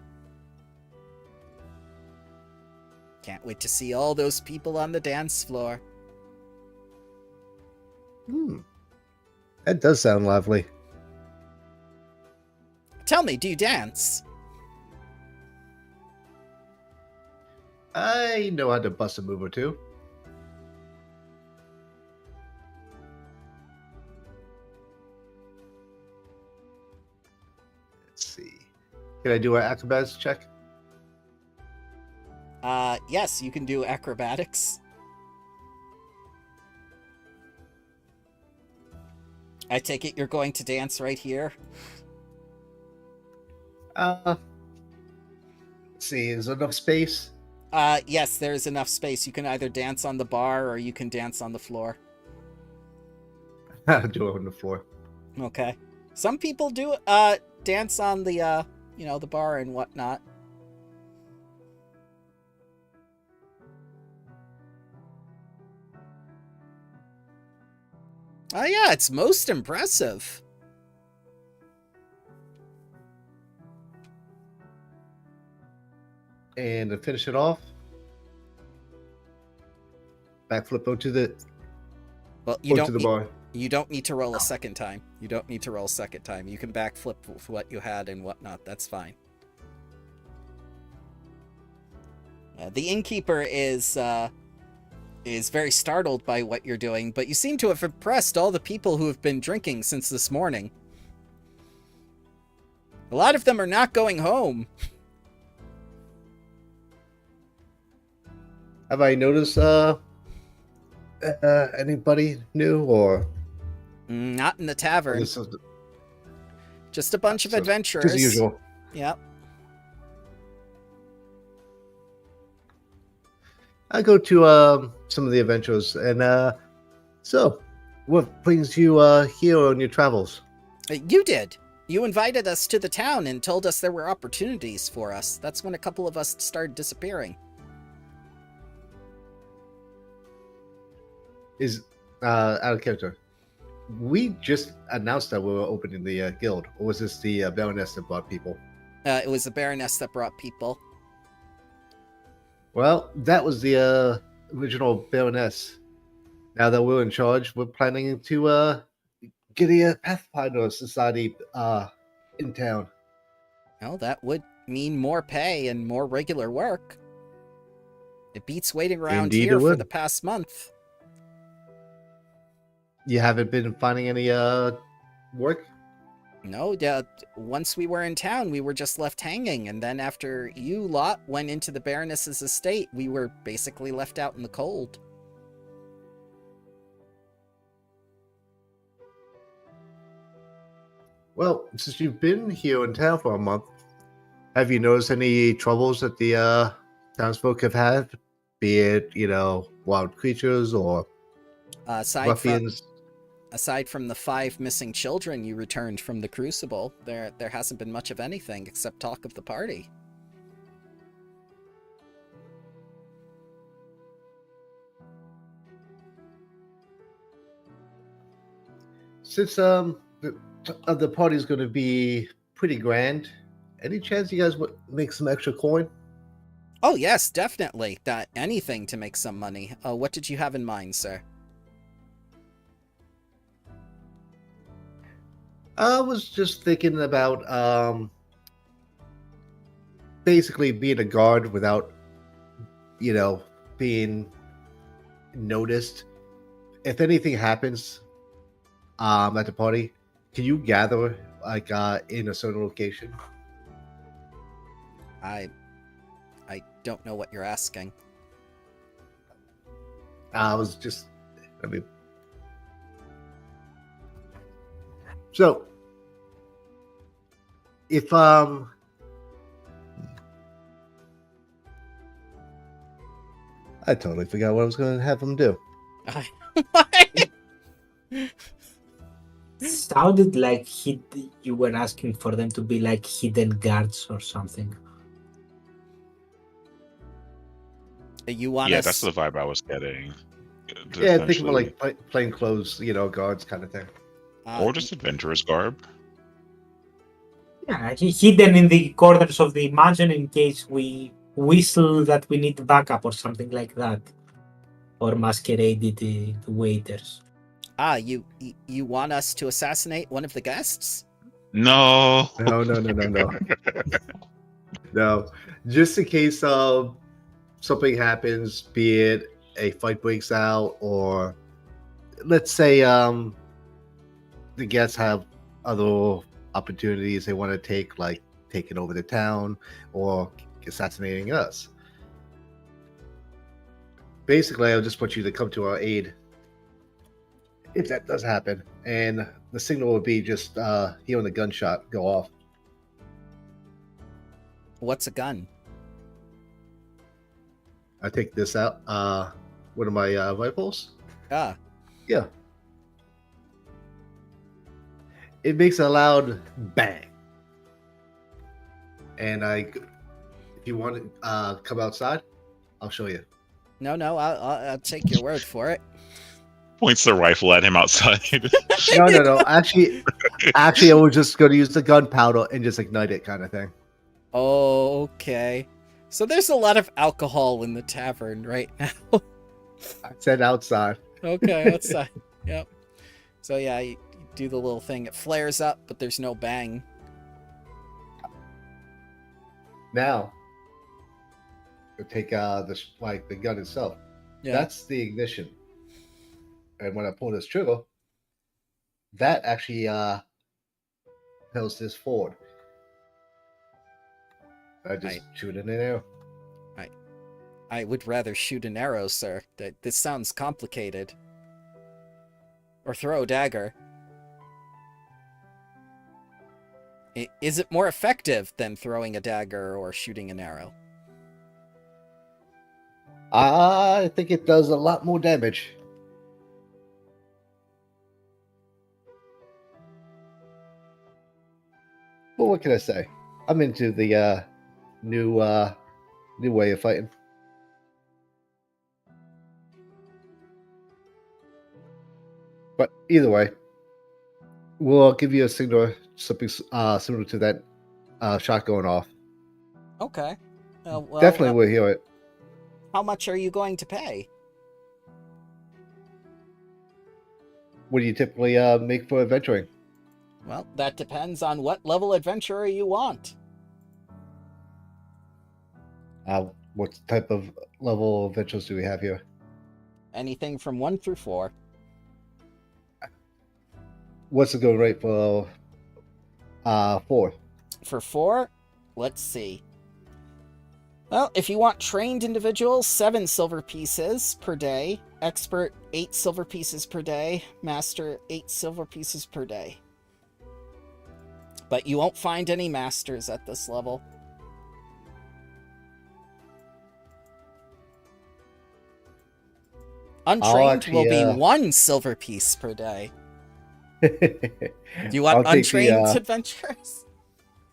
Can't wait to see all those people on the dance floor. That does sound lovely. Tell me, do you dance? I know how to bust a move or two. Let's see. Can I do an acrobatics check? Yes, you can do acrobatics. I take it you're going to dance right here? Let's see, is there enough space? Yes, there's enough space. You can either dance on the bar or you can dance on the floor. I'll do it on the floor. Okay. Some people do dance on the the bar and whatnot. Oh yeah, it's most impressive. And to finish it off, backflip onto the bar. You don't need to roll a second time. You don't need to roll a second time. You can backflip with what you had and whatnot. That's fine. The innkeeper is very startled by what you're doing, but you seem to have impressed all the people who have been drinking since this morning. A lot of them are not going home. Have I noticed anybody new or Not in the tavern. this is Just a bunch of so, adventurers. just as usual? Yep. I go to some of the adventures, and so what brings you here on your travels? You did. You invited us to the town and told us there were opportunities for us. That's when a couple of us started disappearing. Is out of character. We just announced that we were opening the guild, or was this the Baroness that brought people? It was the Baroness that brought people. Well, that was the original Baroness. Now that we're in charge, we're planning to get a Pathfinder Society in town. Well, that would mean more pay and more regular work. It beats waiting around Indeed here it for would. the past month. You haven't been finding any work? No, once we were in town, we were just left hanging, and then after you lot went into the Baroness's estate, we were basically left out in the cold. Well, since you've been here in town for a month, have you noticed any troubles that the townsfolk have had? Be it, wild creatures or ruffians? Aside from the 5 missing children you returned from the Crucible, there hasn't been much of anything except talk of the party. Since the party's going to be pretty grand, any chance you guys would make some extra coin? Oh yes, definitely. Anything to make some money. What did you have in mind, sir? I was just thinking about basically being a guard without, being noticed. If anything happens at the party, can you gather in a certain location? I don't know what you're asking. I was just, I mean, so if I totally forgot what I was going to have him do. Sounded like you were asking for them to be like hidden guards or something. You want Yeah, us? that's the vibe I was getting. Yeah, think of it like plain clothes, guards kind of thing. Or just adventurer's garb. Yeah, hidden in the corners of the mansion in case we whistle that we need backup or something like that. Or masqueraded the waiters. You want us to assassinate one of the guests? No. No. No. Just in case something happens, be it a fight breaks out, or let's say the guests have other opportunities they want to take, like taking over the town or assassinating us. Basically, I just want you to come to our aid if that does happen, and the signal would be just hearing the gunshot go off. What's a gun? I take this out. One of my rifles. Ah. Yeah. It makes a loud bang. And if you want to come outside, I'll show you. No, I'll take your word for it. Points the rifle at him outside. No. Actually, I was just going to use the gunpowder and just ignite it, kind of thing. Oh, okay. So there's a lot of alcohol in the tavern right now. I said outside. Okay, outside. Yep. So yeah, you do the little thing. It flares up, but there's no bang. Now, we'll take the gun itself. Yeah. That's the ignition. And when I pull this trigger, that actually propels this forward. I just shoot it in the air. I would rather shoot an arrow, sir. This sounds complicated. Or throw a dagger. Is it more effective than throwing a dagger or shooting an arrow? I think it does a lot more damage. Well, what can I say? I'm into the new way of fighting. But either way, we'll give you a signal, something similar to that shot going off. Okay. Well, Definitely we'll hear it. How much are you going to pay? What do you typically make for adventuring? Well, that depends on what level adventurer you want. What type of level adventures do we have here? Anything from 1 through 4. What's the going rate for 4? For 4, let's see. Well, if you want trained individuals, 7 silver pieces per day. Expert, 8 silver pieces per day. Master, 8 silver pieces per day. But you won't find any masters at this level. Untrained will be 1 silver piece per day. Do you want untrained adventurers?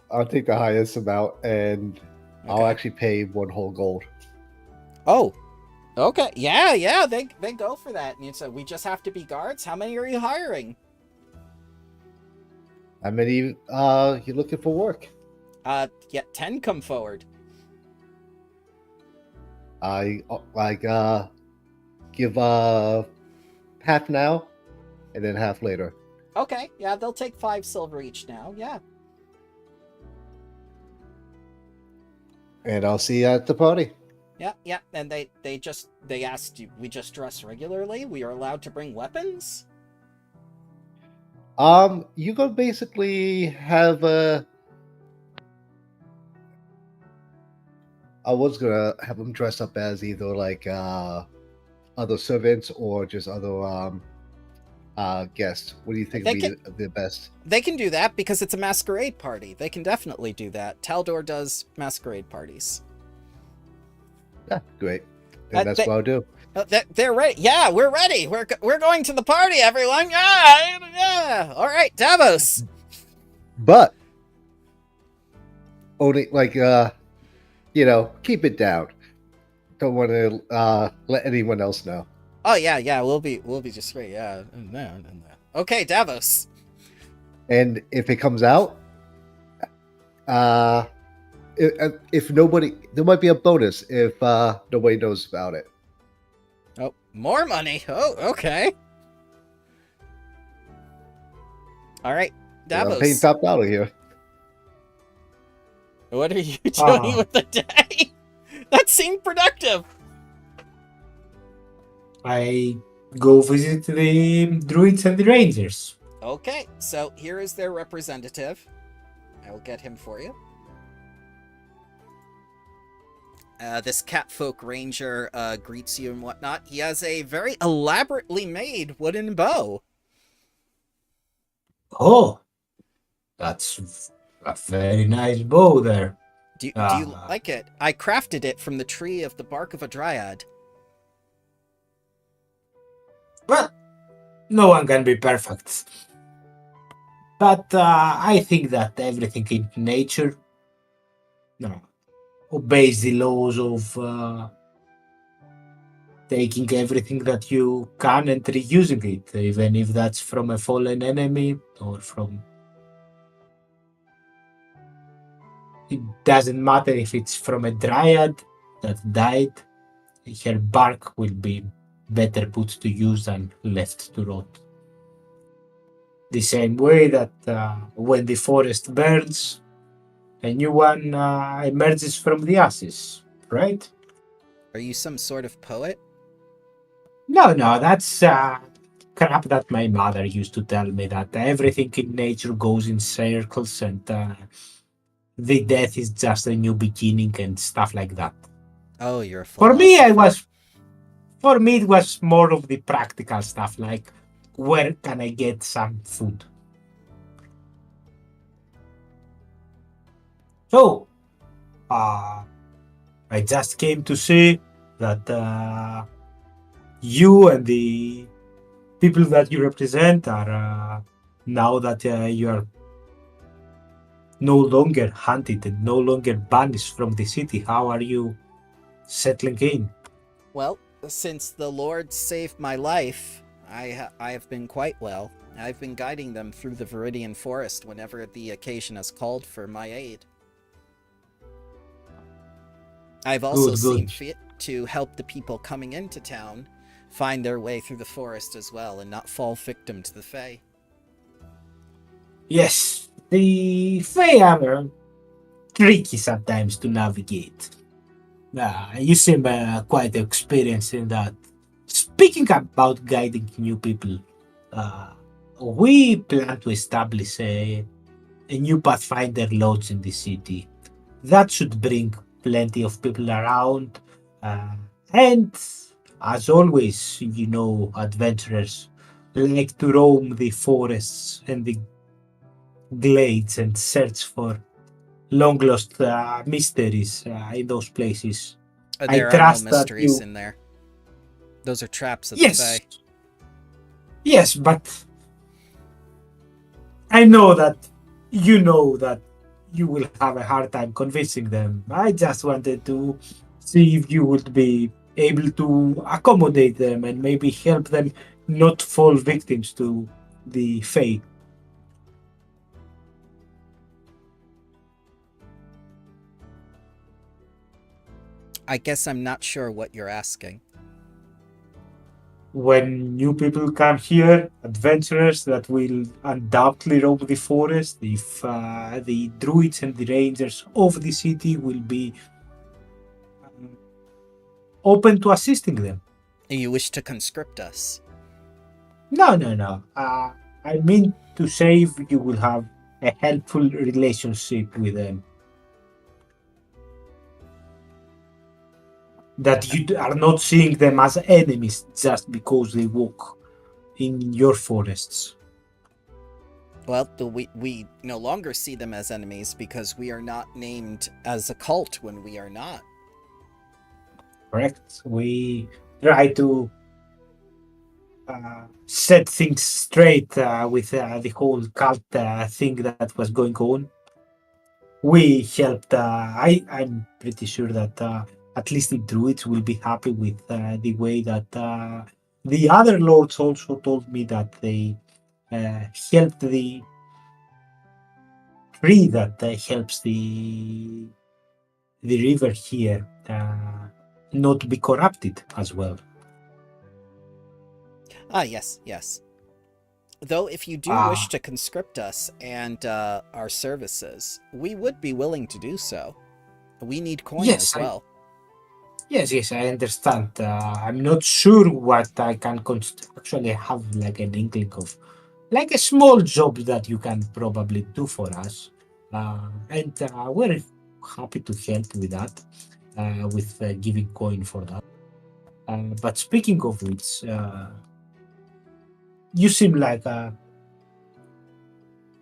I'll take the highest amount, and okay. I'll actually pay 1 whole gold. Oh, okay. Yeah, they go for that. And so we just have to be guards? How many are you hiring? How many you looking for work? Yeah, 10 come forward. I give half now, and then half later. Okay, yeah, they'll take 5 silver each now, yeah. And I'll see you at the party. Yeah, and they asked you, we just dress regularly? We are allowed to bring weapons? You could basically have I was gonna have them dress up as either like other servants or just other guests. What do you think would be the best? They can do that because it's a masquerade party. They can definitely do that. Taldor does masquerade parties. Yeah, great. And that's what I'll do. They're ready. Yeah, we're ready. We're going to the party, everyone. Yeah. All right, Davos. But only like keep it down. Don't want to let anyone else know. Oh yeah. We'll be just great. Yeah. No. Okay, Davos. And if it comes out, if nobody, there might be a bonus if nobody knows about it. Oh, more money. Oh, okay. All right, Davos. I'm paying top dollar here. What are you doing with the day? That seemed productive. I go visit the druids and the rangers. Okay, so here is their representative. I will get him for you. This catfolk ranger greets you and whatnot. He has a very elaborately made wooden bow. Oh, that's a very nice bow there. Do you like it? I crafted it from the tree of the bark of a dryad. Well, no one can be perfect. But I think that everything in nature obeys the laws of taking everything that you can and reusing it, even if that's from a fallen enemy or from... It doesn't matter if it's from a dryad that died, her bark will be better put to use than left to rot. The same way that when the forest burns, a new one emerges from the ashes, right? Are you some sort of poet? No, that's crap that my mother used to tell me, that everything in nature goes in circles and the death is just a new beginning and stuff like that. Oh, you're a philosopher. For me, it was more of the practical stuff, like where can I get some food? So, I just came to say that you and the people that you represent are now that you are no longer hunted and no longer banished from the city. How are you settling in? Well, since the Lord saved my life, I have been quite well. I've been guiding them through the Viridian Forest whenever the occasion has called for my aid. I've also seen fit to help the people coming into town find their way through the forest as well and not fall victim to the Fae. Yes, the Fae are tricky sometimes to navigate. You seem quite experienced in that. Speaking about guiding new people, we plan to establish a new Pathfinder Lodge in the city. That should bring plenty of people around. And as always, adventurers like to roam the forests and the glades and search for long lost mysteries in those places. There are no mysteries in there. Those are traps of the Fae. Yes, but I know that you will have a hard time convincing them. I just wanted to see if you would be able to accommodate them and maybe help them not fall victims to the Fae. I guess I'm not sure what you're asking. When new people come here, adventurers that will undoubtedly roam the forest, if the druids and the rangers of the city will be open to assisting them. You wish to conscript us? No. I mean to say if you will have a helpful relationship with them. that you are not seeing them as enemies just because they walk in your forests. Well, we no longer see them as enemies because we are not named as a cult when we are not. Correct. We try to set things straight with the whole cult thing that was going on. We helped. I'm pretty sure that at least the druids will be happy with the way that the other lords also told me that they helped the tree that helps the river here not be corrupted as well. Ah, yes, yes. Though if you do wish to conscript us and our services, we would be willing to do so. We need coin as well. Yes, I understand. I'm not sure what I can actually have like an inkling of, like a small job that you can probably do for us. And we're happy to help with that, with giving coin for that. But speaking of which, you seem like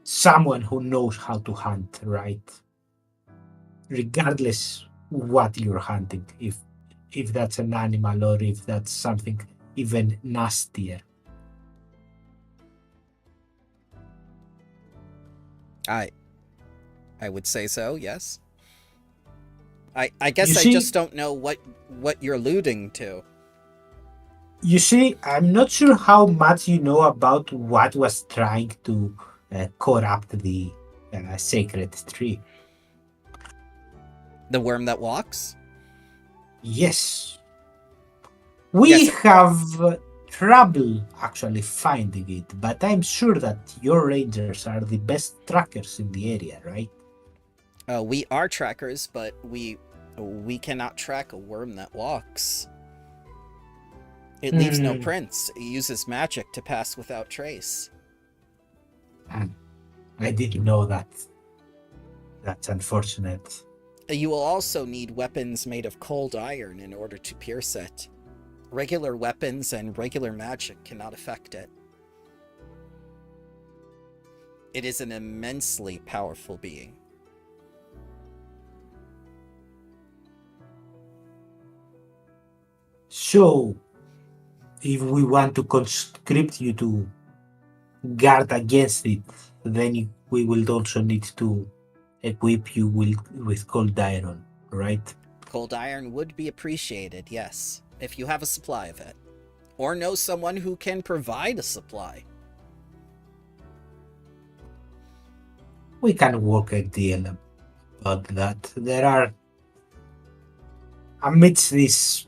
someone who knows how to hunt, right? Regardless what you're hunting, if that's an animal or if that's something even nastier. I would say so, yes. I guess I just don't know what you're alluding to. You see, I'm not sure how much you know about what was trying to corrupt the sacred tree. The worm that walks? Yes. We have trouble actually finding it, but I'm sure that your rangers are the best trackers in the area, right? We are trackers, but we cannot track a worm that walks. It leaves no prints. It uses magic to pass without trace. I didn't know that. That's unfortunate. You will also need weapons made of cold iron in order to pierce it. Regular weapons and regular magic cannot affect it. It is an immensely powerful being. So, if we want to conscript you to guard against it, then we will also need to equip you with cold iron, right? Cold iron would be appreciated, yes, if you have a supply of it. Or know someone who can provide a supply. We can work a deal about that. There are, amidst this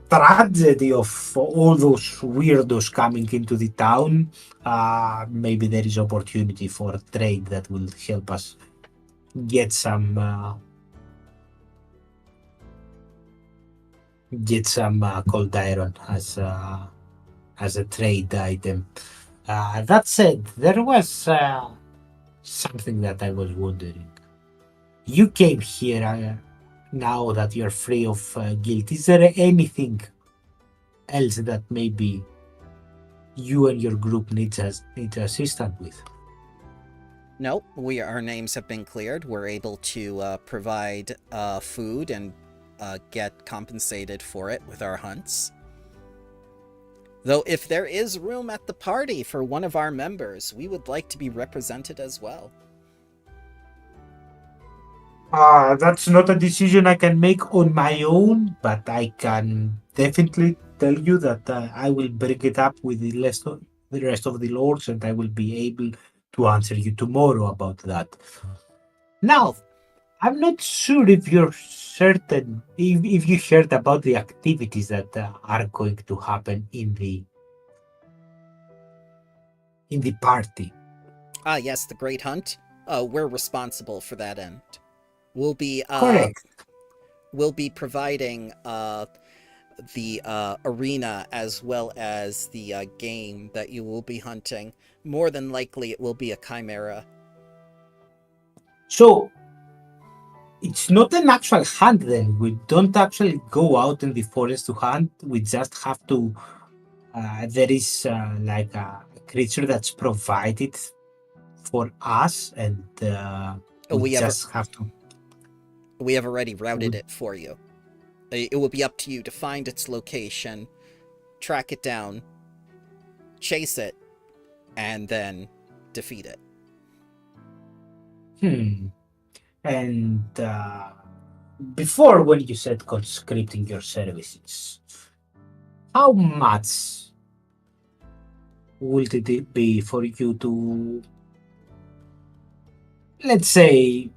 tragedy of all those weirdos coming into the town, maybe there is opportunity for trade that will help us get some cold iron as a trade item. That said, there was something that I was wondering. You came here now that you're free of guilt. Is there anything else that maybe you and your group need assistance with? No, our names have been cleared. We're able to provide food and get compensated for it with our hunts. Though if there is room at the party for one of our members, we would like to be represented as well. That's not a decision I can make on my own, but I can definitely tell you that I will bring it up with the rest of the lords, and I will be able to answer you tomorrow about that. Now, I'm not sure if you're certain, if you heard about the activities that are going to happen in the party. Yes, the Great Hunt. We're responsible for that end. We'll be correct. We'll be providing the arena as well as the game that you will be hunting. More than likely, it will be a chimera. So, it's not an actual hunt then. We don't actually go out in the forest to hunt. We just have to. There is like a creature that's provided for us, and we just have to. We have already routed it for you. It will be up to you to find its location, track it down, chase it, and then defeat it. And before, when you said conscripting your services, how much would it be for you to, let's say,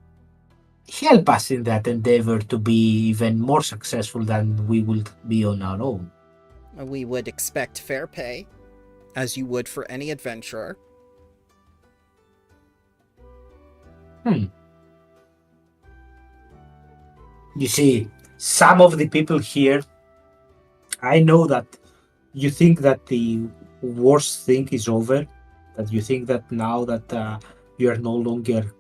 help us in that endeavor to be even more successful than we will be on our own? We would expect fair pay, as you would for any adventurer. You see, some of the people here, I know that you think that the worst thing is over, that you think that now that you are no longer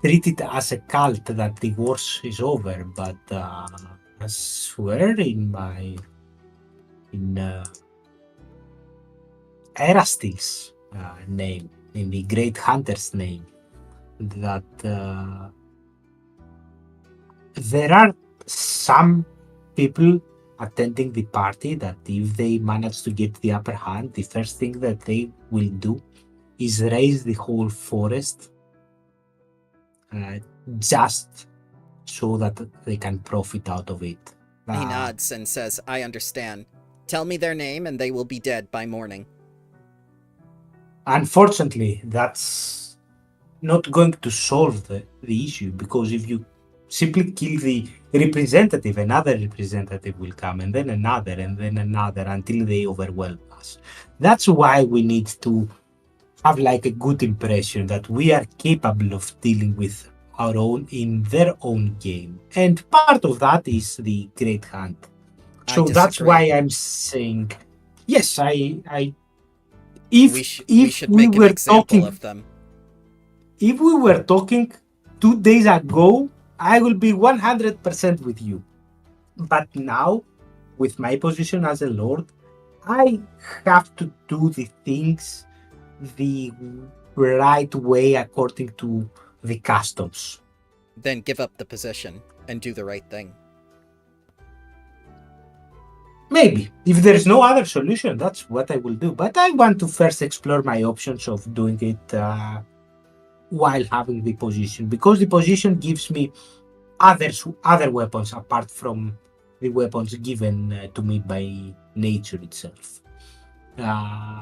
treated as a cult, that the worst is over. But I swear in Erastil's name, in the Great Hunter's name, that there are some people attending the party that if they manage to get the upper hand, the first thing that they will do is raise the whole forest just so that they can profit out of it. He nods and says, I understand. Tell me their name and they will be dead by morning. Unfortunately, that's not going to solve the issue, because if you simply kill the representative, another representative will come, and then another, until they overwhelm us. That's why we need to have like a good impression that we are capable of dealing with our own in their own game. And part of that is the Great Hunt. So that's why I'm saying, yes, we should make an example of them. If we were talking 2 days ago, I will be 100% with you. But now, with my position as a lord, I have to do the things the right way according to the customs. Then give up the position and do the right thing. Maybe. If there's no other solution, that's what I will do. But I want to first explore my options of doing it while having the position, because the position gives me other weapons apart from the weapons given to me by nature itself.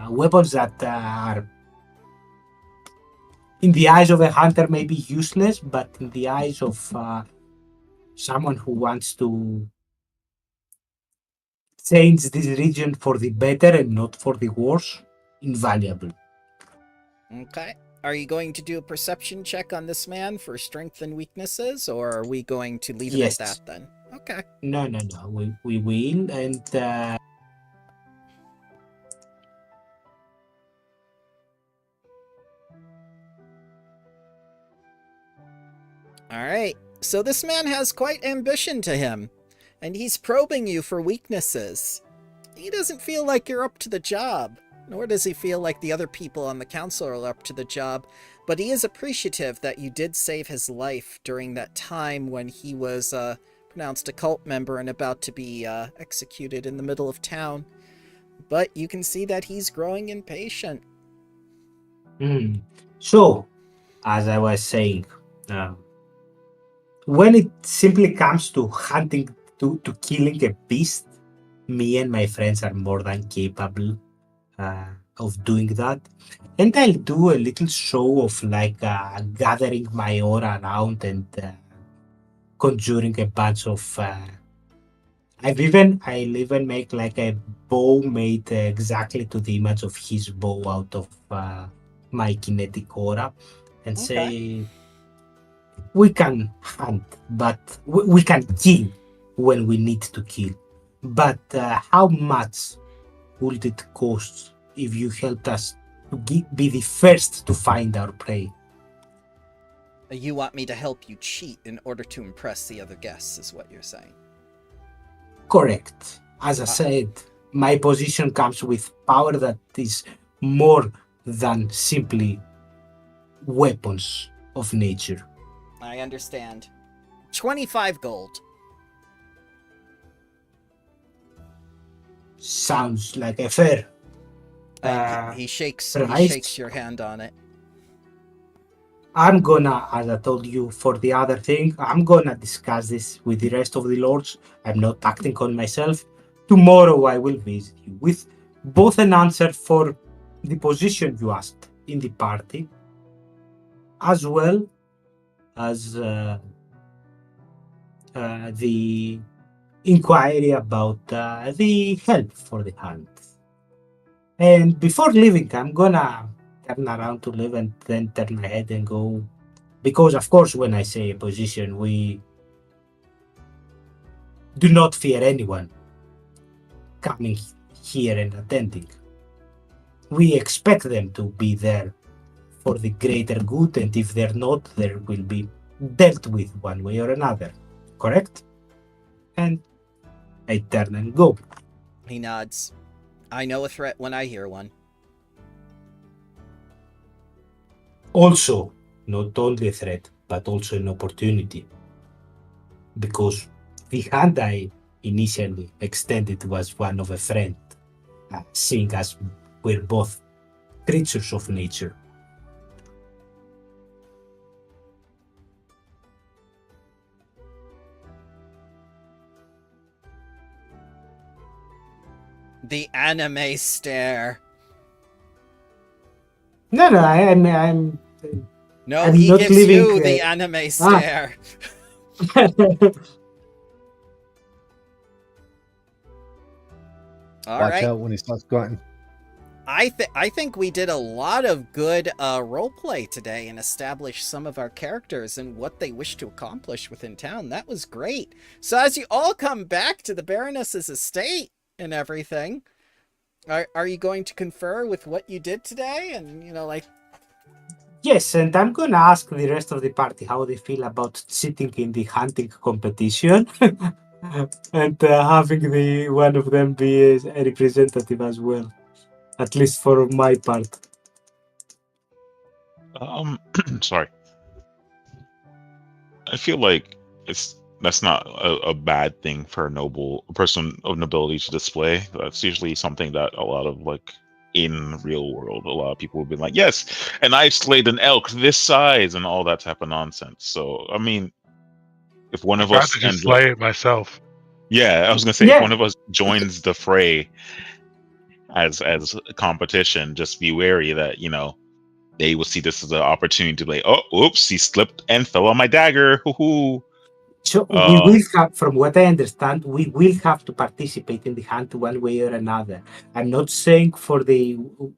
Weapons that are, in the eyes of a hunter, may be useless, but in the eyes of someone who wants to change this region for the better and not for the worse, invaluable. Okay. Are you going to do a perception check on this man for strengths and weaknesses, or are we going to leave it at that then? Okay. No. We will, and Alright, so this man has quite ambition to him, and he's probing you for weaknesses. He doesn't feel like you're up to the job, nor does he feel like the other people on the council are up to the job, but he is appreciative that you did save his life during that time when he was pronounced a cult member and about to be executed in the middle of town. But you can see that he's growing impatient. So, as I was saying, when it simply comes to hunting, to killing a beast, me and my friends are more than capable of doing that. And I'll do a little show of like gathering my aura around and conjuring a bunch of... I'll even make like a bow made exactly to the image of his bow out of my kinetic aura, and say, we can hunt, but we can kill when we need to kill. But how much would it cost if you helped us to be the first to find our prey. You want me to help you cheat in order to impress the other guests, is what you're saying. Correct. As I said, my position comes with power that is more than simply weapons of nature. I understand. 25 gold. Sounds like a fair. He shakes your hand on it. I'm gonna, as I told you for the other thing, I'm gonna discuss this with the rest of the lords. I'm not acting on myself. Tomorrow I will visit you with both an answer for the position you asked in the party, as well as the inquiry about the help for the hunt. And before leaving, I'm gonna turn around to leave and then turn my head and go. Because, of course, when I say a position, we do not fear anyone coming here and attending. We expect them to be there for the greater good, and if they're not, there will be dealt with one way or another. Correct? And I turn and go. He nods. I know a threat when I hear one. Also, not only a threat, but also an opportunity. Because the hand I initially extended was one of a friend, seeing as we're both creatures of nature. The anime stare. No, I'm No, I'm he not gives leaving, you the anime stare. All Watch right. out when he starts grunting. I think we did a lot of good roleplay today and established some of our characters and what they wish to accomplish within town. That was great. So as you all come back to the Baroness's estate and everything, are you going to confer with what you did today? And, you know, like... Yes, and I'm gonna ask the rest of the party how they feel about sitting in the hunting competition and having the one of them be a representative as well, at least for my part. Sorry. I feel like that's not a bad thing for a person of nobility to display. That's usually something that a lot of, like, in real world, a lot of people would be like, yes, and I slayed an elk this size and all that type of nonsense. So I mean, if one of I'd us rather just ends up, slay it myself. yeah, I was gonna say, if Yeah. one of us joins the fray as a competition, just be wary that, you know, they will see this as an opportunity to be like, oh, oops, he slipped and fell on my dagger. Hoo-hoo. So we will have, from what I understand, we will have to participate in the hunt one way or another. I'm not saying for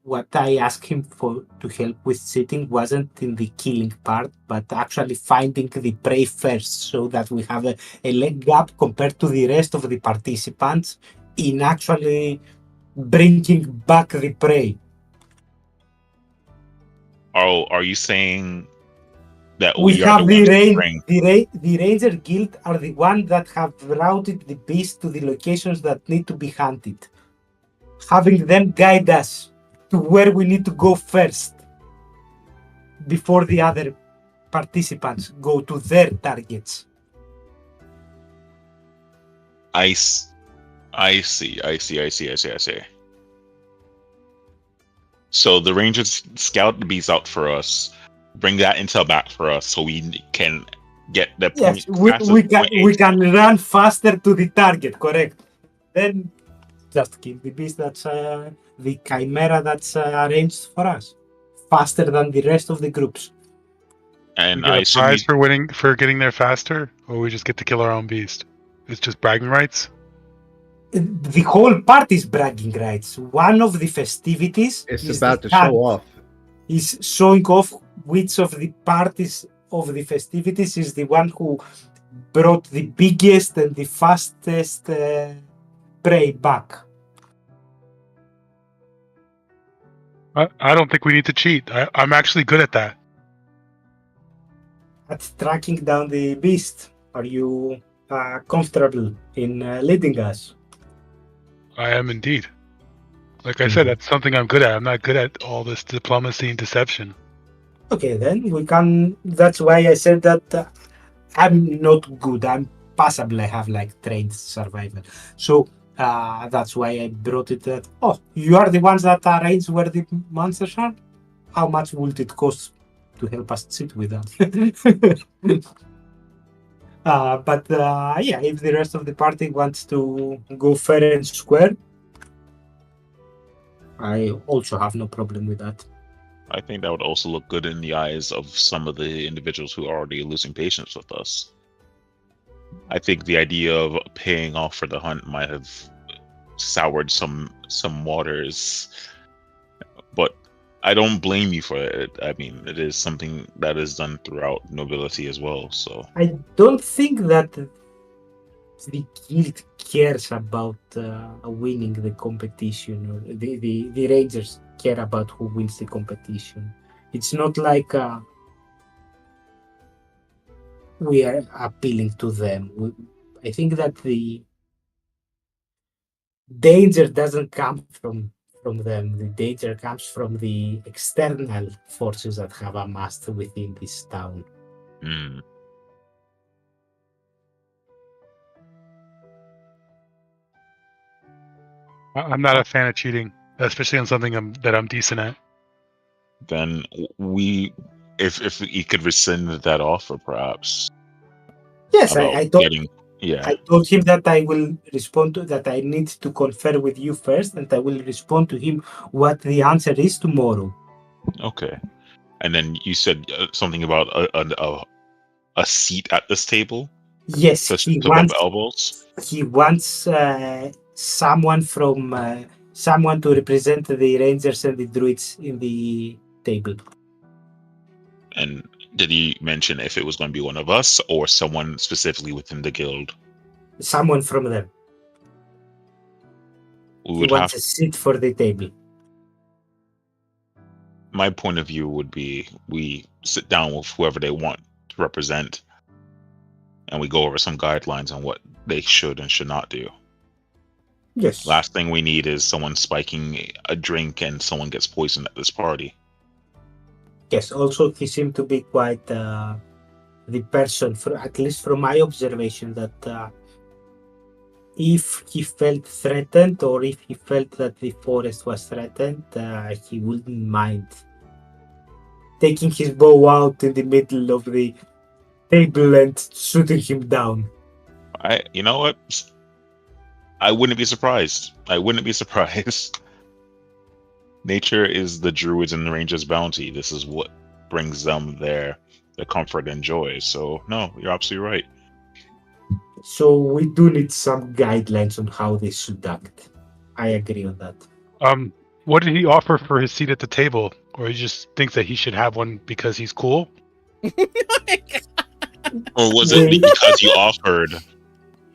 what I asked him for to help with sitting wasn't in the killing part, but actually finding the prey first, so that we have a leg up compared to the rest of the participants in actually bringing back the prey. Oh, are you saying that We we are the have ones to bring? the Ranger Guild are the ones that have routed the beast to the locations that need to be hunted. Having them guide us to where we need to go first before the other participants go to their targets. I see. So the Rangers scout the beast out for us, bring that intel back for us, so we can get the point. Yes, we can run faster to the target, correct? Then just kill the beast that's the chimera that's arranged for us, faster than the rest of the groups. And We get I a assume prize for getting there faster, or we just get to kill our own beast. It's just bragging rights. The whole party is bragging rights. One of the festivities It's about to show off. Is showing off which of the parties of the festivities is the one who brought the biggest and the fastest prey back. I don't think we need to cheat. I'm actually good at that. At tracking down the beast, are you comfortable in leading us? I am indeed. Like I said, that's something I'm good at. I'm not good at all this diplomacy and deception. Okay, then we can. That's why I said that I'm not good. I'm passable. I have like trained survival. So that's why I brought it that. Oh, you are the ones that arrange where the monsters are? How much would it cost to help us sit with that? But yeah, if the rest of the party wants to go fair and square, I also have no problem with that. I think that would also look good in the eyes of some of the individuals who are already losing patience with us. I think the idea of paying off for the hunt might have soured some waters, but I don't blame you for it. I mean, it is something that is done throughout nobility as well. So I don't think that the guild cares about winning the competition, or the rangers care about who wins the competition. It's not like we are appealing to them. I think that the danger doesn't come from them. The danger comes from the external forces that have amassed within this town. I'm not a fan of cheating, especially on something that I'm decent at. Then if we could rescind that offer, perhaps. Yes, I told him that I will respond to that. I need to confer with you first, and I will respond to him what the answer is tomorrow. Okay. And then you said something about a seat at this table. Yes, he wants elbows. He wants someone to represent the rangers and the druids in the table. And did he mention if it was going to be one of us or someone specifically within the guild? Someone from them. He wants a seat for the table. My point of view would be we sit down with whoever they want to represent and we go over some guidelines on what they should and should not do. Yes. Last thing we need is someone spiking a drink and someone gets poisoned at this party. Yes, also he seemed to be quite the person, at least from my observation, that if he felt threatened or if he felt that the forest was threatened, he wouldn't mind taking his bow out in the middle of the table and shooting him down. You know what? I wouldn't be surprised. Nature is the druids and the rangers' bounty. This is what brings them their comfort and joy. So no, you're absolutely right. So we do need some guidelines on how they should act. I agree on that. What did he offer for his seat at the table? Or he just thinks that he should have one because he's cool? Or was it because you offered?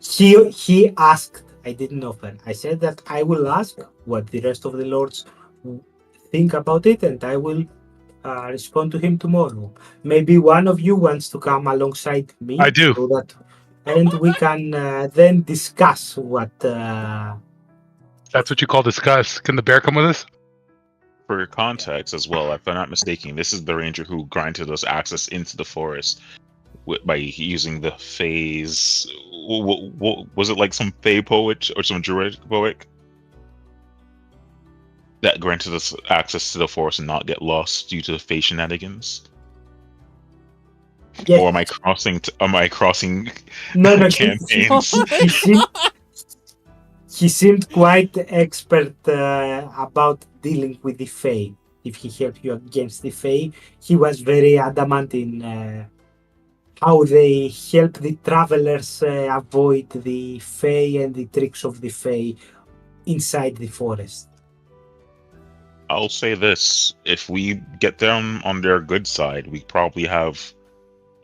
He asked. I didn't offer. I said that I will ask what the rest of the lords think about it, and I will respond to him tomorrow. Maybe one of you wants to come alongside me. I do. And we can then discuss what... That's what you call discuss. Can the bear come with us? For context as well, if I'm not mistaken, this is the ranger who granted us access into the forest by using the phase. Was it like some Fey poet or some druid poet that granted us access to the forest and not get lost due to Fey shenanigans? Yes. Or am I crossing no, campaigns? He seemed quite expert about dealing with the Fey. If he helped you against the Fey, he was very adamant in how they help the travelers avoid the Fey and the tricks of the Fey inside the forest. I'll say this. If we get them on their good side, we probably have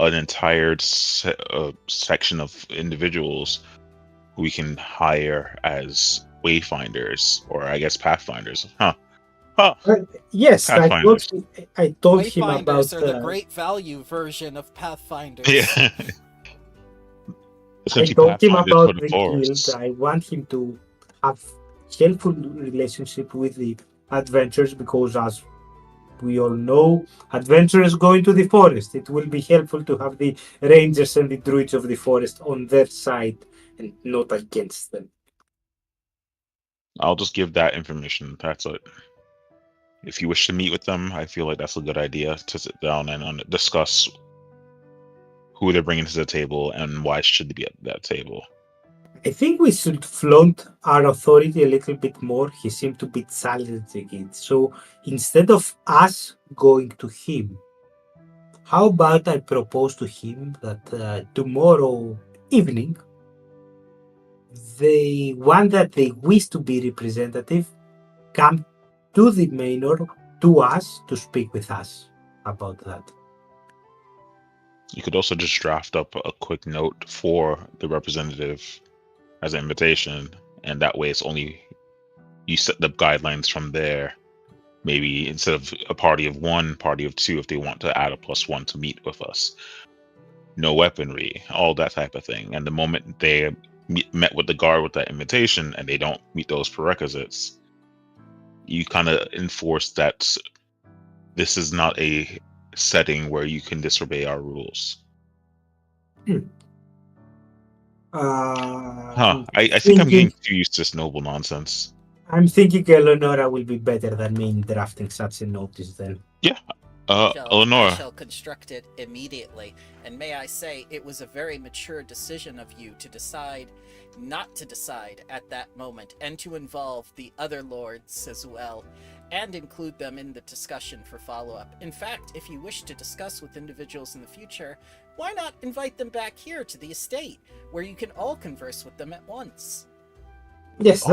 an entire section of individuals we can hire as wayfinders, or I guess pathfinders. Huh. Yes, Pathfinders. I told him Wayfinders about. are the great value version of Pathfinders. Yeah. I Essentially told him Pathfinders for about the the guild. forests. I want him to have helpful relationship with the adventurers because, as we all know, adventurers going to the forest. It will be helpful to have the rangers and the druids of the forest on their side and not against them. I'll just give that information. That's it. If you wish to meet with them, I feel like that's a good idea to sit down and discuss who they're bringing to the table and why should they be at that table. I think we should flaunt our authority a little bit more. He seemed to be challenging it. So instead of us going to him, how about I propose to him that tomorrow evening, the one that they wish to be representative come to the manor, to us, to speak with us about that. You could also just draft up a quick note for the representative as an invitation, and that way it's only you set the guidelines from there. Maybe instead of a party of one, party of two, if they want to add a +1 to meet with us. No weaponry, all that type of thing. And the moment they met with the guard with that invitation and they don't meet those prerequisites, you kind of enforce that this is not a setting where you can disobey our rules. I think I'm getting too used to this noble nonsense. I'm thinking Eleonora will be better than me in drafting such a notice then. Yeah. Eleonora. I shall construct it immediately. And may I say, it was a very mature decision of you to decide not to decide at that moment and to involve the other lords as well and include them in the discussion for follow-up. In fact, if you wish to discuss with individuals in the future, why not invite them back here to the estate where you can all converse with them at once? Yes,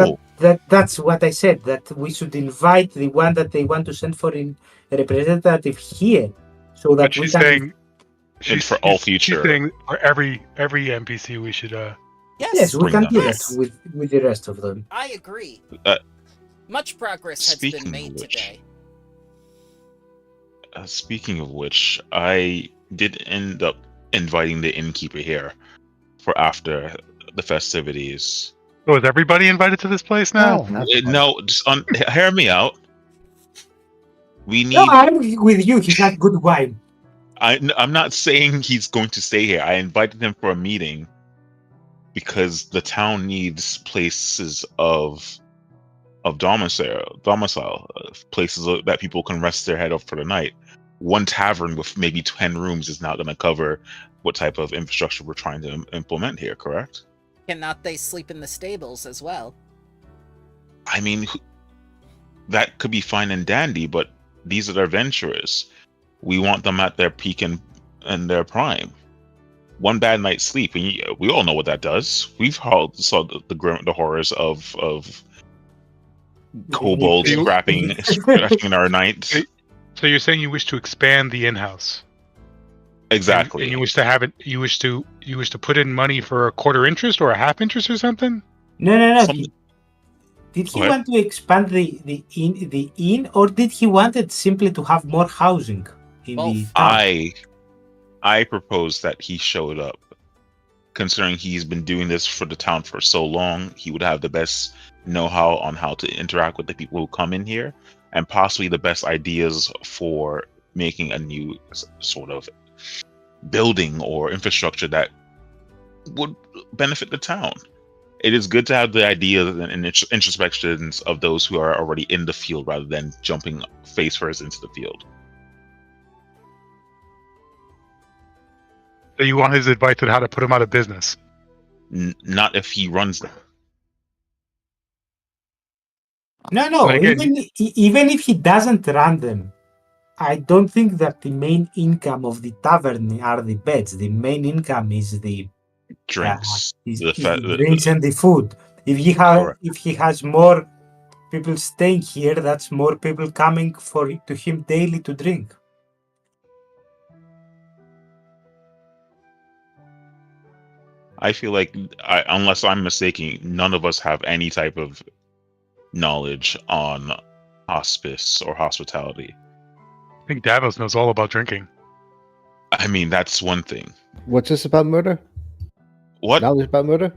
that's what I said, that we should invite the one that they want to send for a representative here, so that she's saying for all future. She's saying for every NPC we should. Yes, we can do that with the rest of them. I agree. Much progress has been made today. Speaking of which, I did end up inviting the innkeeper here for after the festivities. So is everybody invited to this place now? No, just hear me out. We need. No, I'm with you. He has good wine. I'm not saying he's going to stay here. I invited him for a meeting because the town needs places of domicile, places that people can rest their head up for the night. One tavern with maybe 10 rooms is not going to cover what type of infrastructure we're trying to implement here, correct? Cannot they sleep in the stables as well? I mean, that could be fine and dandy, but these are adventurers. We want them at their peak and their prime. One bad night's sleep, and we all know what that does. We've all saw the horrors of kobolds scrapping in our nights. So you're saying you wish to expand the in-house? Exactly. And you wish to have it. You wish to put in money for a quarter interest or a half interest or something? No. Did he want to expand the inn, or did he want it simply to have more housing in the town? I propose that he showed up. Considering he's been doing this for the town for so long, he would have the best know-how on how to interact with the people who come in here, and possibly the best ideas for making a new sort of building or infrastructure that would benefit the town. It is good to have the ideas and introspections of those who are already in the field rather than jumping face first into the field. So you want his advice on how to put him out of business? Not if he runs them. No. Even if he doesn't run them, I don't think that the main income of the tavern are the beds. The main income is the drinks, the drinks and the food. If he has more people staying here, that's more people coming to him daily to drink. I feel like, unless I'm mistaken, none of us have any type of knowledge on hospice or hospitality. I think Davos knows all about drinking. I mean, that's one thing. What's this about murder? What? Knowledge about murder?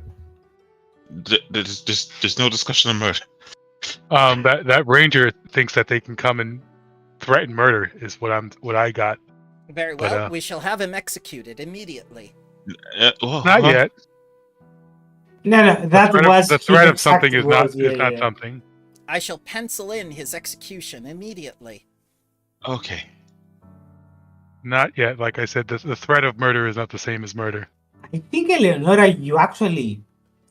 There's no discussion of murder. That ranger thinks that they can come and threaten murder is what I got. Very well. But, we shall have him executed immediately. Not yet. No, that was The threat of his something exact is not words, yeah. something. I shall pencil in his execution immediately. Okay. Not yet. Like I said, the threat of murder is not the same as murder. I think, Eleonora, you actually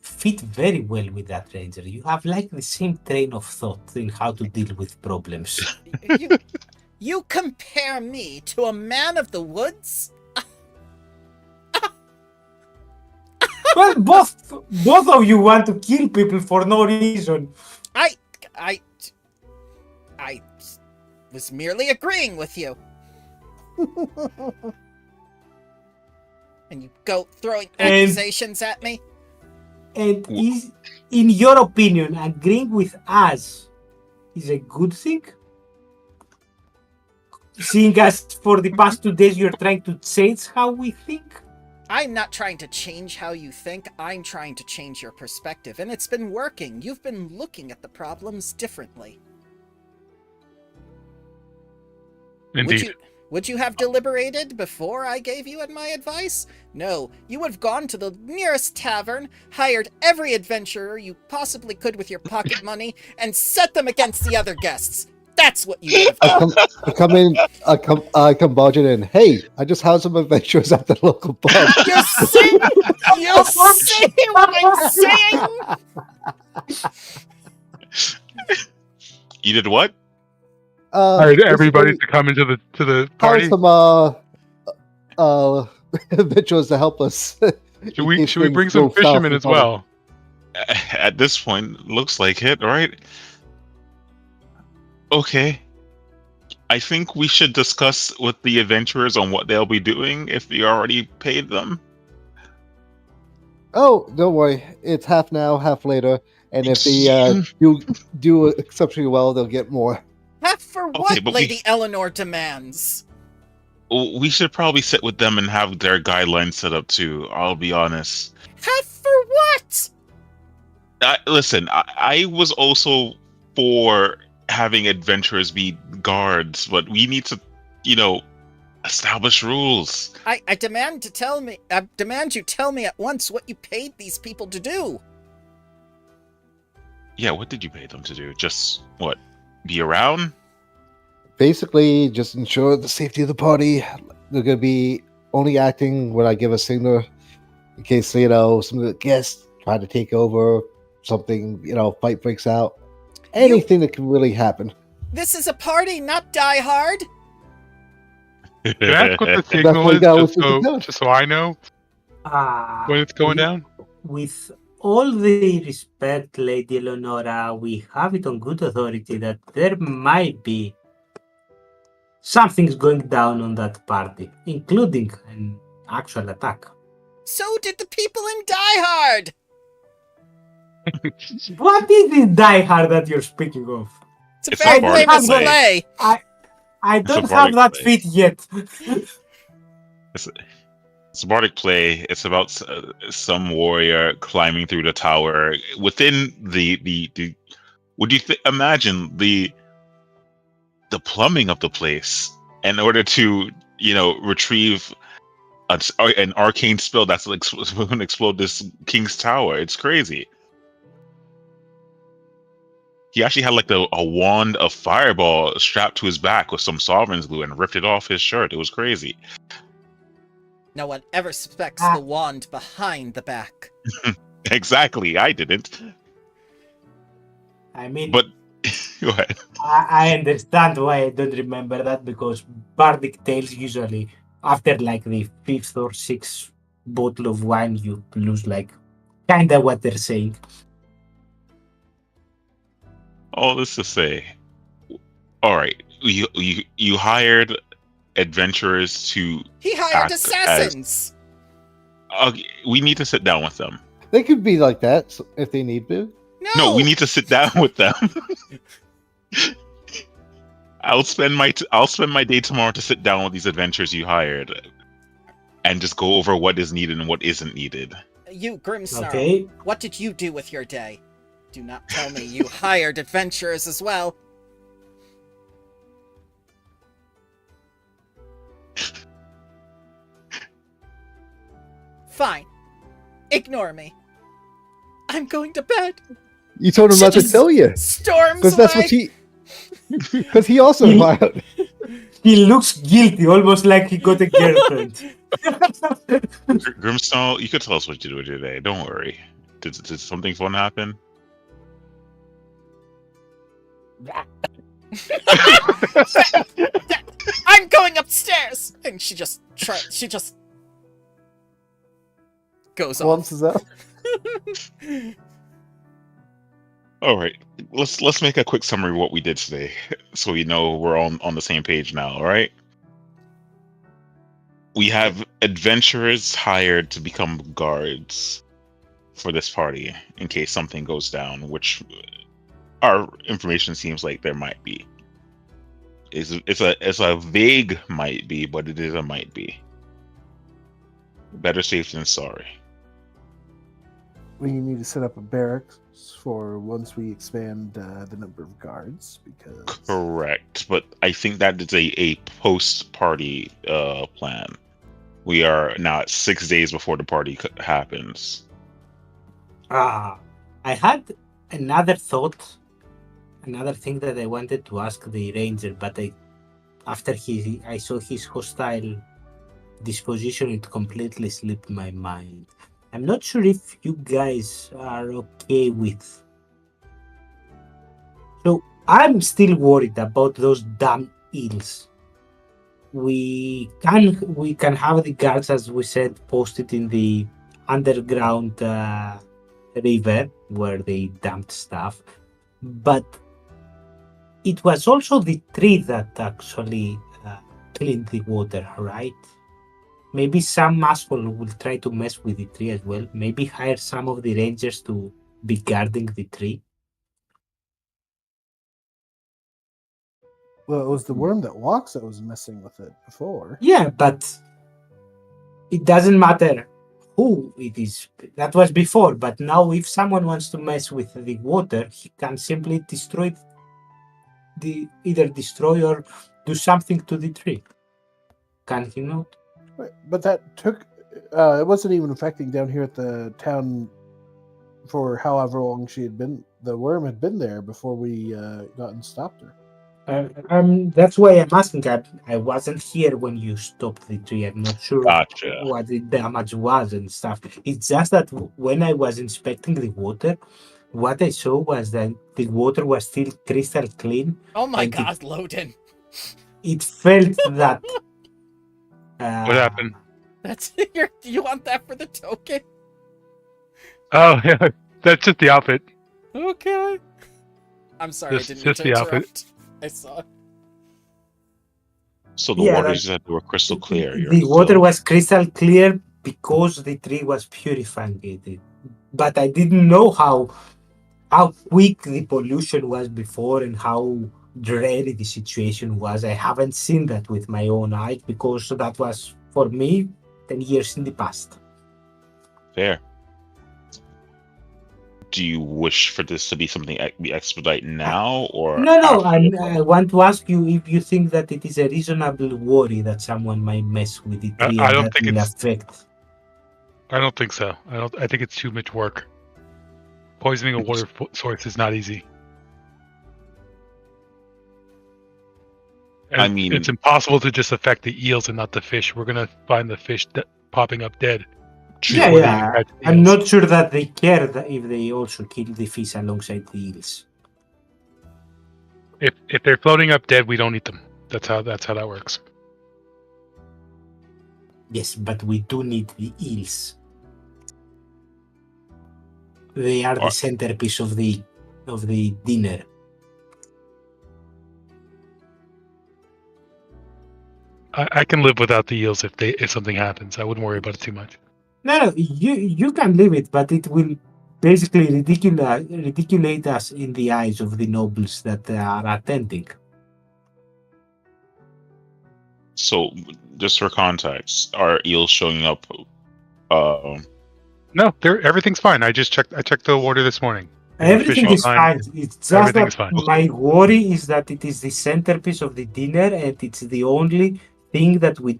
fit very well with that ranger. You have like the same train of thought in how to deal with problems. You compare me to a man of the woods? Well, both of you want to kill people for no reason. I was merely agreeing with you. And you go throwing accusations at me? And is, in your opinion, agreeing with us is a good thing? Seeing as for the past 2 days you're trying to change how we think? I'm not trying to change how you think, I'm trying to change your perspective, and it's been working. You've been looking at the problems differently. Indeed. Would you have deliberated before I gave you my advice? No, you would have gone to the nearest tavern, hired every adventurer you possibly could with your pocket money, and set them against the other guests. That's what you would have done. I come barging in. Hey, I just had some adventurers at the local pub. You see what I'm saying? You did what? Hired everybody to come into the party. Hired some adventurers to help us. Should we bring some fishermen as well? At this point, looks like it, right? Okay. I think we should discuss with the adventurers on what they'll be doing if you already paid them. Oh, don't worry. It's half now, half later. And if they do exceptionally well, they'll get more. Half for what Lady Eleanor demands? We should probably sit with them and have their guidelines set up too, I'll be honest. Half for what? Listen, I was also for having adventurers be guards, but we need to, establish rules. I demand you tell me at once what you paid these people to do. Yeah, what did you pay them to do? Just, be around? Basically, just ensure the safety of the party. They're going to be only acting when I give a signal in case, some of the guests try to take over, something, fight breaks out. Anything that can really happen. This is a party, not Die Hard. Can I ask what the signal is, just so I know when it's going down? With all the respect, Lady Eleonora, we have it on good authority that there might be something's going down on that party, including an actual attack. So did the people in Die Hard! What is the Die Hard that you're speaking of? It's a very famous play. I don't have that feat yet. It's a bardic play. It's about some warrior climbing through the tower within the would you imagine the plumbing of the place in order to retrieve an arcane spell that's going to explode this king's tower. It's crazy. He actually had a wand of fireball strapped to his back with some sovereign's glue and ripped it off his shirt. It was crazy. No one ever suspects the wand behind the back. Exactly, I didn't. I mean, but go ahead. I understand why I don't remember that, because bardic tales usually, after the 5th or 6th bottle of wine, you lose kinda what they're saying. All this to say, all right, you hired adventurers to. He hired assassins. We need to sit down with them. They could be like that if they need to. No, we need to sit down with them. I'll spend my day tomorrow to sit down with these adventurers you hired, and just go over what is needed and what isn't needed. You, Grimsnarl, Okay. what did you do with your day? Do not tell me you hired adventurers as well. Fine. Ignore me. I'm going to bed. You told him She not to just tell you. Storms Because that's what away. Because he also hired. He looks guilty, almost like he got a girlfriend. Grimstone, you could tell us what you did with your day. Don't worry. Did something fun happen? I'm going upstairs, and she just goes off. Once is out. All right, let's make a quick summary of what we did today, so we know we're on the same page now. All right. We have adventurers hired to become guards for this party in case something goes down, which our information seems like there might be. It's a vague might be, but it is a might be. Better safe than sorry. We need to set up a barracks for once we expand the number of guards, because Correct, but I think that is a post-party plan. We are now at 6 days before the party happens. I had another thought, another thing that I wanted to ask the ranger, but after I saw his hostile disposition, it completely slipped my mind. I'm not sure if you guys are okay with. So I'm still worried about those damn eels. We can have the guards, as we said, posted in the underground river where they dumped stuff, but it was also the tree that actually cleaned the water, right? Maybe some asshole will try to mess with the tree as well. Maybe hire some of the rangers to be guarding the tree. well, it was the worm that walks that was messing with it before. Yeah, but it doesn't matter who it is. That was before, but now if someone wants to mess with the water, he can simply either destroy or do something to the tree. Can he not? But that took. It wasn't even affecting down here at the town for however long she had been. The worm had been there before we got and stopped her. That's why I'm asking. I wasn't here when you stopped the tree. I'm not sure Gotcha. what the damage was and stuff. It's just that when I was inspecting the water, what I saw was that the water was still crystal clean. Oh my god, Loden. It felt that. What happened? That's you want that for the token? Oh, yeah. That's just the outfit. Okay. I'm sorry, I Just- didn't mean just to the outfit. interrupt. I saw. So the Yeah, waters that were crystal clear. The water was crystal clear because the tree was purifying it. But I didn't know how quick the pollution was before and how dreary the situation was. I haven't seen that with my own eyes because that was, for me, 10 years in the past. Fair. Do you wish for this to be something we expedite now, or No, after the I want to ask you if you think that it is a reasonable worry that someone might mess with the tree I and don't that think will it's- affect. I don't think so. I think it's too much work. Poisoning a water source is not easy. And I mean- it's impossible to just affect the eels and not the fish. We're gonna find the fish popping up dead. Yeah, before they yeah. even catch the I'm eels. not sure that they care if they also kill the fish alongside the eels. If they're floating up dead, we don't eat them. That's how that works. Yes, but we do need the eels. They are the centerpiece of the dinner. I can live without the eels if something happens. I wouldn't worry about it too much. No, you can leave it, but it will basically ridiculate us in the eyes of the nobles that are attending. So, just for context, are eels showing up? No, everything's fine. I checked the water this morning. Everything Fishing's is fine. It's just Everything's that fine. my worry is that it is the centerpiece of the dinner, and it's the only thing that we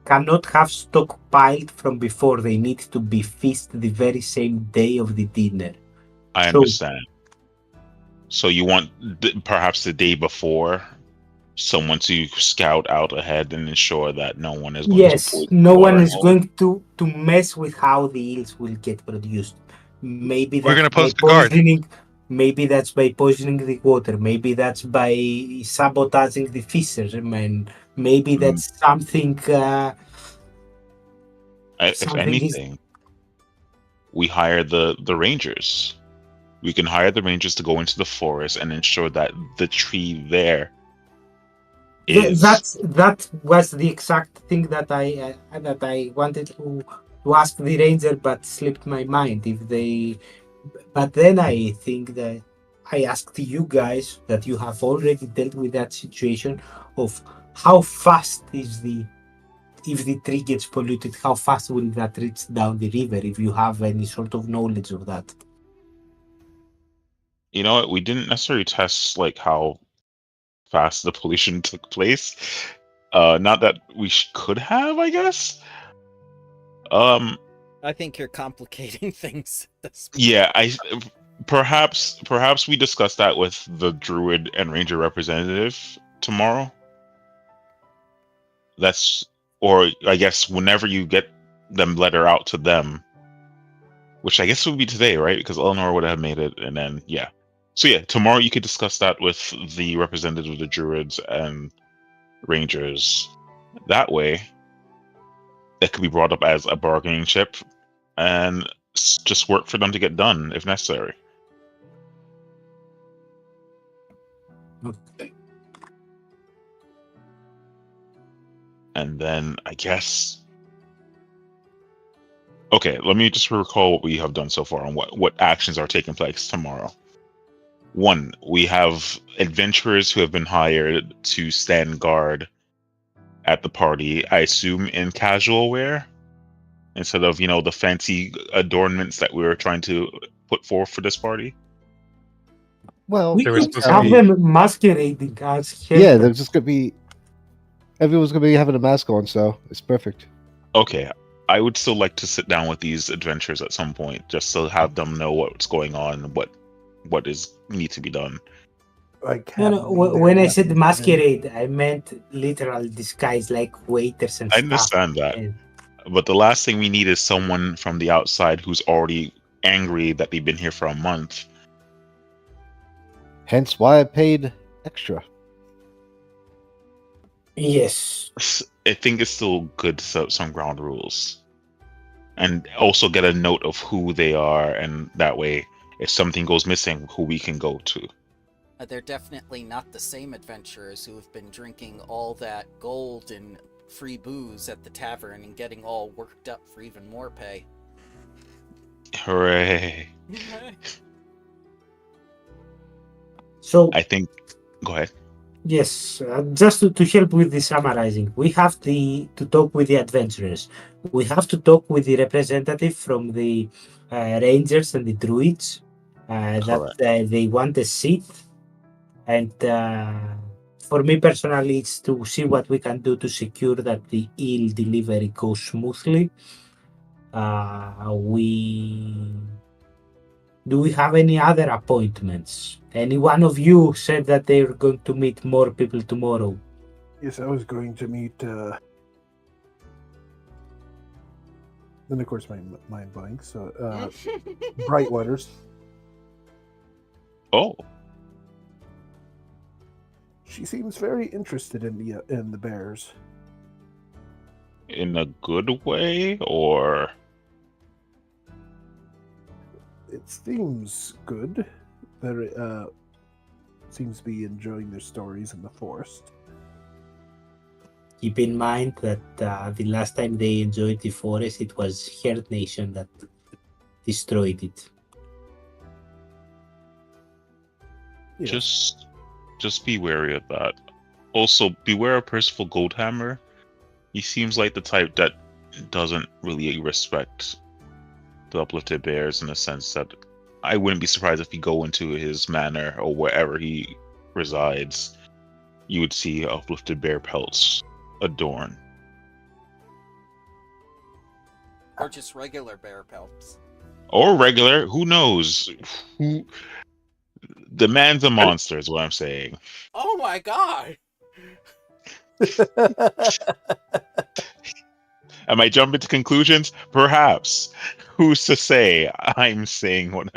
cannot have stockpiled from before. They need to be feasted the very same day of the dinner. I understand. So you want perhaps the day before someone to scout out ahead and ensure that no one is going to poison no the water one and is all? going to mess with how the eels will get produced. Maybe We're that's gonna by post a guard. poisoning. Maybe that's by poisoning the water. Maybe that's by sabotaging the fishermen. Maybe that's something. If Something is. anything, we hire the rangers. We can hire the rangers to go into the forest and ensure that the tree there is. That was the exact thing that I wanted to ask the ranger, but slipped my mind. If they, but then I think that I asked you guys that you have already dealt with that situation of how fast is the if the tree gets polluted, how fast will that reach down the river? If you have any sort of knowledge of that. You know what? We didn't necessarily test like how fast the pollution took place. Not that we could have, I guess. I think you're complicating things. Yeah, perhaps we discuss that with the druid and ranger representative tomorrow. Or I guess whenever you get them letter out to them, which I guess would be today, right? Because Eleanor would have made it, and then yeah. So yeah, tomorrow you could discuss that with the representative of the druids and rangers. That way, it could be brought up as a bargaining chip, and just work for them to get done if necessary. Okay. And then I guess. Okay, let me just recall what we have done so far and what actions are taking place tomorrow. 1, we have adventurers who have been hired to stand guard at the party, I assume in casual wear, instead of, the fancy adornments that we were trying to put forth for this party. Well, We They were could supposed to have be- them masquerading as yeah, helpers. they're just gonna be. Everyone's gonna be having a mask on, so it's perfect. Okay, I would still like to sit down with these adventurers at some point, just to have them know what's going on, what is need to be done. Like No, have no. them in their When I said weapons masquerade, I meant literal disguise, like waiters and I stuff. understand that. And But the last thing we need is someone from the outside who's already angry that they've been here for a month. Hence why I paid extra. yes, I think it's still good to set up some ground rules. And also get a note of who they are, and that way, if something goes missing, who we can go to. They're definitely not the same adventurers who have been drinking all that gold and free booze at the tavern and getting all worked up for even more pay. Hooray. so I think. Go ahead. yes, just to help with the summarizing, we have to talk with the adventurers. We have to talk with the representative from the rangers and the druids that they want a seat. And for me personally, it's to see what we can do to secure that the eel delivery goes smoothly. Do we have any other appointments? Any one of you said that they're going to meet more people tomorrow. Yes, I was going to meet. Then of course my mind blanks. So Brightwaters. Oh, She seems very interested in the bears. in a good way, or It seems good. They seems to be enjoying their stories in the forest. Keep in mind that the last time they enjoyed the forest, it was Herd Nation that destroyed it. Yes. just be wary of that. Also, beware of Percival Goldhammer. He seems like the type that doesn't really respect the uplifted bears in the sense that I wouldn't be surprised if you go into his manor or wherever he resides, you would see uplifted bear pelts adorn. Or just regular bear pelts. Or regular, who knows? The man's a monster is what I'm saying. Oh my god! Am I jumping to conclusions? Perhaps. Who's to say? I'm saying what.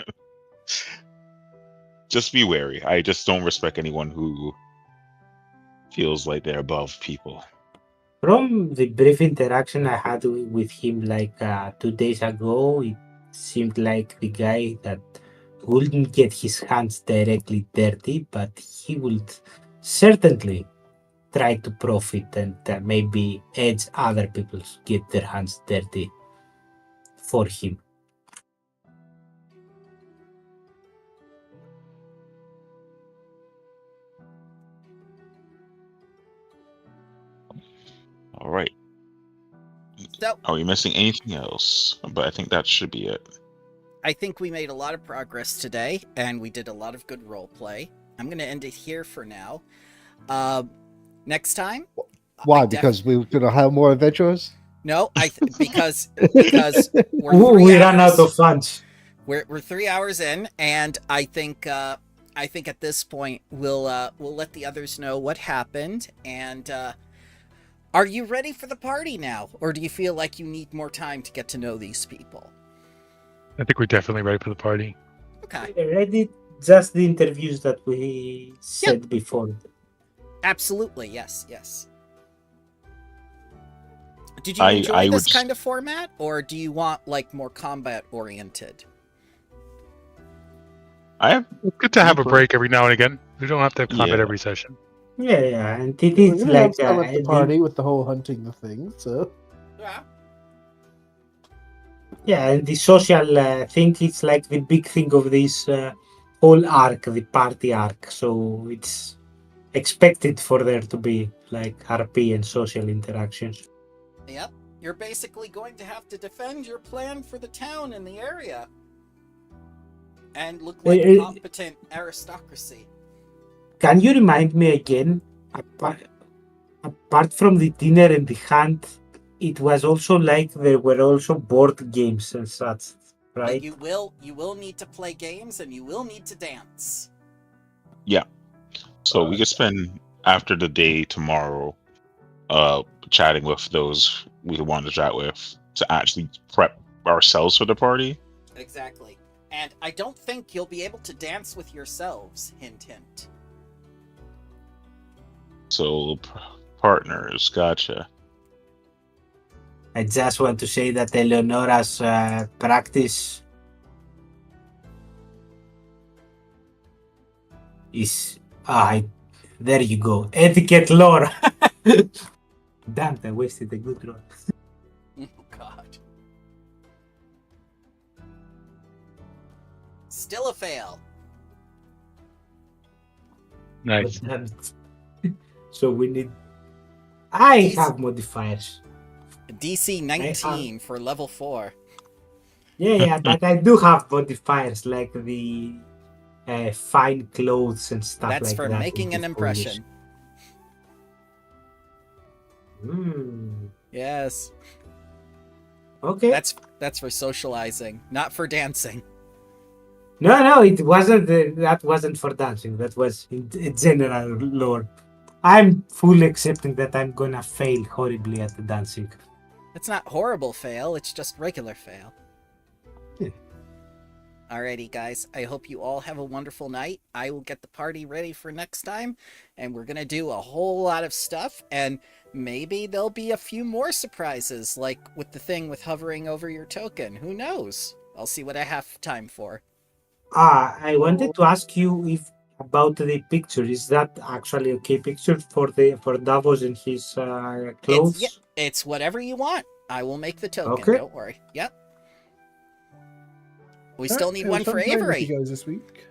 Just be wary. I just don't respect anyone who feels like they're above people. From the brief interaction I had with him like 2 days ago, it seemed like the guy that wouldn't get his hands directly dirty, but he would certainly try to profit and maybe edge other people to get their hands dirty for him. All right. So, are we missing anything else? But I think that should be it. I think we made a lot of progress today, and we did a lot of good role play. I'm going to end it here for now. Next time. Why? Because we're going to have more adventurers? No, because we ran out of funds. We're 3 hours in, and I think at this point we'll let the others know what happened. And are you ready for the party now, or do you feel like you need more time to get to know these people? I think we're definitely ready for the party. Okay. Ready? Just the interviews that we said before. Absolutely, yes. Did you enjoy this kind of format, or do you want like more combat oriented? It's good to have a break every now and again. We don't have to have combat every session. Yeah, and it is like the party with the whole hunting the thing. So yeah, and the social thing is like the big thing of this whole arc, the party arc. So it's expected for there to be like RP and social interactions. Yep, you're basically going to have to defend your plan for the town and the area, and look like a competent aristocracy. Can you remind me again? Apart from the dinner and the hunt, it was also like there were also board games and such, right? You will need to play games and you will need to dance. Yeah. So we could spend after the day tomorrow chatting with those we want to chat with to actually prep ourselves for the party. Exactly. And I don't think you'll be able to dance with yourselves, hint hint. So partners, gotcha. I just want to say that Eleonora's practice is there you go. Etiquette lore. Damn, I wasted a good roll. Oh god. Still a fail. Nice. So we need I have modifiers. DC 19 for level 4. Yeah, but I do have modifiers like the fine clothes and stuff. That's like for that. making an impression. Yes. Okay. That's for socializing, not for dancing. No, it wasn't. That wasn't for dancing. That was in general lore. I'm fully accepting that I'm gonna fail horribly at the dancing. It's not horrible fail, it's just regular fail. Alrighty, guys. I hope you all have a wonderful night. I will get the party ready for next time, and we're gonna do a whole lot of stuff, and maybe there'll be a few more surprises, like with the thing with hovering over your token. Who knows? I'll see what I have time for. I wanted to ask you about the picture. Is that actually okay picture for Davos in his clothes? It's whatever you want. I will make the token. Okay. Don't worry. Yep. We still need one for Avery. You guys this week.